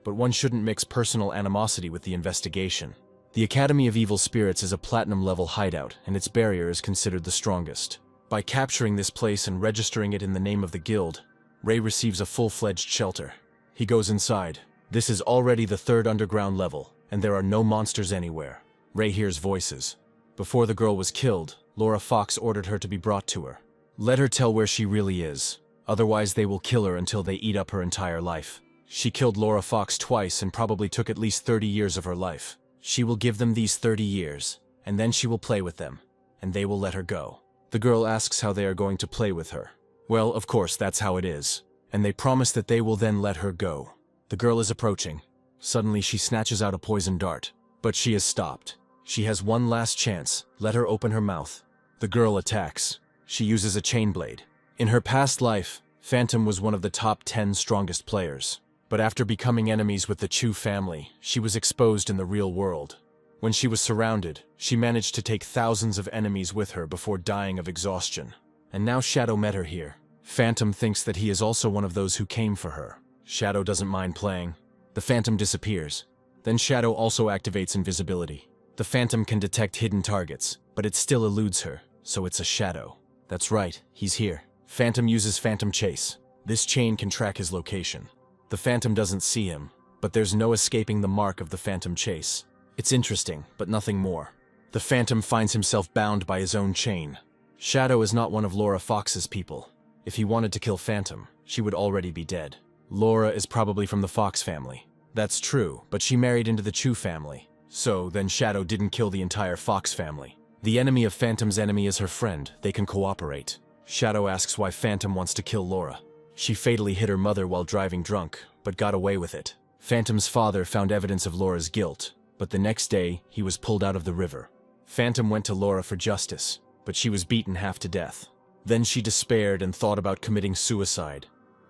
But one shouldn't mix personal animosity with the investigation. The Academy of Evil Spirits is a platinum-level hideout, and its barrier is considered the strongest. By capturing this place and registering it in the name of the guild, Ray receives a full-fledged shelter. He goes inside. This is already the 3rd underground level, and there are no monsters anywhere. Ray hears voices. Before the girl was killed, Laura Fox ordered her to be brought to her. Let her tell where she really is. Otherwise they will kill her until they eat up her entire life. She killed Laura Fox twice and probably took at least 30 years of her life. She will give them these 30 years, and then she will play with them, and they will let her go. The girl asks how they are going to play with her. Well, of course, that's how it is. And they promise that they will then let her go. The girl is approaching. Suddenly she snatches out a poison dart. But she is stopped. She has one last chance. Let her open her mouth. The girl attacks. She uses a chain blade. In her past life, Phantom was one of the top 10 strongest players. But after becoming enemies with the Chu family, she was exposed in the real world. When she was surrounded, she managed to take thousands of enemies with her before dying of exhaustion. And now Shadow met her here. Phantom thinks that he is also one of those who came for her. Shadow doesn't mind playing. The Phantom disappears. Then Shadow also activates invisibility. The Phantom can detect hidden targets, but it still eludes her, so it's a Shadow. That's right, he's here. Phantom uses Phantom Chase. This chain can track his location. The Phantom doesn't see him, but there's no escaping the mark of the Phantom Chase. It's interesting, but nothing more. The Phantom finds himself bound by his own chain. Shadow is not one of Laura Fox's people. If he wanted to kill Phantom, she would already be dead. Laura is probably from the Fox family. That's true, but she married into the Chu family. So, then Shadow didn't kill the entire Fox family. The enemy of Phantom's enemy is her friend. They can cooperate. Shadow asks why Phantom wants to kill Laura. She fatally hit her mother while driving drunk, but got away with it. Phantom's father found evidence of Laura's guilt, but the next day, he was pulled out of the river. Phantom went to Laura for justice, but she was beaten half to death. Then she despaired and thought about committing suicide.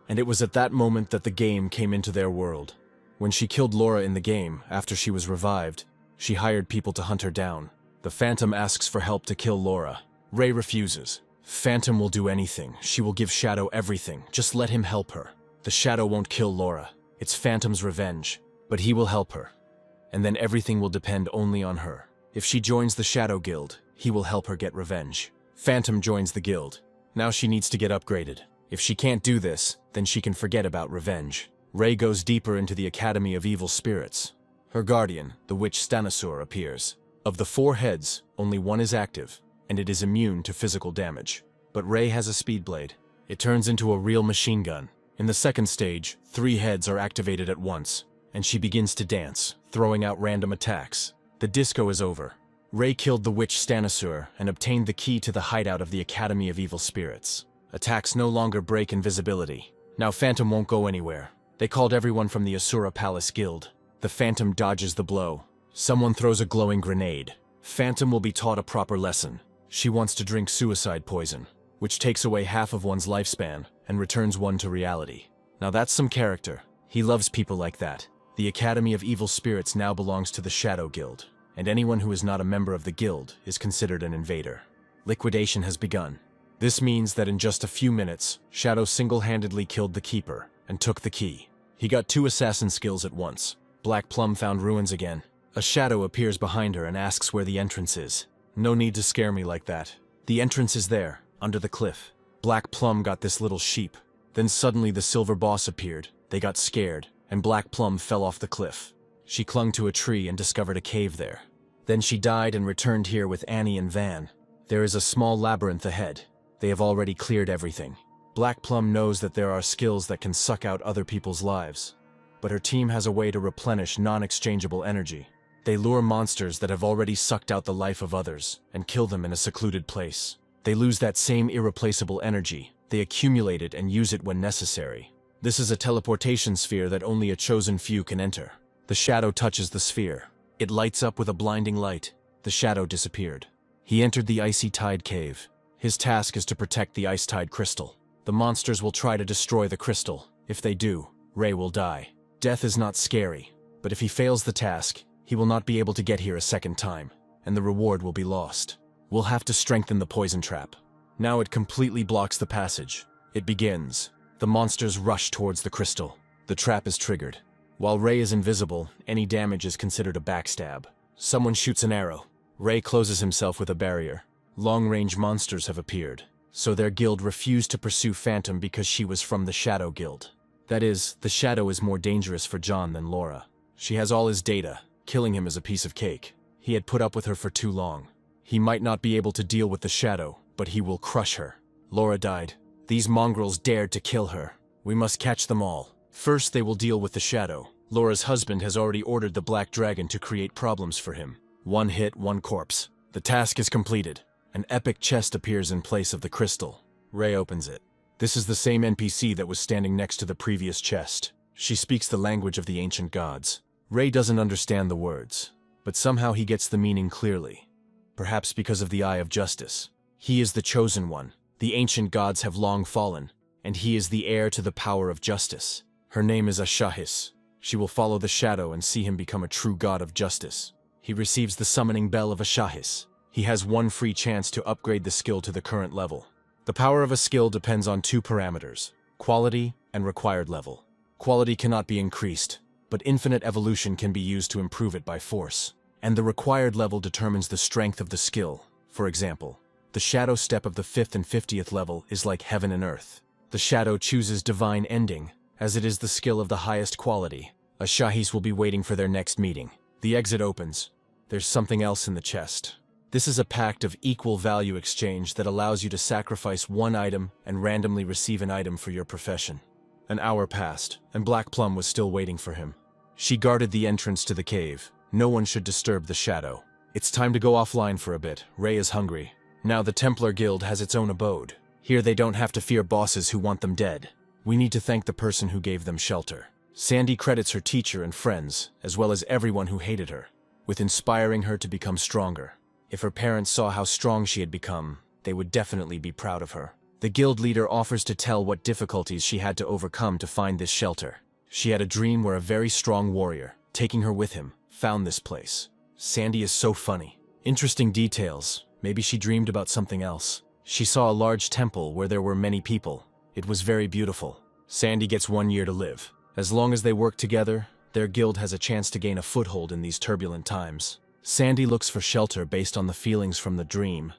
And it was at that moment that the game came into their world. When she killed Laura in the game, after she was revived, she hired people to hunt her down. The Phantom asks for help to kill Laura. Ray refuses. Phantom will do anything. She will give Shadow everything. Just let him help her. The Shadow won't kill Laura. It's Phantom's revenge. But he will help her. And then everything will depend only on her. If she joins the Shadow Guild, he will help her get revenge. Phantom joins the guild. Now she needs to get upgraded. If she can't do this, then she can forget about revenge. Ray goes deeper into the Academy of Evil Spirits. Her guardian, the witch Stanasur, appears. Of the 4 heads, only one is active, and it is immune to physical damage. But Ray has a speed blade. It turns into a real machine gun. In the second stage, 3 heads are activated at once, and she begins to dance, throwing out random attacks. The disco is over. Ray killed the witch Stanasur and obtained the key to the hideout of the Academy of Evil Spirits. Attacks no longer break invisibility. Now Phantom won't go anywhere. They called everyone from the Asura Palace Guild. The Phantom dodges the blow. Someone throws a glowing grenade. Phantom will be taught a proper lesson. She wants to drink suicide poison, which takes away half of one's lifespan and returns one to reality. Now that's some character. He loves people like that. The Academy of Evil Spirits now belongs to the Shadow Guild, and anyone who is not a member of the guild is considered an invader. Liquidation has begun. This means that in just a few minutes, Shadow single-handedly killed the Keeper and took the key. He got 2 assassin skills at once. Black Plum found ruins again. A shadow appears behind her and asks where the entrance is. No need to scare me like that. The entrance is there, under the cliff. Black Plum got this little sheep. Then suddenly the silver boss appeared. They got scared, and Black Plum fell off the cliff. She clung to a tree and discovered a cave there. Then she died and returned here with Annie and Van. There is a small labyrinth ahead. They have already cleared everything. Black Plum knows that there are skills that can suck out other people's lives. But her team has a way to replenish non-exchangeable energy. They lure monsters that have already sucked out the life of others and kill them in a secluded place. They lose that same irreplaceable energy. They accumulate it and use it when necessary. This is a teleportation sphere that only a chosen few can enter. The shadow touches the sphere. It lights up with a blinding light. The shadow disappeared. He entered the Icy Tide Cave. His task is to protect the Ice Tide Crystal. The monsters will try to destroy the crystal. If they do, Ray will die. Death is not scary, but if he fails the task, he will not be able to get here a second time, and the reward will be lost. We'll have to strengthen the poison trap. Now it completely blocks the passage. It begins. The monsters rush towards the crystal. The trap is triggered. While Ray is invisible, any damage is considered a backstab. Someone shoots an arrow. Ray closes himself with a barrier. Long-range monsters have appeared, so their guild refused to pursue Phantom because she was from the Shadow Guild. That is, the Shadow is more dangerous for John than Laura. She has all his data. Killing him is a piece of cake. He had put up with her for too long. He might not be able to deal with the Shadow, but he will crush her. Laura died. These mongrels dared to kill her. We must catch them all. First, they will deal with the Shadow. Laura's husband has already ordered the Black Dragon to create problems for him. One hit, one corpse. The task is completed. An epic chest appears in place of the crystal. Ray opens it. This is the same NPC that was standing next to the previous chest. She speaks the language of the ancient gods. Ray doesn't understand the words, but somehow he gets the meaning clearly. Perhaps because of the Eye of Justice. He is the chosen one. The ancient gods have long fallen, and he is the heir to the power of justice. Her name is Ashahis. She will follow the Shadow and see him become a true god of justice. he receives the summoning bell of a Shahis. He has one free chance to upgrade the skill to the current level. The power of a skill depends on two parameters: quality and required level. Quality cannot be increased, but infinite evolution can be used to improve it by force. And the required level determines the strength of the skill. For example, the shadow step of the 5th and 50th level is like heaven and earth. The shadow chooses divine ending, as it is the skill of the highest quality. A Shahis will be waiting for their next meeting. The exit opens. There's something else in the chest. This is a pact of equal value exchange that allows you to sacrifice one item and randomly receive an item for your profession. An hour passed, and Black Plum was still waiting for him. She guarded the entrance to the cave. No one should disturb the shadow. It's time to go offline for a bit. Ray is hungry. Now the Templar Guild has its own abode. Here they don't have to fear bosses who want them dead. We need to thank the person who gave them shelter. Sandy credits her teacher and friends, as well as everyone who hated her, with inspiring her to become stronger. If her parents saw how strong she had become, they would definitely be proud of her. The guild leader offers to tell what difficulties she had to overcome to find this shelter. She had a dream where a very strong warrior, taking her with him, found this place. Sandy is so funny. Interesting details. Maybe she dreamed about something else. She saw a large temple where there were many people. It was very beautiful. Sandy gets 1 year to live. As long as they work together, their guild has a chance to gain a foothold in these turbulent times. Sandy looks for shelter based on the feelings from the dream,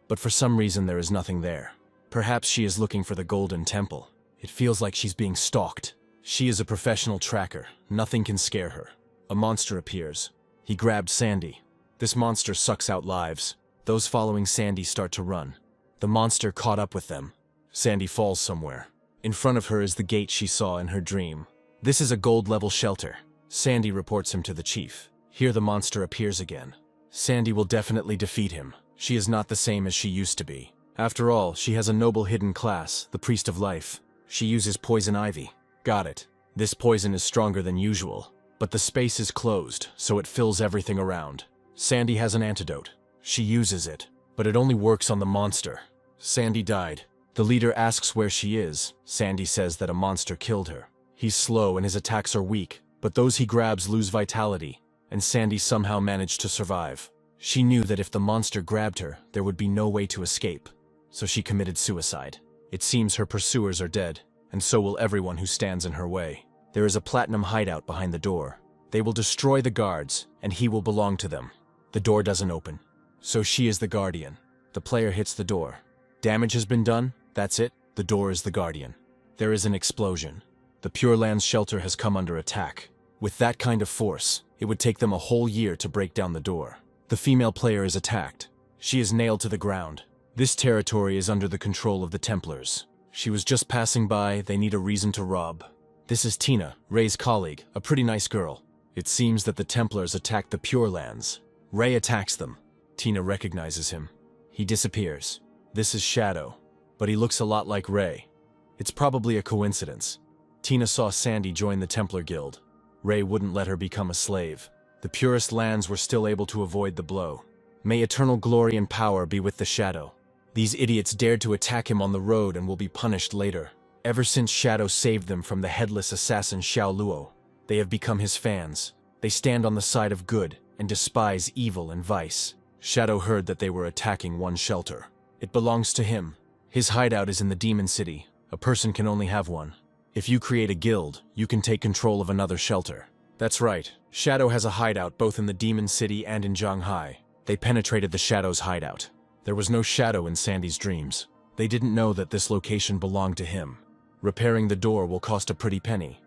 but for some reason there is nothing there. Perhaps she is looking for the Golden Temple. It feels like she's being stalked. She is a professional tracker. Nothing can scare her. A monster appears. He grabbed Sandy. This monster sucks out lives. Those following Sandy start to run. The monster caught up with them. Sandy falls somewhere. In front of her is the gate she saw in her dream. This is a gold-level shelter. Sandy reports him to the chief. Here the monster appears again. Sandy will definitely defeat him. She is not the same as she used to be. After all, she has a noble hidden class, the Priest of Life. She uses poison ivy. Got it. This poison is stronger than usual, but the space is closed, so it fills everything around. Sandy has an antidote. She uses it, but it only works on the monster. Sandy died. The leader asks where she is. Sandy says that a monster killed her. He's slow and his attacks are weak, but those he grabs lose vitality, and Sandy somehow managed to survive. She knew that if the monster grabbed her, there would be no way to escape, so she committed suicide. It seems her pursuers are dead, and so will everyone who stands in her way. There is a platinum hideout behind the door. They will destroy the guards, and he will belong to them. The door doesn't open, so she is the guardian. The player hits the door. Damage has been done, that's it, the door is the guardian. There is an explosion. The Pure Lands shelter has come under attack. With that kind of force, it would take them a whole year to break down the door. The female player is attacked. She is nailed to the ground. This territory is under the control of the Templars. She was just passing by, they need a reason to rob. This is Tina, Ray's colleague, a pretty nice girl. It seems that the Templars attacked the Pure Lands. Ray attacks them. Tina recognizes him. He disappears. This is Shadow, but he looks a lot like Ray. It's probably a coincidence. Tina saw Sandy join the Templar Guild. Ray wouldn't let her become a slave. The purest lands were still able to avoid the blow. May eternal glory and power be with the Shadow. These idiots dared to attack him on the road and will be punished later. Ever since Shadow saved them from the headless assassin Xiao Luo, they have become his fans. They stand on the side of good and despise evil and vice. Shadow heard that they were attacking one shelter. It belongs to him. His hideout is in the Demon City. A person can only have one. If you create a guild, you can take control of another shelter. That's right. Shadow has a hideout both in the Demon City and in Zhanghai. They penetrated the Shadow's hideout. There was no Shadow in Sandy's dreams. They didn't know that this location belonged to him. Repairing the door will cost a pretty penny.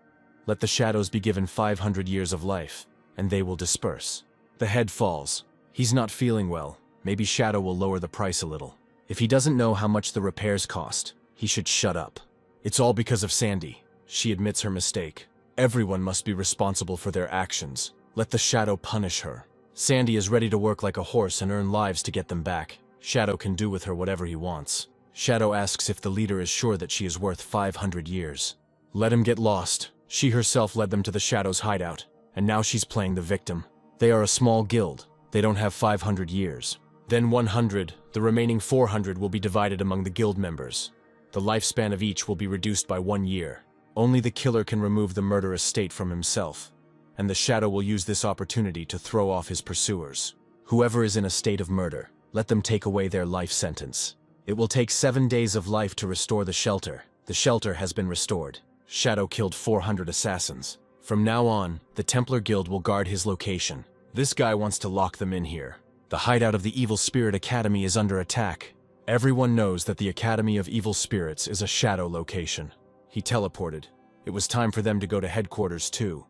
Let the Shadows be given 500 years of life, and they will disperse. The head falls. He's not feeling well. Maybe Shadow will lower the price a little. If he doesn't know how much the repairs cost, he should shut up. It's all because of Sandy. She admits her mistake. Everyone must be responsible for their actions. Let the Shadow punish her. Sandy is ready to work like a horse and earn lives to get them back. Shadow can do with her whatever he wants. Shadow asks if the leader is sure that she is worth 500 years. Let him get lost. She herself led them to the Shadow's hideout, and now she's playing the victim. They are a small guild. They don't have 500 years. Then 100, the remaining 400 will be divided among the guild members. The lifespan of each will be reduced by 1 year. Only the killer can remove the murderous state from himself. and the Shadow will use this opportunity to throw off his pursuers. Whoever is in a state of murder, let them take away their life sentence. It will take 7 days of life to restore the shelter. The shelter has been restored. Shadow killed 400 assassins. From now on, the Templar Guild will guard his location. This guy wants to lock them in here. The hideout of the Evil Spirit Academy is under attack. Everyone knows that the Academy of Evil Spirits is a Shadow location. He teleported. It was time for them to go to headquarters too.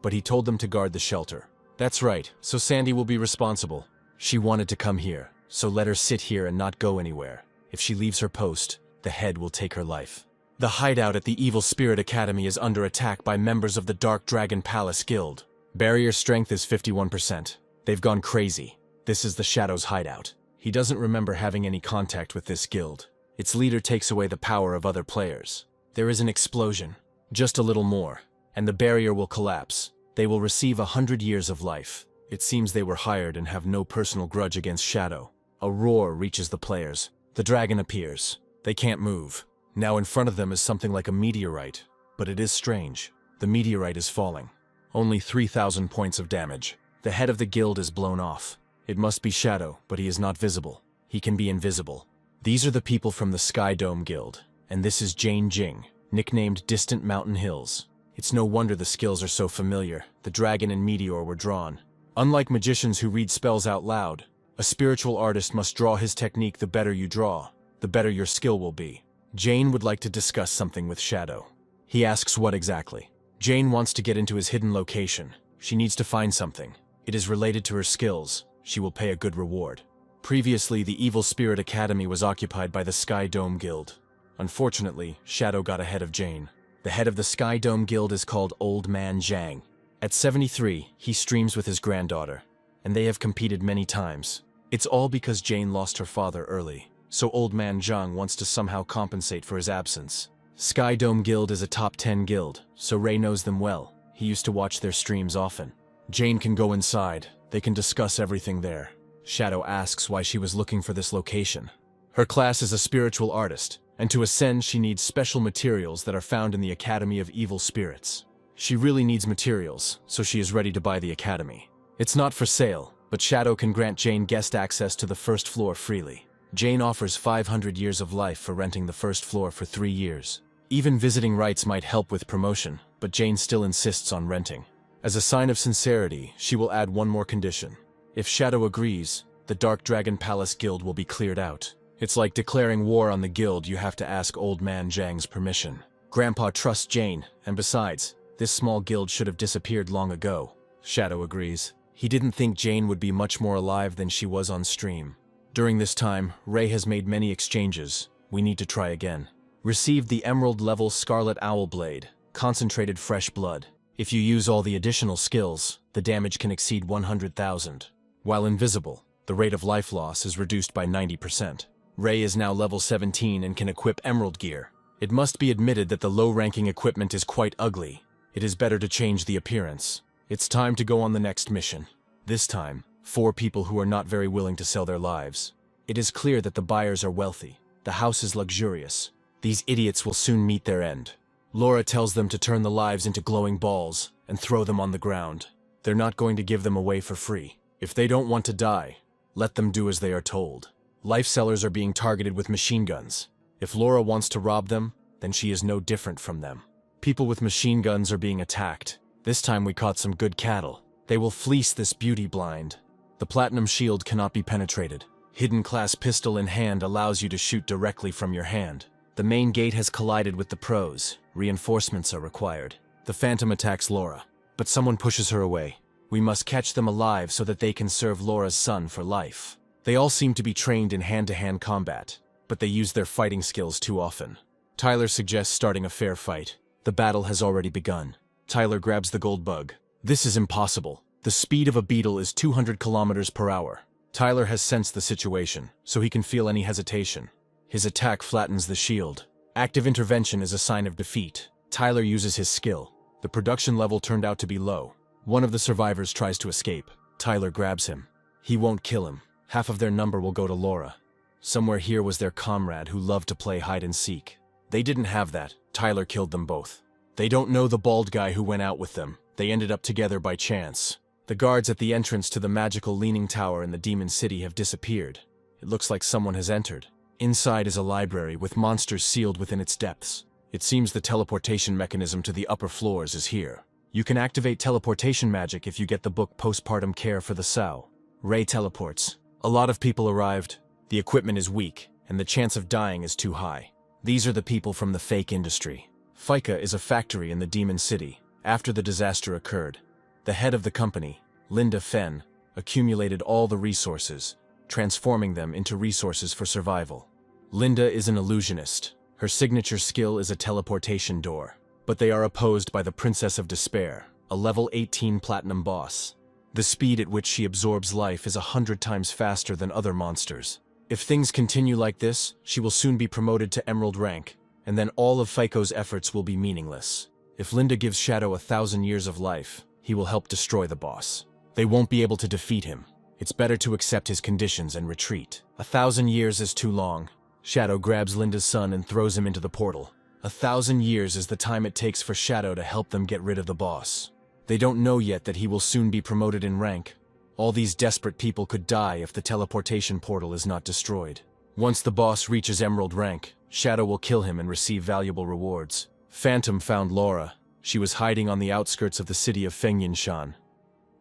But he told them to guard the shelter. That's right, so Sandy will be responsible. She wanted to come here, so let her sit here and not go anywhere. If she leaves her post, the head will take her life. The hideout at the Evil Spirit Academy is under attack by members of the Dark Dragon Palace Guild. Barrier strength is 51%. They've gone crazy. This is the Shadow's hideout. He doesn't remember having any contact with this guild. Its leader takes away the power of other players. There is an explosion. Just a little more, and the barrier will collapse. They will receive 100 years of life. It seems they were hired and have no personal grudge against Shadow. A roar reaches the players. The dragon appears. They can't move. Now in front of them is something like a meteorite. But it is strange. The meteorite is falling. Only 3,000 points of damage. The head of the guild is blown off. It must be Shadow, but he is not visible. He can be invisible. These are the people from the Sky Dome Guild. And this is Jane Jing, nicknamed Distant Mountain Hills. It's no wonder the skills are so familiar. The dragon and meteor were drawn. Unlike magicians who read spells out loud, a spiritual artist must draw his technique. The better you draw, the better your skill will be. Jane would like to discuss something with Shadow. He asks what exactly. Jane wants to get into his hidden location. She needs to find something. It is related to her skills. She will pay a good reward. Previously, the Evil Spirit Academy was occupied by the Sky Dome Guild. Unfortunately, Shadow got ahead of Jane. The head of the Sky Dome Guild is called Old Man Zhang. At 73, he streams with his granddaughter, and they have competed many times. It's all because Jane lost her father early, so Old Man Zhang wants to somehow compensate for his absence. Sky Dome Guild is a top 10 guild, so Ray knows them well. He used to watch their streams often. Jane can go inside. They can discuss everything there. Shadow asks why she was looking for this location. Her class is a spiritual artist, and to ascend she needs special materials that are found in the Academy of Evil Spirits. She really needs materials, so she is ready to buy the academy. It's not for sale, but Shadow can grant Jane guest access to the first floor freely. Jane offers 500 years of life for renting the first floor for 3 years. Even visiting rights might help with promotion, but Jane still insists on renting. As a sign of sincerity, she will add one more condition. If Shadow agrees, the Dark Dragon Palace Guild will be cleared out. It's like declaring war on the guild. You have to ask Old Man Zhang's permission. Grandpa trusts Jane, and besides, this small guild should have disappeared long ago. Shadow agrees. He didn't think Jane would be much more alive than she was on stream. During this time, Ray has made many exchanges. We need to try again. Received the Emerald level Scarlet Owl Blade, concentrated fresh blood. If you use all the additional skills, the damage can exceed 100,000. While invisible, the rate of life loss is reduced by 90%. Ray is now level 17 and can equip Emerald gear. It must be admitted that the low-ranking equipment is quite ugly. It is better to change the appearance. It's time to go on the next mission. This time, 4 people who are not very willing to sell their lives. It is clear that the buyers are wealthy. The house is luxurious. These idiots will soon meet their end. Laura tells them to turn the lives into glowing balls and throw them on the ground. They're not going to give them away for free. If they don't want to die, let them do as they are told. Life sellers are being targeted with machine guns. If Laura wants to rob them, then she is no different from them. People with machine guns are being attacked. This time we caught some good cattle. They will fleece this beauty blind. The platinum shield cannot be penetrated. Hidden class pistol in hand allows you to shoot directly from your hand. The main gate has collided with the pros. Reinforcements are required. The Phantom attacks Laura, but someone pushes her away. We must catch them alive so that they can serve Laura's son for life. They all seem to be trained in hand-to-hand combat, but they use their fighting skills too often. Tyler suggests starting a fair fight. The battle has already begun. Tyler grabs the gold bug. This is impossible. The speed of a beetle is 200 kilometers per hour. Tyler has sensed the situation, so he can feel any hesitation. His attack flattens the shield. Active intervention is a sign of defeat. Tyler uses his skill. The production level turned out to be low. One of the survivors tries to escape. Tyler grabs him. He won't kill him. Half of their number will go to Laura. Somewhere here was their comrade who loved to play hide and seek. They didn't have that. Tyler killed them both. They don't know the bald guy who went out with them. They ended up together by chance. The guards at the entrance to the magical Leaning Tower in the Demon City have disappeared. It looks like someone has entered. Inside is a library with monsters sealed within its depths. It seems the teleportation mechanism to the upper floors is here. You can activate teleportation magic if you get the book Postpartum Care for the Sow. Ray teleports. A lot of people arrived. The equipment is weak, and the chance of dying is too high. These are the people from the fake industry. FICA is a factory in the Demon City. After the disaster occurred, the head of the company, Linda Fenn, accumulated all the resources, transforming them into resources for survival. Linda is an illusionist. Her signature skill is a teleportation door. But they are opposed by the Princess of Despair, a level 18 platinum boss. The speed at which she absorbs life is 100 times faster than other monsters. If things continue like this, she will soon be promoted to Emerald rank, and then all of FICO's efforts will be meaningless. If Linda gives Shadow 1,000 years of life, he will help destroy the boss. They won't be able to defeat him. It's better to accept his conditions and retreat. 1,000 years is too long. Shadow grabs Linda's son and throws him into the portal. 1,000 years is the time it takes for Shadow to help them get rid of the boss. They don't know yet that he will soon be promoted in rank. All these desperate people could die if the teleportation portal is not destroyed. Once the boss reaches Emerald rank, Shadow will kill him and receive valuable rewards. Phantom found Laura. She was hiding on the outskirts of the city of Fengyinshan.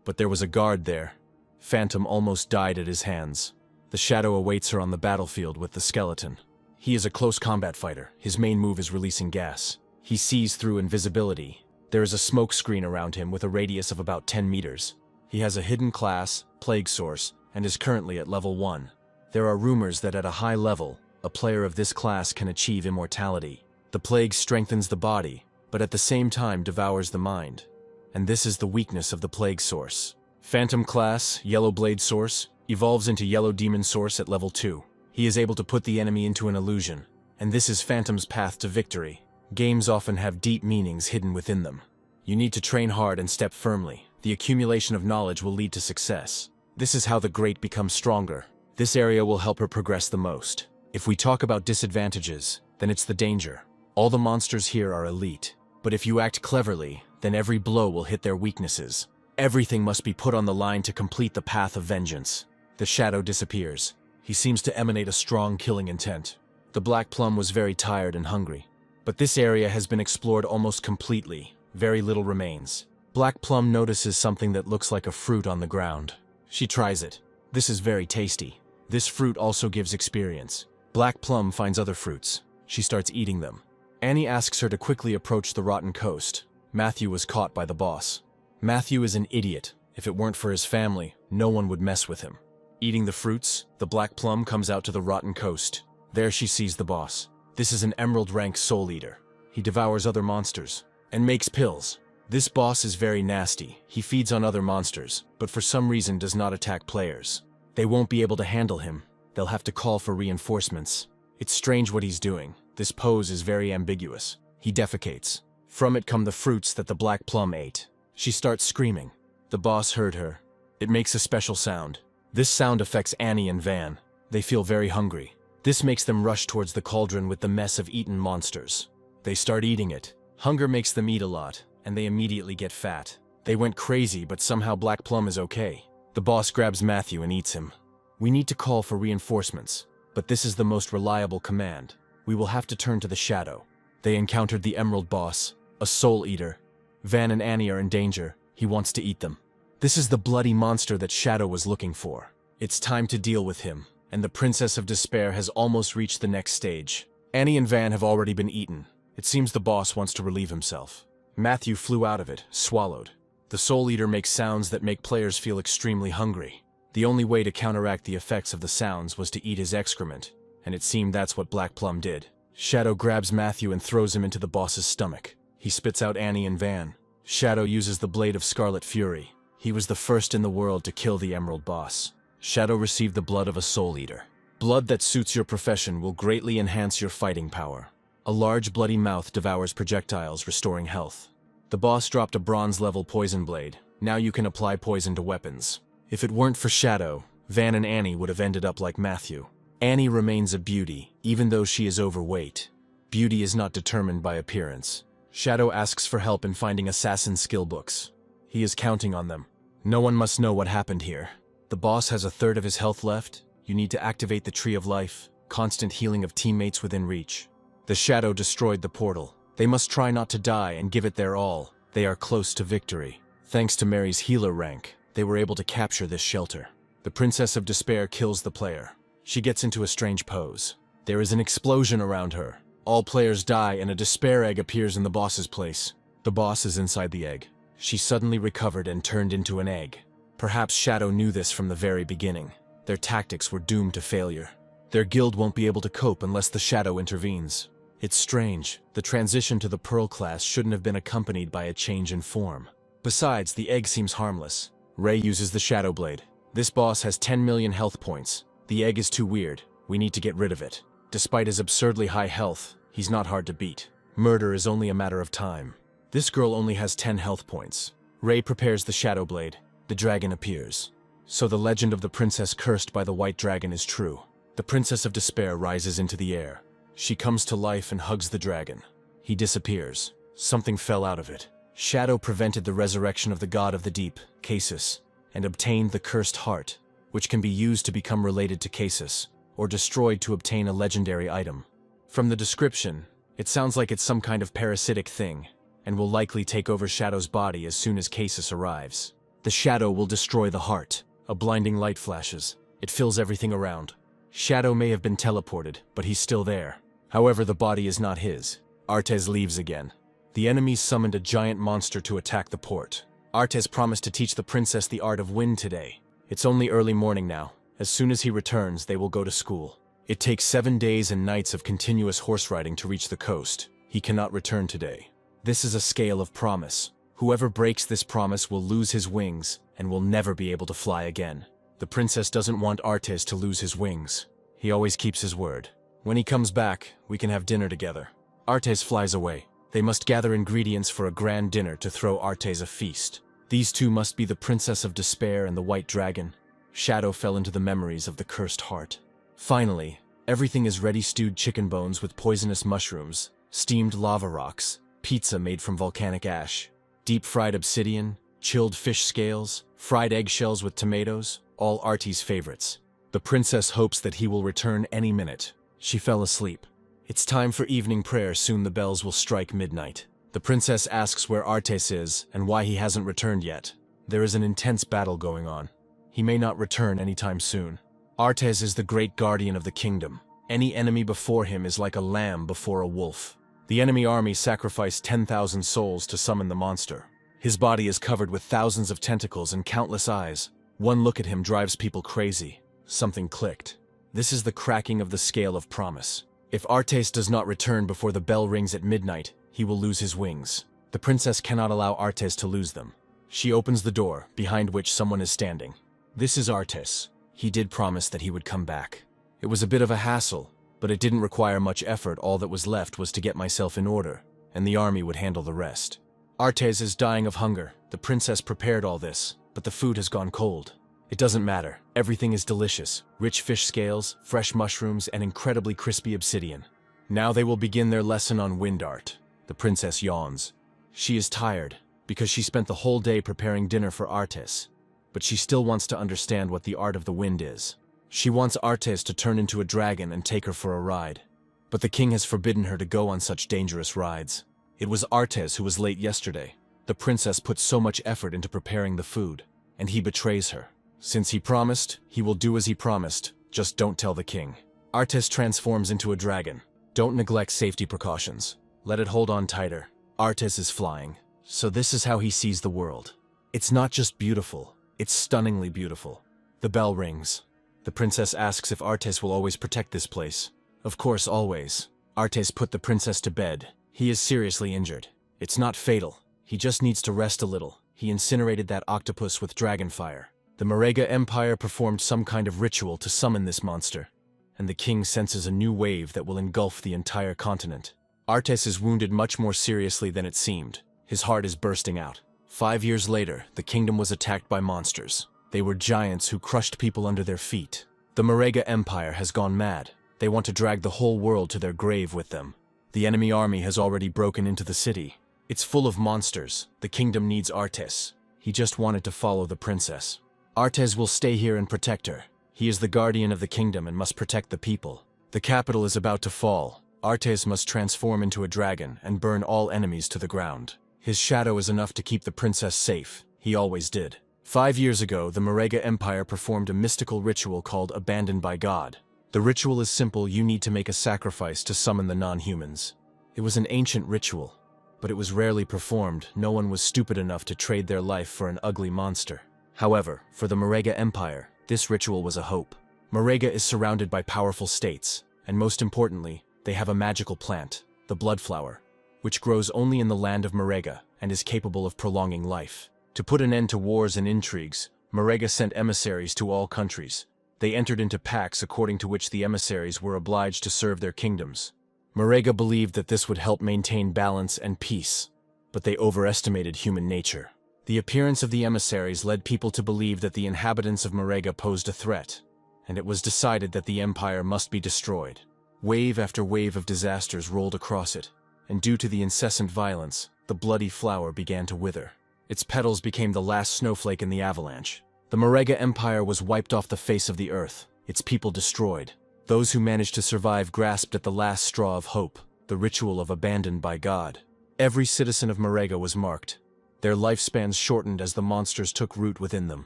But there was a guard there. Phantom almost died at his hands. The Shadow awaits her on the battlefield with the skeleton. He is a close combat fighter. His main move is releasing gas. He sees through invisibility. There is a smoke screen around him with a radius of about 10 meters. He has a hidden class, Plague Source, and is currently at level 1. There are rumors that at a high level, a player of this class can achieve immortality. The plague strengthens the body, but at the same time devours the mind. And this is the weakness of the Plague Source. Phantom class, Yellow Blade Source, evolves into Yellow Demon Source at level 2. He is able to put the enemy into an illusion, and this is Phantom's path to victory. Games often have deep meanings hidden within them. You need to train hard and step firmly. The accumulation of knowledge will lead to success. This is how the great become stronger. This area will help her progress the most. If we talk about disadvantages, then it's the danger. All the monsters here are elite, but if you act cleverly, then every blow will hit their weaknesses. Everything must be put on the line to complete the path of vengeance. The Shadow disappears. He seems to emanate a strong killing intent. The Black Plum was very tired and hungry. But this area has been explored almost completely. Very little remains. Black Plum notices something that looks like a fruit on the ground. She tries it. This is very tasty. This fruit also gives experience. Black Plum finds other fruits. She starts eating them. Annie asks her to quickly approach the rotten coast. Matthew was caught by the boss. Matthew is an idiot. If it weren't for his family, no one would mess with him. Eating the fruits, the Black Plum comes out to the rotten coast. There she sees the boss. This is an Emerald rank Soul Eater. He devours other monsters and makes pills. This boss is very nasty. He feeds on other monsters, but for some reason does not attack players. They won't be able to handle him. They'll have to call for reinforcements. It's strange what he's doing. This pose is very ambiguous. He defecates. From it come the fruits that the Black Plum ate. She starts screaming. The boss heard her. It makes a special sound. This sound affects Annie and Van. They feel very hungry. This makes them rush towards the cauldron with the mess of eaten monsters. They start eating it. Hunger makes them eat a lot, and they immediately get fat. They went crazy, but somehow Black Plum is okay. The boss grabs Matthew and eats him. We need to call for reinforcements, but this is the most reliable command. We will have to turn to the Shadow. They encountered the Emerald boss, a Soul Eater. Van and Annie are in danger. He wants to eat them. This is the bloody monster that Shadow was looking for. It's time to deal with him, and the Princess of Despair has almost reached the next stage. Annie and Van have already been eaten. It seems the boss wants to relieve himself. Matthew flew out of it, swallowed. The Soul Eater makes sounds that make players feel extremely hungry. The only way to counteract the effects of the sounds was to eat his excrement, and it seemed that's what Black Plum did. Shadow grabs Matthew and throws him into the boss's stomach. He spits out Annie and Van. Shadow uses the Blade of Scarlet Fury. He was the first in the world to kill the Emerald boss. Shadow received the blood of a Soul Eater. Blood that suits your profession will greatly enhance your fighting power. A large bloody mouth devours projectiles, restoring health. The boss dropped a bronze-level poison blade. Now you can apply poison to weapons. If it weren't for Shadow, Van and Annie would have ended up like Matthew. Annie remains a beauty, even though she is overweight. Beauty is not determined by appearance. Shadow asks for help in finding assassin skill books. He is counting on them. No one must know what happened here. The boss has a third of his health left. You need to activate the Tree of Life. Constant healing of teammates within reach. The shadow destroyed the portal. They must try not to die and give it their all. They are close to victory. Thanks to Mary's healer rank, they were able to capture this shelter. The Princess of Despair kills the player. She gets into a strange pose. There is an explosion around her. All players die and a despair egg appears in the boss's place. The boss is inside the egg. She suddenly recovered and turned into an egg. Perhaps Shadow knew this from the very beginning. Their tactics were doomed to failure. Their guild won't be able to cope unless the Shadow intervenes. It's strange. The transition to the Pearl class shouldn't have been accompanied by a change in form. Besides, the egg seems harmless. Ray uses the Shadow Blade. This boss has 10 million health points. The egg is too weird. We need to get rid of it. Despite his absurdly high health, he's not hard to beat. Murder is only a matter of time. This girl only has 10 health points. Ray prepares the Shadow Blade. The dragon appears. So the legend of the princess cursed by the white dragon is true. The Princess of Despair rises into the air. She comes to life and hugs the dragon. He disappears. Something fell out of it. Shadow prevented the resurrection of the god of the deep, Casus, and obtained the cursed heart, which can be used to become related to Casus, or destroyed to obtain a legendary item. From the description, it sounds like it's some kind of parasitic thing, and will likely take over Shadow's body as soon as Casus arrives. The Shadow will destroy the heart. A blinding light flashes. It fills everything around. Shadow may have been teleported, but he's still there. However, the body is not his. Artes leaves again. The enemies summoned a giant monster to attack the port. Artes promised to teach the princess the art of wind today. It's only early morning now. As soon as he returns, they will go to school. It takes 7 days and nights of continuous horse riding to reach the coast. He cannot return today. This is a scale of promise. Whoever breaks this promise will lose his wings and will never be able to fly again. The princess doesn't want Artes to lose his wings. He always keeps his word. When he comes back, we can have dinner together. Artes flies away. They must gather ingredients for a grand dinner to throw Artes a feast. These two must be the Princess of Despair and the White Dragon. Shadow fell into the memories of the cursed heart. Finally, everything is ready: stewed chicken bones with poisonous mushrooms, steamed lava rocks, pizza made from volcanic ash, deep-fried obsidian, chilled fish scales, fried eggshells with tomatoes, all Artie's favorites. The princess hopes that he will return any minute. She fell asleep. It's time for evening prayer. Soon the bells will strike midnight. The princess asks where Artes is and why he hasn't returned yet. There is an intense battle going on. He may not return anytime soon. Artes is the great guardian of the kingdom. Any enemy before him is like a lamb before a wolf. The enemy army sacrificed 10,000 souls to summon the monster. His body is covered with thousands of tentacles and countless eyes. One look at him drives people crazy. Something clicked. This is the cracking of the scale of promise. If Artes does not return before the bell rings at midnight, he will lose his wings. The princess cannot allow Artes to lose them. She opens the door, behind which someone is standing. This is Artes. He did promise that he would come back. It was a bit of a hassle, but it didn't require much effort. All that was left was to get myself in order, and the army would handle the rest. Artes is dying of hunger. The princess prepared all this, but the food has gone cold. It doesn't matter. Everything is delicious. Rich fish scales, fresh mushrooms, and incredibly crispy obsidian. Now they will begin their lesson on wind art. The princess yawns. She is tired, because she spent the whole day preparing dinner for Artes. But she still wants to understand what the art of the wind is. She wants Artes to turn into a dragon and take her for a ride. But the king has forbidden her to go on such dangerous rides. It was Artes who was late yesterday. The princess put so much effort into preparing the food, and he betrays her. Since he promised, he will do as he promised. Just don't tell the king. Artes transforms into a dragon. Don't neglect safety precautions. Let it hold on tighter. Artes is flying. So this is how he sees the world. It's not just beautiful. It's stunningly beautiful. The bell rings. The princess asks if Artes will always protect this place. Of course, always. Artes put the princess to bed. He is seriously injured. It's not fatal. He just needs to rest a little. He incinerated that octopus with dragon fire. The Marega Empire performed some kind of ritual to summon this monster, and the king senses a new wave that will engulf the entire continent. Artes is wounded much more seriously than it seemed. His heart is bursting out. 5 years later, the kingdom was attacked by monsters. They were giants who crushed people under their feet. The Marega Empire has gone mad. They want to drag the whole world to their grave with them. The enemy army has already broken into the city. It's full of monsters. The kingdom needs Artes. He just wanted to follow the princess. Artes will stay here and protect her. He is the guardian of the kingdom and must protect the people. The capital is about to fall. Artes must transform into a dragon and burn all enemies to the ground. His shadow is enough to keep the princess safe. He always did. 5 years ago, the Marega Empire performed a mystical ritual called Abandoned by God. The ritual is simple. You need to make a sacrifice to summon the non-humans. It was an ancient ritual, but it was rarely performed. No one was stupid enough to trade their life for an ugly monster. However, for the Marega Empire, this ritual was a hope. Marega is surrounded by powerful states, and most importantly, they have a magical plant, the blood flower, which grows only in the land of Marega and is capable of prolonging life. To put an end to wars and intrigues, Marega sent emissaries to all countries. They entered into pacts according to which the emissaries were obliged to serve their kingdoms. Marega believed that this would help maintain balance and peace, but they overestimated human nature. The appearance of the emissaries led people to believe that the inhabitants of Marega posed a threat, and it was decided that the empire must be destroyed. Wave after wave of disasters rolled across it, and due to the incessant violence, the bloody flower began to wither. Its petals became the last snowflake in the avalanche. The Marega Empire was wiped off the face of the earth, its people destroyed. Those who managed to survive grasped at the last straw of hope, the ritual of Abandoned by God. Every citizen of Marega was marked. Their lifespans shortened as the monsters took root within them.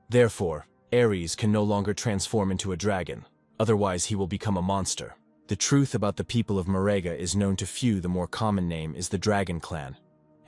Therefore, Ares can no longer transform into a dragon, otherwise he will become a monster. The truth about the people of Marega is known to few. The more common name is the Dragon Clan,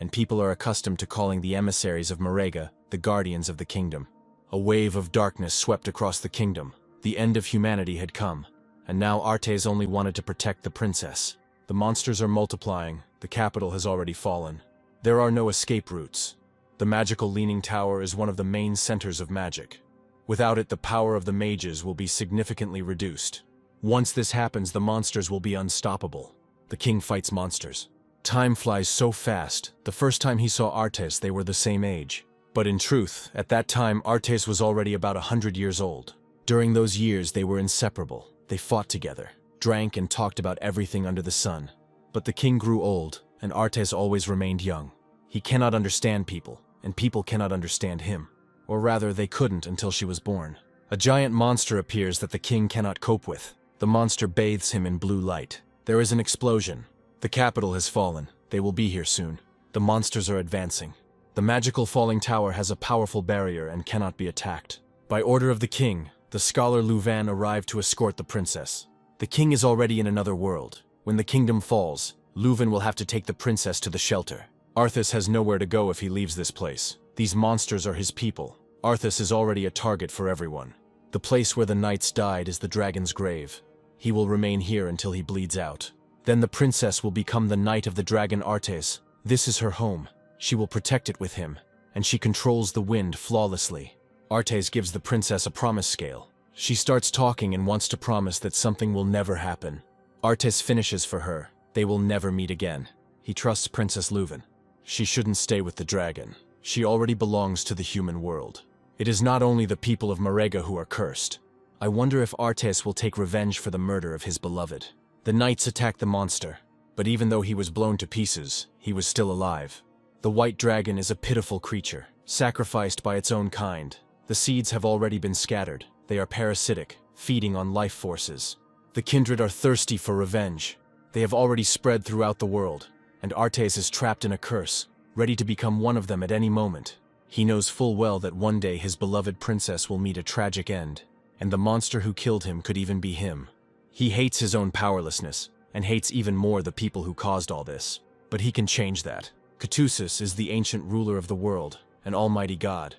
and people are accustomed to calling the emissaries of Marega the guardians of the kingdom. A wave of darkness swept across the kingdom. The end of humanity had come, and now Artes only wanted to protect the princess. The monsters are multiplying. The capital has already fallen. There are no escape routes. The magical Leaning Tower is one of the main centers of magic. Without it, the power of the mages will be significantly reduced. Once this happens, the monsters will be unstoppable. The king fights monsters. Time flies so fast. The first time he saw Artes, they were the same age. But in truth, at that time, Artes was already about 100 years old. During those years, they were inseparable. They fought together, drank and talked about everything under the sun. But the king grew old, and Artes always remained young. He cannot understand people, and people cannot understand him. Or rather, they couldn't until she was born. A giant monster appears that the king cannot cope with. The monster bathes him in blue light. There is an explosion. The capital has fallen. They will be here soon. The monsters are advancing. The magical falling tower has a powerful barrier and cannot be attacked. By order of the king, the scholar Louvain arrived to escort the princess. The king is already in another world. When the kingdom falls, Louvain will have to take the princess to the shelter. Arthas has nowhere to go if he leaves this place. These monsters are his people. Arthas is already a target for everyone. The place where the knights died is the dragon's grave. He will remain here until he bleeds out. Then the princess will become the knight of the dragon Artes. This is her home. She will protect it with him, and she controls the wind flawlessly. Artes gives the princess a promise scale. She starts talking and wants to promise that something will never happen. Artes finishes for her. They will never meet again. He trusts Princess Louvain. She shouldn't stay with the dragon. She already belongs to the human world. It is not only the people of Marega who are cursed. I wonder if Artes will take revenge for the murder of his beloved. The knights attacked the monster, but even though he was blown to pieces, he was still alive. The white dragon is a pitiful creature, sacrificed by its own kind. The seeds have already been scattered. They are parasitic, feeding on life forces. The kindred are thirsty for revenge. They have already spread throughout the world, and Artes is trapped in a curse, ready to become one of them at any moment. He knows full well that one day his beloved princess will meet a tragic end, and the monster who killed him could even be him. He hates his own powerlessness, and hates even more the people who caused all this. But he can change that. Caduceus is the ancient ruler of the world, an almighty god.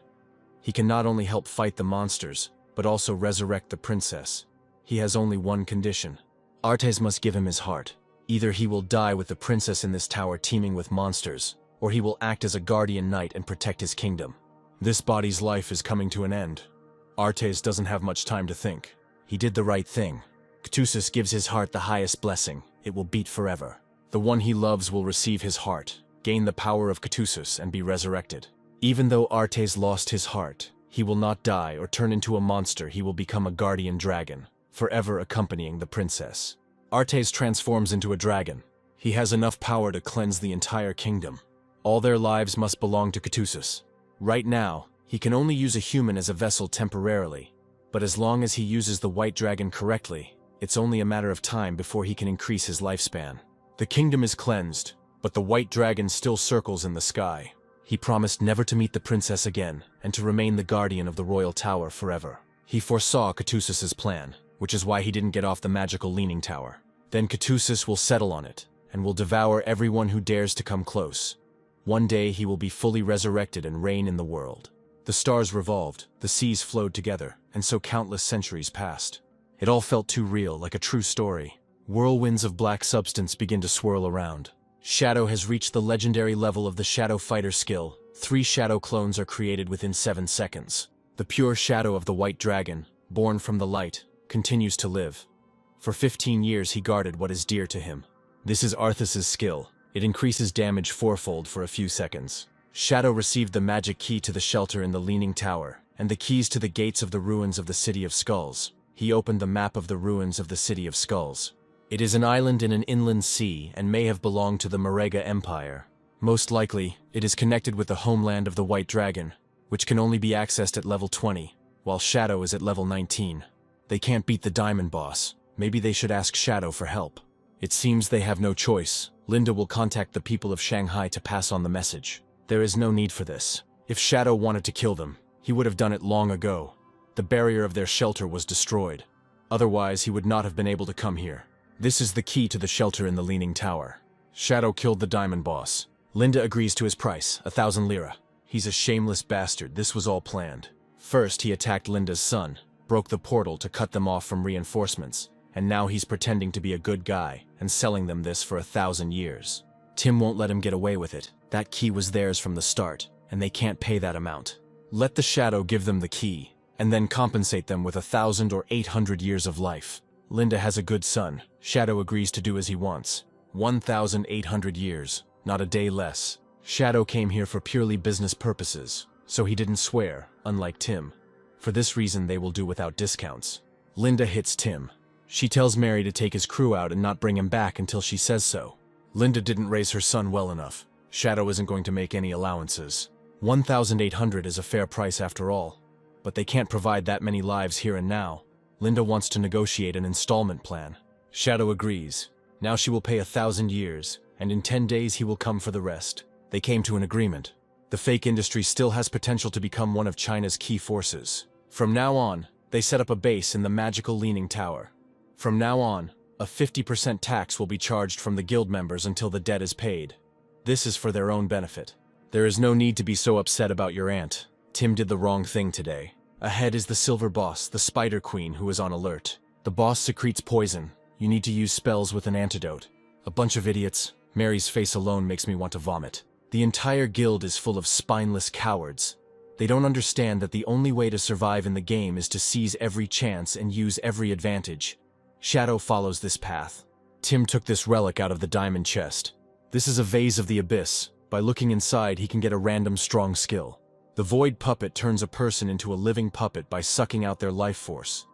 He can not only help fight the monsters, but also resurrect the princess. He has only one condition. Artes must give him his heart. Either he will die with the princess in this tower teeming with monsters, or he will act as a guardian knight and protect his kingdom. This body's life is coming to an end. Artes doesn't have much time to think. He did the right thing. Caduceus gives his heart the highest blessing. It will beat forever. The one he loves will receive his heart, gain the power of Caduceus, and be resurrected. Even though Artes lost his heart, he will not die or turn into a monster. He will become a guardian dragon, forever accompanying the princess. Artes transforms into a dragon. He has enough power to cleanse the entire kingdom. All their lives must belong to Caduceus. Right now, he can only use a human as a vessel temporarily, but as long as he uses the white dragon correctly, it's only a matter of time before he can increase his lifespan. The kingdom is cleansed, but the white dragon still circles in the sky. He promised never to meet the princess again and to remain the guardian of the royal tower forever. He foresaw Catusis's plan, which is why he didn't get off the magical leaning tower. Then Catusis will settle on it and will devour everyone who dares to come close. One day he will be fully resurrected and reign in the world. The stars revolved, the seas flowed together, and so countless centuries passed. It all felt too real, like a true story. Whirlwinds of black substance begin to swirl around. Shadow has reached the legendary level of the Shadow Fighter skill. 3 Shadow clones are created within 7 seconds. The pure shadow of the white dragon, born from the light, continues to live. For 15 years he guarded what is dear to him. This is Arthas's skill. It increases damage 4-fold for a few seconds. Shadow received the magic key to the shelter in the Leaning Tower, and the keys to the gates of the ruins of the City of Skulls. He opened the map of the ruins of the City of Skulls. It is an island in an inland sea and may have belonged to the Marega Empire. Most likely, it is connected with the homeland of the White Dragon, which can only be accessed at level 20, while Shadow is at level 19. They can't beat the Diamond Boss. Maybe they should ask Shadow for help. It seems they have no choice. Linda will contact the people of Shanghai to pass on the message. There is no need for this. If Shadow wanted to kill them, he would have done it long ago. The barrier of their shelter was destroyed. Otherwise, he would not have been able to come here. This is the key to the shelter in the Leaning Tower. Shadow killed the Diamond Boss. Linda agrees to his price, 1,000 lira. He's a shameless bastard. This was all planned. First, he attacked Linda's son, broke the portal to cut them off from reinforcements, and now he's pretending to be a good guy and selling them this for 1,000 years. Tim won't let him get away with it. That key was theirs from the start, and they can't pay that amount. Let the Shadow give them the key, and then compensate them with 1,000 or 800 years of life. Linda has a good son. Shadow agrees to do as he wants. 1,800 years, not a day less. Shadow came here for purely business purposes, so he didn't swear, unlike Tim. For this reason, they will do without discounts. Linda hits Tim. She tells Mary to take his crew out and not bring him back until she says so. Linda didn't raise her son well enough. Shadow isn't going to make any allowances. 1,800 is a fair price after all, but they can't provide that many lives here and now. Linda wants to negotiate an installment plan. Shadow agrees. Now she will pay 1,000 years, and in 10 days he will come for the rest. They came to an agreement. The fake industry still has potential to become one of China's key forces. From now on, they set up a base in the magical Leaning Tower. From now on, a 50% tax will be charged from the guild members until the debt is paid. This is for their own benefit. There is no need to be so upset about your aunt. Tim did the wrong thing today. Ahead is the Silver Boss, the Spider Queen, who is on alert. The boss secretes poison. You need to use spells with an antidote. A bunch of idiots. Mary's face alone makes me want to vomit. The entire guild is full of spineless cowards. They don't understand that the only way to survive in the game is to seize every chance and use every advantage. Shadow follows this path. Tim took this relic out of the diamond chest. This is a vase of the abyss. By looking inside, he can get a random strong skill. The void puppet turns a person into a living puppet by sucking out their life force.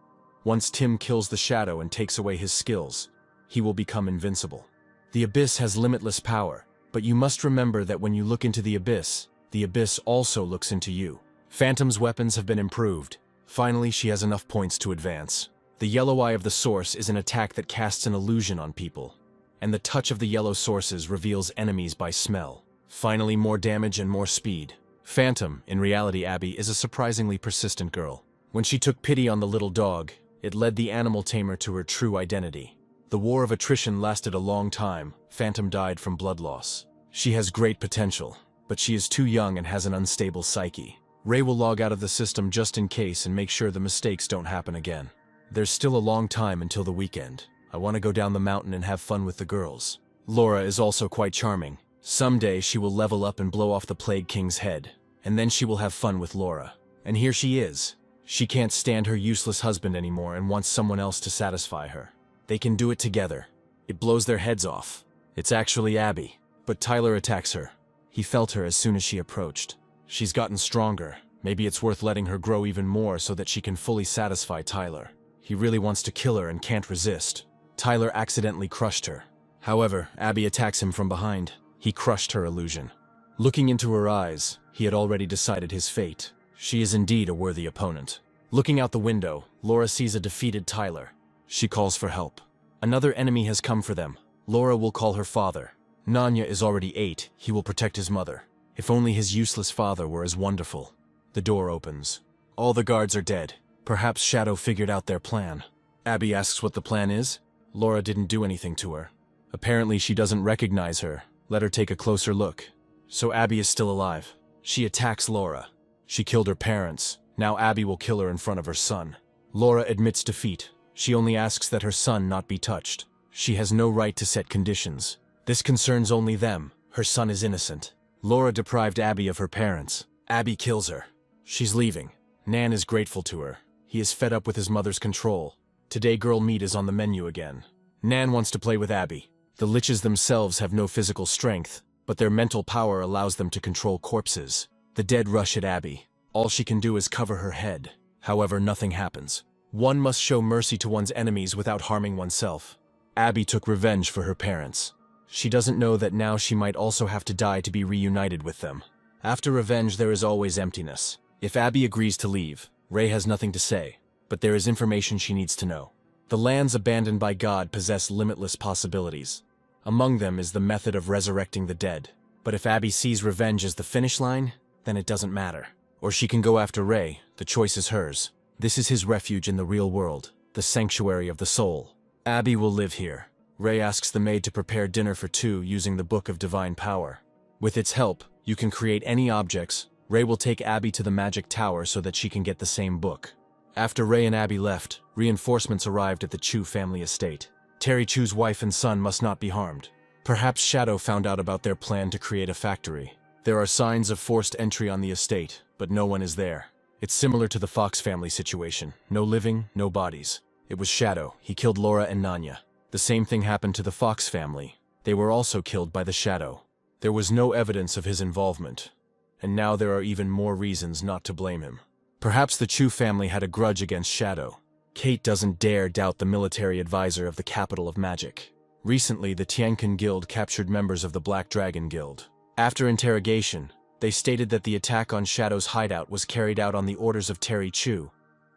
Once Tim kills the Shadow and takes away his skills, he will become invincible. The abyss has limitless power, but you must remember that when you look into the abyss also looks into you. Phantom's weapons have been improved. Finally, she has enough points to advance. The yellow eye of the source is an attack that casts an illusion on people, and the touch of the yellow sources reveals enemies by smell. Finally, more damage and more speed. Phantom, in reality Abby, is a surprisingly persistent girl. When she took pity on the little dog, it led the animal tamer to her true identity. The war of attrition lasted a long time. Phantom died from blood loss. She has great potential, but she is too young and has an unstable psyche. Ray will log out of the system just in case and make sure the mistakes don't happen again. There's still a long time until the weekend. I want to go down the mountain and have fun with the girls. Laura is also quite charming. Someday she will level up and blow off the Plague King's head, and then she will have fun with Laura. And here she is. She can't stand her useless husband anymore and wants someone else to satisfy her. They can do it together. It blows their heads off. It's actually Abby. But Tyler attacks her. He felt her as soon as she approached. She's gotten stronger. Maybe it's worth letting her grow even more so that she can fully satisfy Tyler. He really wants to kill her and can't resist. Tyler accidentally crushed her. However, Abby attacks him from behind. He crushed her illusion. Looking into her eyes, he had already decided his fate. She is indeed a worthy opponent. Looking out the window, Laura sees a defeated Tyler. She calls for help. Another enemy has come for them. Laura will call her father. Nanya is already 8, he will protect his mother. If only his useless father were as wonderful. The door opens. All the guards are dead. Perhaps Shadow figured out their plan. Abby asks what the plan is. Laura didn't do anything to her. Apparently she doesn't recognize her. Let her take a closer look. So Abby is still alive. She attacks Laura. She killed her parents. Now Abby will kill her in front of her son. Laura admits defeat. She only asks that her son not be touched. She has no right to set conditions. This concerns only them. Her son is innocent. Laura deprived Abby of her parents. Abby kills her. She's leaving. Nan is grateful to her. He is fed up with his mother's control. Today girl meat is on the menu again. Nan wants to play with Abby. The liches themselves have no physical strength, but their mental power allows them to control corpses. The dead rush at Abby. All she can do is cover her head. However, nothing happens. One must show mercy to one's enemies without harming oneself. Abby took revenge for her parents. She doesn't know that now she might also have to die to be reunited with them. After revenge, there is always emptiness. If Abby agrees to leave, Ray has nothing to say, but there is information she needs to know. The lands abandoned by God possess limitless possibilities. Among them is the method of resurrecting the dead. But if Abby sees revenge as the finish line, then it doesn't matter. Or she can go after Ray, the choice is hers. This is his refuge in the real world, the sanctuary of the soul. Abby will live here. Ray asks the maid to prepare dinner for 2 using the Book of Divine Power. With its help, you can create any objects. Ray will take Abby to the magic tower so that she can get the same book. After Ray and Abby left, reinforcements arrived at the Chu family estate. Terry Chu's wife and son must not be harmed. Perhaps Shadow found out about their plan to create a factory. There are signs of forced entry on the estate, but no one is there. It's similar to the Fox family situation. No living, no bodies. It was Shadow. He killed Laura and Nanya. The same thing happened to the Fox family. They were also killed by the Shadow. There was no evidence of his involvement. And now there are even more reasons not to blame him. Perhaps the Chu family had a grudge against Shadow. Kate doesn't dare doubt the military advisor of the capital of magic. Recently, the Tiankin Guild captured members of the Black Dragon Guild. After interrogation, they stated that the attack on Shadow's hideout was carried out on the orders of Terry Chu,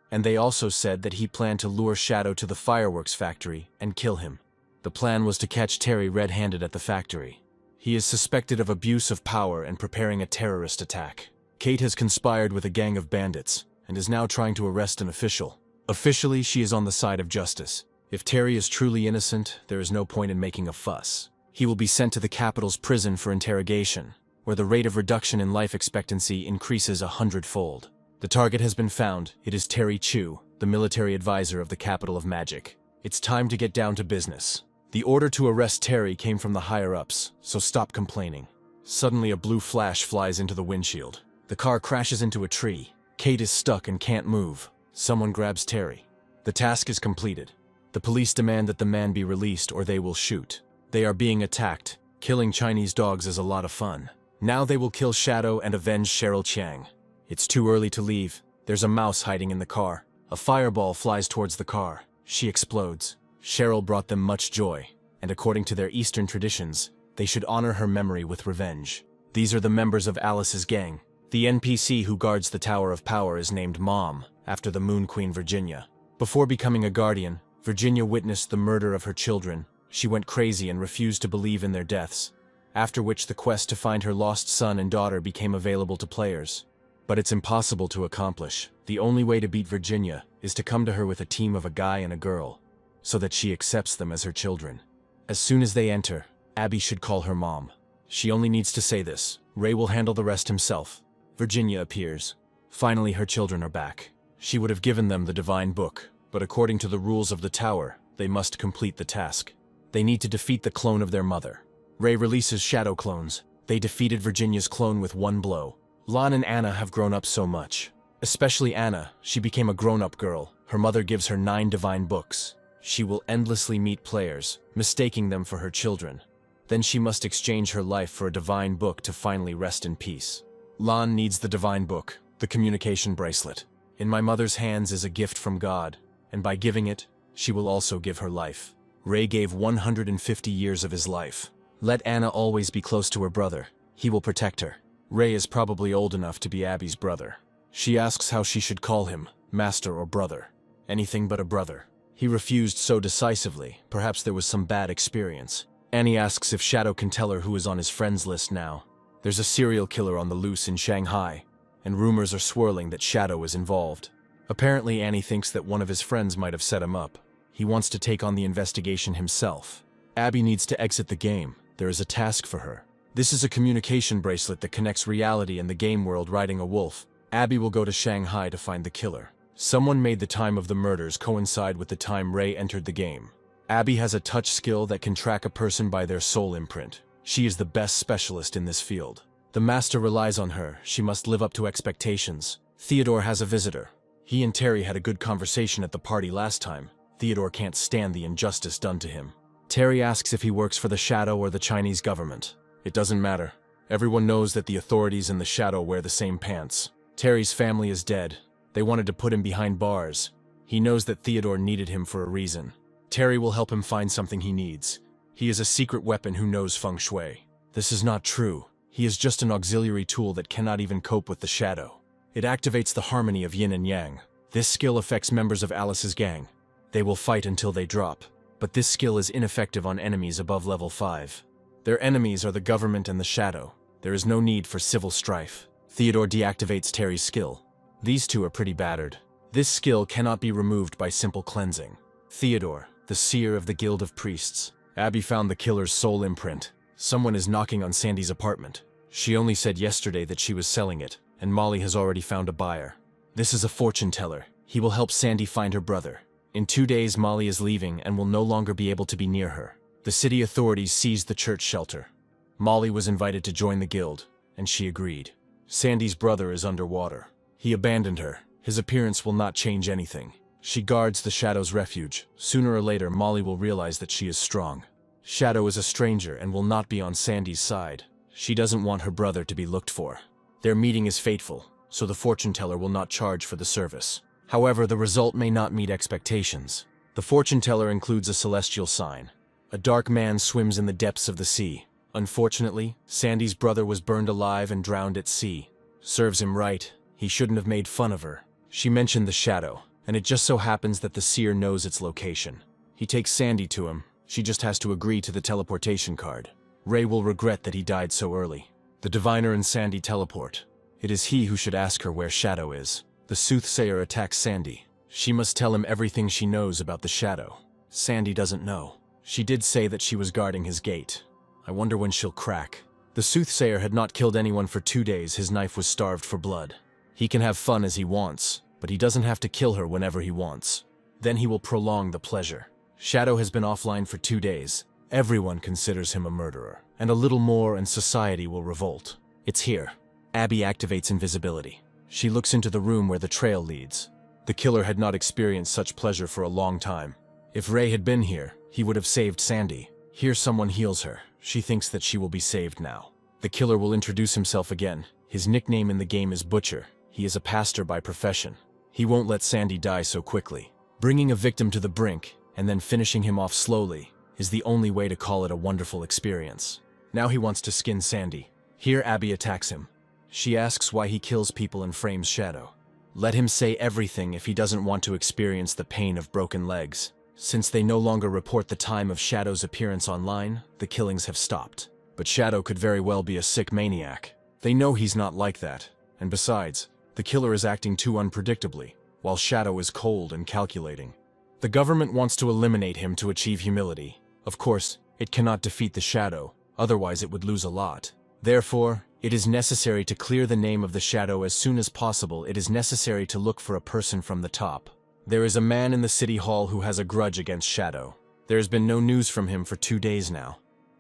and they also said that he planned to lure Shadow to the fireworks factory and kill him. The plan was to catch Terry red-handed at the factory. He is suspected of abuse of power and preparing a terrorist attack. Kate has conspired with a gang of bandits and is now trying to arrest an official. Officially, she is on the side of justice. If Terry is truly innocent, there is no point in making a fuss. He will be sent to the capital's prison for interrogation, where the rate of reduction in life expectancy increases 100-fold. The target has been found. It is Terry Chu, the military advisor of the capital of magic. It's time to get down to business. The order to arrest Terry came from the higher-ups, so stop complaining. Suddenly a blue flash flies into the windshield. The car crashes into a tree. Kate is stuck and can't move. Someone grabs Terry. The task is completed. The police demand that the man be released or they will shoot. They are being attacked. Killing Chinese dogs is a lot of fun. Now they will kill Shadow and avenge Cheryl Chiang. It's too early to leave. There's a mouse hiding in the car. A fireball flies towards the car. She explodes. Cheryl brought them much joy, and according to their Eastern traditions, they should honor her memory with revenge. These are the members of Alice's gang. The NPC who guards the Tower of Power is named Mom, after the Moon Queen Virginia. Before becoming a guardian, Virginia witnessed the murder of her children. She went crazy and refused to believe in their deaths, after which the quest to find her lost son and daughter became available to players. But it's impossible to accomplish. The only way to beat Virginia is to come to her with a team of a guy and a girl, so that she accepts them as her children. As soon as they enter, Abby should call her mom. She only needs to say this. Ray will handle the rest himself. Virginia appears. Finally, her children are back. She would have given them the divine book, but according to the rules of the tower, they must complete the task. They need to defeat the clone of their mother. Ray releases shadow clones. They defeated Virginia's clone with one blow. Lon and Anna have grown up so much. Especially Anna, she became a grown-up girl. Her mother gives her 9 divine books. She will endlessly meet players, mistaking them for her children. Then she must exchange her life for a divine book to finally rest in peace. Lon needs the divine book, the communication bracelet. In my mother's hands is a gift from God, and by giving it, she will also give her life. Ray gave 150 years of his life. Let Anna always be close to her brother. He will protect her. Ray is probably old enough to be Abby's brother. She asks how she should call him, master or brother. Anything but a brother. He refused so decisively, perhaps there was some bad experience. Annie asks if Shadow can tell her who is on his friends list now. There's a serial killer on the loose in Shanghai, and rumors are swirling that Shadow is involved. Apparently Annie thinks that one of his friends might have set him up. He wants to take on the investigation himself. Abby needs to exit the game. There is a task for her. This is a communication bracelet that connects reality and the game world riding a wolf. Abby will go to Shanghai to find the killer. Someone made the time of the murders coincide with the time Ray entered the game. Abby has a touch skill that can track a person by their soul imprint. She is the best specialist in this field. The master relies on her. She must live up to expectations. Theodore has a visitor. He and Terry had a good conversation at the party last time. Theodore can't stand the injustice done to him. Terry asks if he works for the Shadow or the Chinese government. It doesn't matter. Everyone knows that the authorities and the Shadow wear the same pants. Terry's family is dead. They wanted to put him behind bars. He knows that Theodore needed him for a reason. Terry will help him find something he needs. He is a secret weapon who knows feng shui. This is not true. He is just an auxiliary tool that cannot even cope with the Shadow. It activates the harmony of yin and yang. This skill affects members of Alice's gang. They will fight until they drop. But this skill is ineffective on enemies above level 5. Their enemies are the government and the Shadow. There is no need for civil strife. Theodore deactivates Terry's skill. These two are pretty battered. This skill cannot be removed by simple cleansing. Theodore, the seer of the Guild of Priests. Abby found the killer's soul imprint. Someone is knocking on Sandy's apartment. She only said yesterday that she was selling it, and Molly has already found a buyer. This is a fortune teller. He will help Sandy find her brother. In 2 days, Molly is leaving and will no longer be able to be near her. The city authorities seized the church shelter. Molly was invited to join the guild, and she agreed. Sandy's brother is underwater. He abandoned her. His appearance will not change anything. She guards the Shadow's refuge. Sooner or later, Molly will realize that she is strong. Shadow is a stranger and will not be on Sandy's side. She doesn't want her brother to be looked for. Their meeting is fateful, so the fortune teller will not charge for the service. However, the result may not meet expectations. The fortune teller includes a celestial sign. A dark man swims in the depths of the sea. Unfortunately, Sandy's brother was burned alive and drowned at sea. Serves him right. He shouldn't have made fun of her. She mentioned the Shadow, and it just so happens that the seer knows its location. He takes Sandy to him. She just has to agree to the teleportation card. Ray will regret that he died so early. The diviner and Sandy teleport. It is he who should ask her where Shadow is. The soothsayer attacks Sandy. She must tell him everything she knows about the Shadow. Sandy doesn't know. She did say that she was guarding his gate. I wonder when she'll crack. The soothsayer had not killed anyone for 2 days. His knife was starved for blood. He can have fun as he wants, but he doesn't have to kill her whenever he wants. Then he will prolong the pleasure. Shadow has been offline for 2 days. Everyone considers him a murderer, and a little more and society will revolt. It's here. Abby activates invisibility. She looks into the room where the trail leads. The killer had not experienced such pleasure for a long time. If Ray had been here, he would have saved Sandy. Here someone heals her. She thinks that she will be saved now. The killer will introduce himself again. His nickname in the game is Butcher. He is a pastor by profession. He won't let Sandy die so quickly. Bringing a victim to the brink, and then finishing him off slowly, is the only way to call it a wonderful experience. Now he wants to skin Sandy. Here Abby attacks him. She asks why he kills people and frames Shadow. Let him say everything if he doesn't want to experience the pain of broken legs. Since they no longer report the time of Shadow's appearance online, the killings have stopped. But Shadow could very well be a sick maniac. They know he's not like that. And besides, the killer is acting too unpredictably, while Shadow is cold and calculating. The government wants to eliminate him to achieve humility. Of course, it cannot defeat the Shadow, otherwise it would lose a lot. Therefore, it is necessary to clear the name of the Shadow as soon as possible. It is necessary to look for a person from the top. There is a man in the city hall who has a grudge against Shadow. There has been no news from him for 2 days now.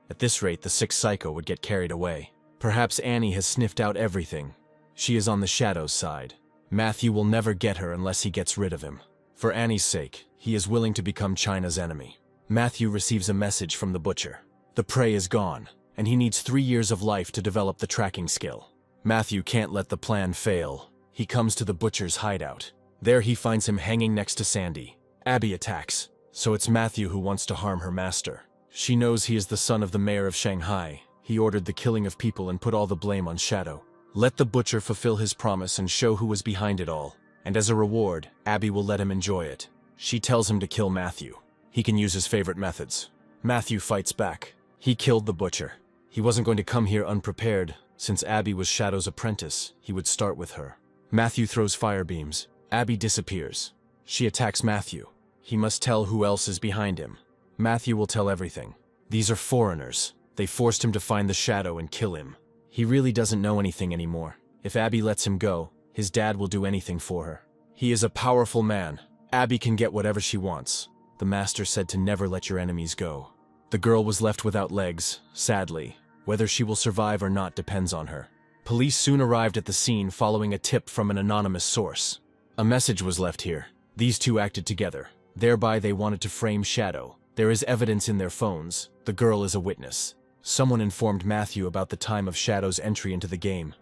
At this rate, the sick psycho would get carried away. Perhaps Annie has sniffed out everything. She is on the Shadow's side. Matthew will never get her unless he gets rid of him. For Annie's sake, he is willing to become China's enemy. Matthew receives a message from the Butcher. The prey is gone, and he needs 3 years of life to develop the tracking skill. Matthew can't let the plan fail. He comes to the Butcher's hideout. There he finds him hanging next to Sandy. Abby attacks, so it's Matthew who wants to harm her master. She knows he is the son of the mayor of Shanghai. He ordered the killing of people and put all the blame on Shadow. Let the butcher fulfill his promise and show who was behind it all. And as a reward, Abby will let him enjoy it. She tells him to kill Matthew. He can use his favorite methods. Matthew fights back. He killed the butcher. He wasn't going to come here unprepared. Since Abby was Shadow's apprentice, he would start with her. Matthew throws fire beams. Abby disappears. She attacks Matthew. He must tell who else is behind him. Matthew will tell everything. These are foreigners. They forced him to find the Shadow and kill him. He really doesn't know anything anymore. If Abby lets him go, his dad will do anything for her. He is a powerful man. Abby can get whatever she wants. The master said to never let your enemies go. The girl was left without legs, sadly. Whether she will survive or not depends on her. Police soon arrived at the scene following a tip from an anonymous source. A message was left here. These two acted together. Thereby they wanted to frame Shadow. There is evidence in their phones. The girl is a witness. Someone informed Matthew about the time of Shadow's entry into the game.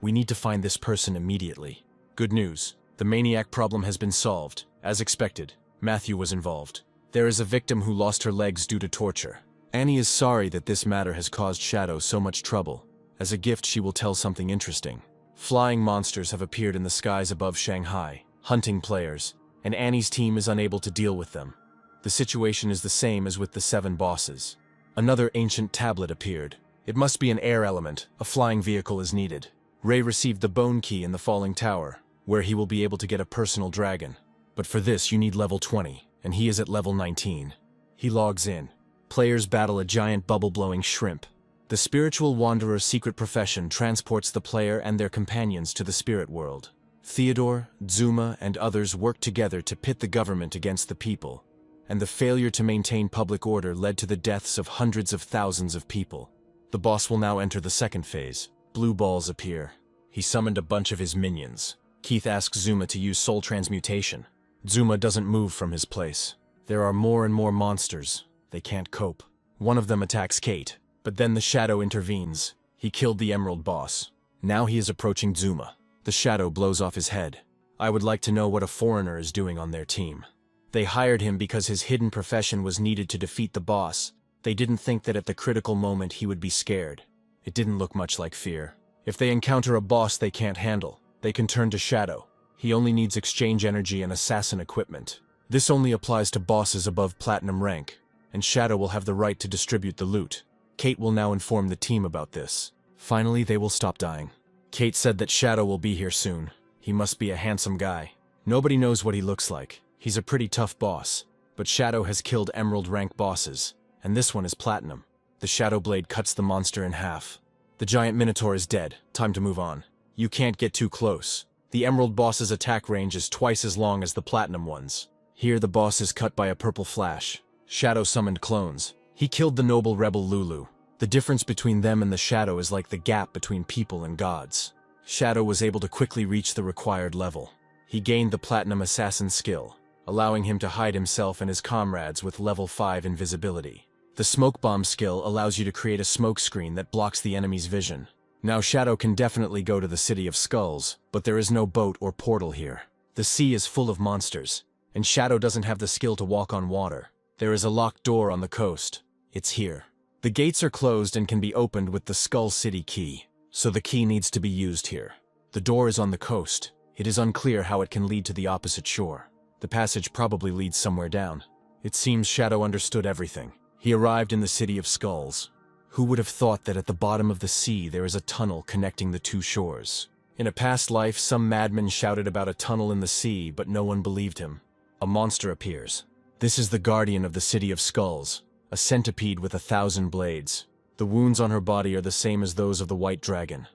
We need to find this person immediately. Good news. The maniac problem has been solved. As expected, Matthew was involved. There is a victim who lost her legs due to torture. Annie is sorry that this matter has caused Shadow so much trouble. As a gift, she will tell something interesting. Flying monsters have appeared in the skies above Shanghai, hunting players, and Annie's team is unable to deal with them. The situation is the same as with the 7 bosses. Another ancient tablet appeared. It must be an air element. A flying vehicle is needed. Ray received the bone key in the falling tower, where he will be able to get a personal dragon. But for this you need level 20, and he is at level 19. He logs in. Players battle a giant bubble-blowing shrimp. The spiritual wanderer's secret profession transports the player and their companions to the spirit world. Theodore, Zuma, and others work together to pit the government against the people, and the failure to maintain public order led to the deaths of hundreds of thousands of people. The boss will now enter the second phase. Blue balls appear. He summoned a bunch of his minions. Keith asks Zuma to use soul transmutation. Zuma doesn't move from his place. There are more and more monsters. They can't cope. One of them attacks Kate, but then the Shadow intervenes. He killed the Emerald boss. Now he is approaching Zuma. The Shadow blows off his head. I would like to know what a foreigner is doing on their team. They hired him because his hidden profession was needed to defeat the boss. They didn't think that at the critical moment he would be scared. It didn't look much like fear. If they encounter a boss they can't handle, they can turn to Shadow. He only needs exchange energy and assassin equipment. This only applies to bosses above platinum rank, and Shadow will have the right to distribute the loot. Kate will now inform the team about this. Finally, they will stop dying. Kate said that Shadow will be here soon. He must be a handsome guy. Nobody knows what he looks like. He's a pretty tough boss, but Shadow has killed Emerald rank bosses, and this one is platinum. The Shadow Blade cuts the monster in half. The giant Minotaur is dead. Time to move on. You can't get too close. The Emerald boss's attack range is twice as long as the platinum one's. Here the boss is cut by a purple flash. Shadow summoned clones. He killed the noble rebel Lulu. The difference between them and the Shadow is like the gap between people and gods. Shadow was able to quickly reach the required level. He gained the platinum assassin skill, allowing him to hide himself and his comrades with level 5 invisibility. The smoke bomb skill allows you to create a smoke screen that blocks the enemy's vision. Now Shadow can definitely go to the City of Skulls, but there is no boat or portal here. The sea is full of monsters, and Shadow doesn't have the skill to walk on water. There is a locked door on the coast. It's here. The gates are closed and can be opened with the Skull City key, so the key needs to be used here. The door is on the coast. It is unclear how it can lead to the opposite shore. The passage probably leads somewhere down. It seems Shadow understood everything. He arrived in the City of Skulls. Who would have thought that at the bottom of the sea there is a tunnel connecting the two shores? In a past life, some madman shouted about a tunnel in the sea, but no one believed him. A monster appears. This is the guardian of the City of Skulls, a centipede with 1,000 blades. The wounds on her body are the same as those of the White Dragon.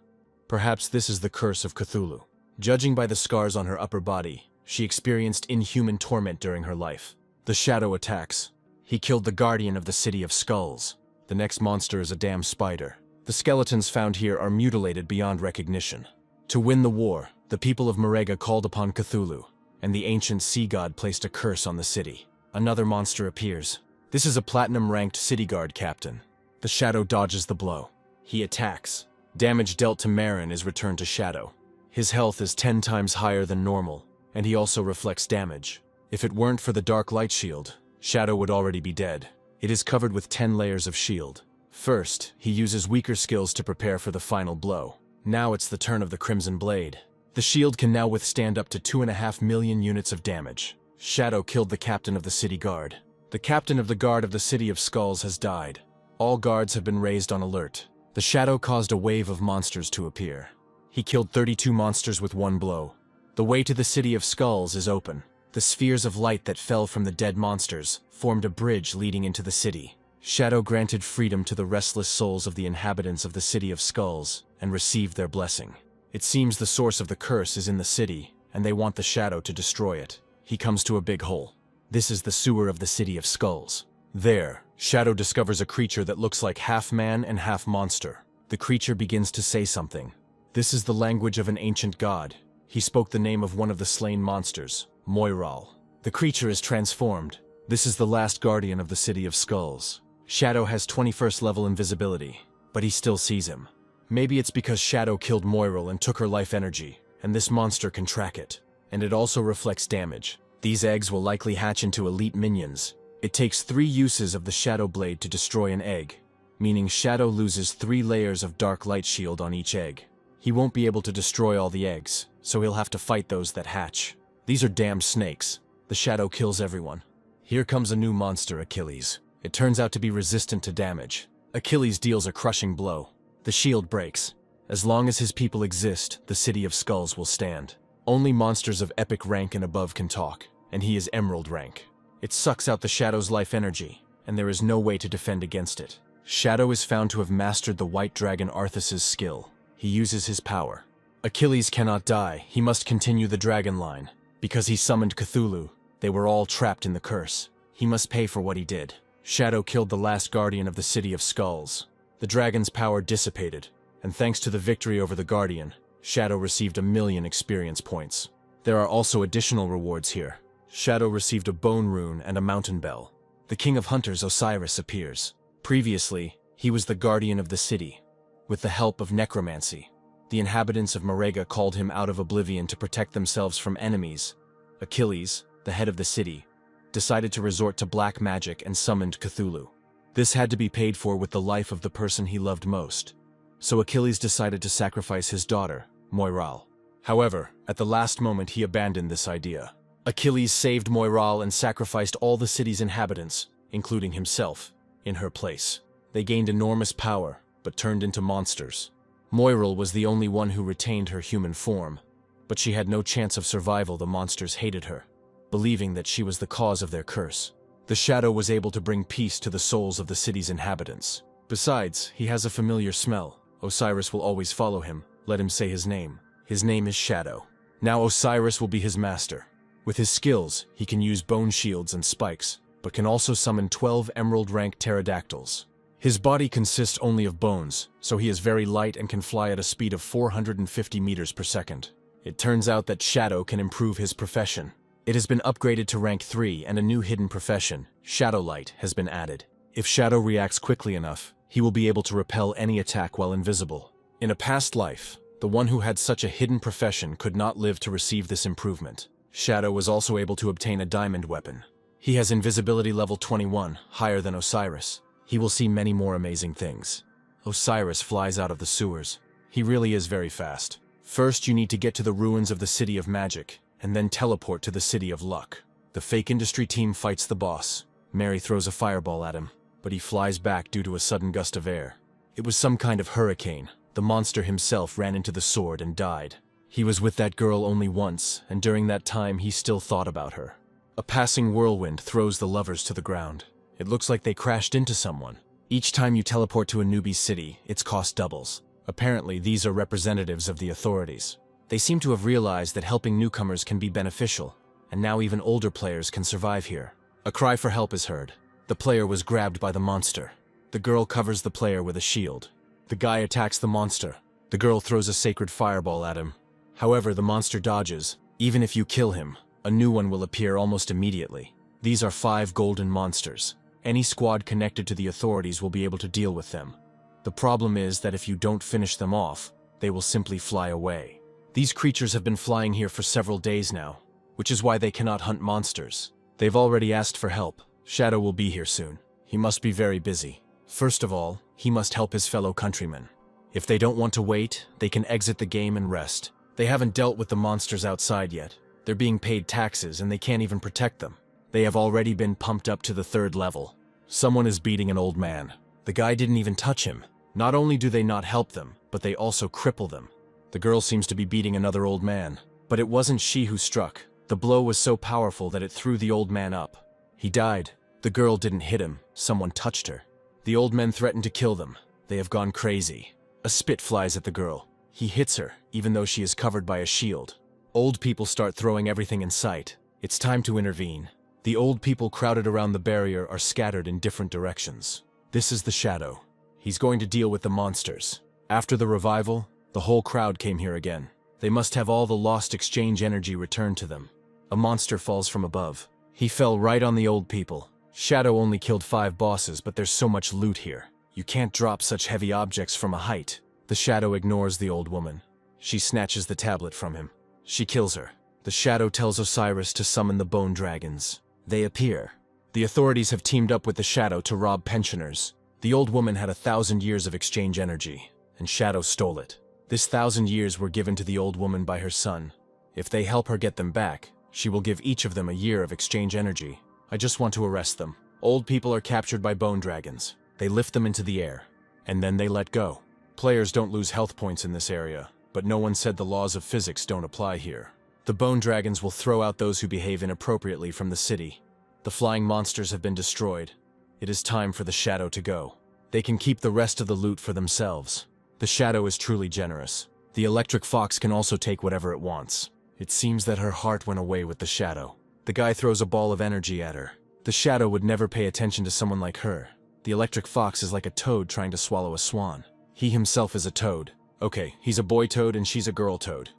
Perhaps this is the curse of Cthulhu. Judging by the scars on her upper body, she experienced inhuman torment during her life. The Shadow attacks. He killed the guardian of the City of Skulls. The next monster is a damn spider. The skeletons found here are mutilated beyond recognition. To win the war, the people of Marega called upon Cthulhu, and the ancient sea god placed a curse on the city. Another monster appears. This is a platinum-ranked city guard captain. The Shadow dodges the blow. He attacks. Damage dealt to Marin is returned to Shadow. His health is 10 times higher than normal, and he also reflects damage. If it weren't for the dark light shield, Shadow would already be dead. It is covered with 10 layers of shield. First, he uses weaker skills to prepare for the final blow. Now it's the turn of the Crimson Blade. The shield can now withstand up to 2.5 million units of damage. Shadow killed the captain of the city guard. The captain of the guard of the City of Skulls has died. All guards have been raised on alert. The Shadow caused a wave of monsters to appear. He killed 32 monsters with one blow. The way to the City of Skulls is open. The spheres of light that fell from the dead monsters formed a bridge leading into the city. Shadow granted freedom to the restless souls of the inhabitants of the City of Skulls and received their blessing. It seems the source of the curse is in the city, and they want the Shadow to destroy it. He comes to a big hole. This is the sewer of the City of Skulls. There, Shadow discovers a creature that looks like half man and half monster. The creature begins to say something. This is the language of an ancient god. He spoke the name of one of the slain monsters, Moiral. The creature is transformed. This is the last guardian of the City of Skulls. Shadow has 21st level invisibility, but he still sees him. Maybe it's because Shadow killed Moiral and took her life energy, and this monster can track it. And it also reflects damage. These eggs will likely hatch into elite minions. It takes 3 uses of the Shadow Blade to destroy an egg, meaning Shadow loses 3 layers of dark light shield on each egg. He won't be able to destroy all the eggs, so he'll have to fight those that hatch. These are damned snakes. The Shadow kills everyone. Here comes a new monster, Achilles. It turns out to be resistant to damage. Achilles deals a crushing blow. The shield breaks. As long as his people exist, the City of Skulls will stand. Only monsters of epic rank and above can talk, and he is Emerald rank. It sucks out the Shadow's life energy, and there is no way to defend against it. Shadow is found to have mastered the White Dragon Arthas's skill. He uses his power. Achilles cannot die. He must continue the dragon line. Because he summoned Cthulhu, they were all trapped in the curse. He must pay for what he did. Shadow killed the last guardian of the City of Skulls. The dragon's power dissipated, and thanks to the victory over the guardian, Shadow received 1,000,000 experience points. There are also additional rewards here. Shadow received a bone rune and a mountain bell. The king of hunters, Osiris, appears. Previously, he was the guardian of the city. With the help of necromancy, the inhabitants of Marega called him out of oblivion to protect themselves from enemies. Achilles, the head of the city, decided to resort to black magic and summoned Cthulhu. This had to be paid for with the life of the person he loved most. So Achilles decided to sacrifice his daughter, Moiral. However, at the last moment he abandoned this idea. Achilles saved Moiral and sacrificed all the city's inhabitants, including himself, in her place. They gained enormous power, but turned into monsters. Moiral was the only one who retained her human form, but she had no chance of survival. The monsters hated her, believing that she was the cause of their curse. The Shadow was able to bring peace to the souls of the city's inhabitants. Besides, he has a familiar smell. Osiris will always follow him. Let him say his name. His name is Shadow. Now Osiris will be his master. With his skills, he can use bone shields and spikes, but can also summon 12 emerald-rank pterodactyls. His body consists only of bones, so he is very light and can fly at a speed of 450 meters per second. It turns out that Shadow can improve his profession. It has been upgraded to rank 3 and a new hidden profession, Shadowlight, has been added. If Shadow reacts quickly enough, he will be able to repel any attack while invisible. In a past life, the one who had such a hidden profession could not live to receive this improvement. Shadow was also able to obtain a diamond weapon. He has invisibility level 21, higher than Osiris. He will see many more amazing things. Osiris flies out of the sewers. He really is very fast. First, you need to get to the ruins of the City of Magic, and then teleport to the City of Luck. The fake industry team fights the boss. Mary throws a fireball at him, but he flies back due to a sudden gust of air. It was some kind of hurricane. The monster himself ran into the sword and died. He was with that girl only once, and during that time he still thought about her. A passing whirlwind throws the lovers to the ground. It looks like they crashed into someone. Each time you teleport to a newbie city, its cost doubles. Apparently, these are representatives of the authorities. They seem to have realized that helping newcomers can be beneficial, and now even older players can survive here. A cry for help is heard. The player was grabbed by the monster. The girl covers the player with a shield. The guy attacks the monster. The girl throws a sacred fireball at him. However, the monster dodges. Even if you kill him, a new one will appear almost immediately. These are 5 golden monsters. Any squad connected to the authorities will be able to deal with them. The problem is that if you don't finish them off, they will simply fly away. These creatures have been flying here for several days now, which is why they cannot hunt monsters. They've already asked for help. Shadow will be here soon. He must be very busy. First of all, he must help his fellow countrymen. If they don't want to wait, they can exit the game and rest. They haven't dealt with the monsters outside yet. They're being paid taxes and they can't even protect them. They have already been pumped up to the 3rd level. Someone is beating an old man. The guy didn't even touch him. Not only do they not help them, but they also cripple them. The girl seems to be beating another old man. But it wasn't she who struck. The blow was so powerful that it threw the old man up. He died. The girl didn't hit him. Someone touched her. The old men threatened to kill them. They have gone crazy. A spit flies at the girl. He hits her, even though she is covered by a shield. Old people start throwing everything in sight. It's time to intervene. The old people crowded around the barrier are scattered in different directions. This is the Shadow. He's going to deal with the monsters. After the revival, the whole crowd came here again. They must have all the lost exchange energy returned to them. A monster falls from above. He fell right on the old people. Shadow only killed 5 bosses, but there's so much loot here. You can't drop such heavy objects from a height. The Shadow ignores the old woman. She snatches the tablet from him. She kills her. The Shadow tells Osiris to summon the bone dragons. They appear. The authorities have teamed up with the Shadow to rob pensioners. The old woman had 1,000 years of exchange energy, and Shadow stole it. This 1,000 years were given to the old woman by her son. If they help her get them back, she will give each of them a year of exchange energy. I just want to arrest them. Old people are captured by bone dragons. They lift them into the air, and then they let go. Players don't lose health points in this area, but no one said the laws of physics don't apply here. The bone dragons will throw out those who behave inappropriately from the city. The flying monsters have been destroyed. It is time for the Shadow to go. They can keep the rest of the loot for themselves. The Shadow is truly generous. The electric fox can also take whatever it wants. It seems that her heart went away with the Shadow. The guy throws a ball of energy at her. The Shadow would never pay attention to someone like her. The electric fox is like a toad trying to swallow a swan. He himself is a toad. Okay, he's a boy toad and she's a girl toad.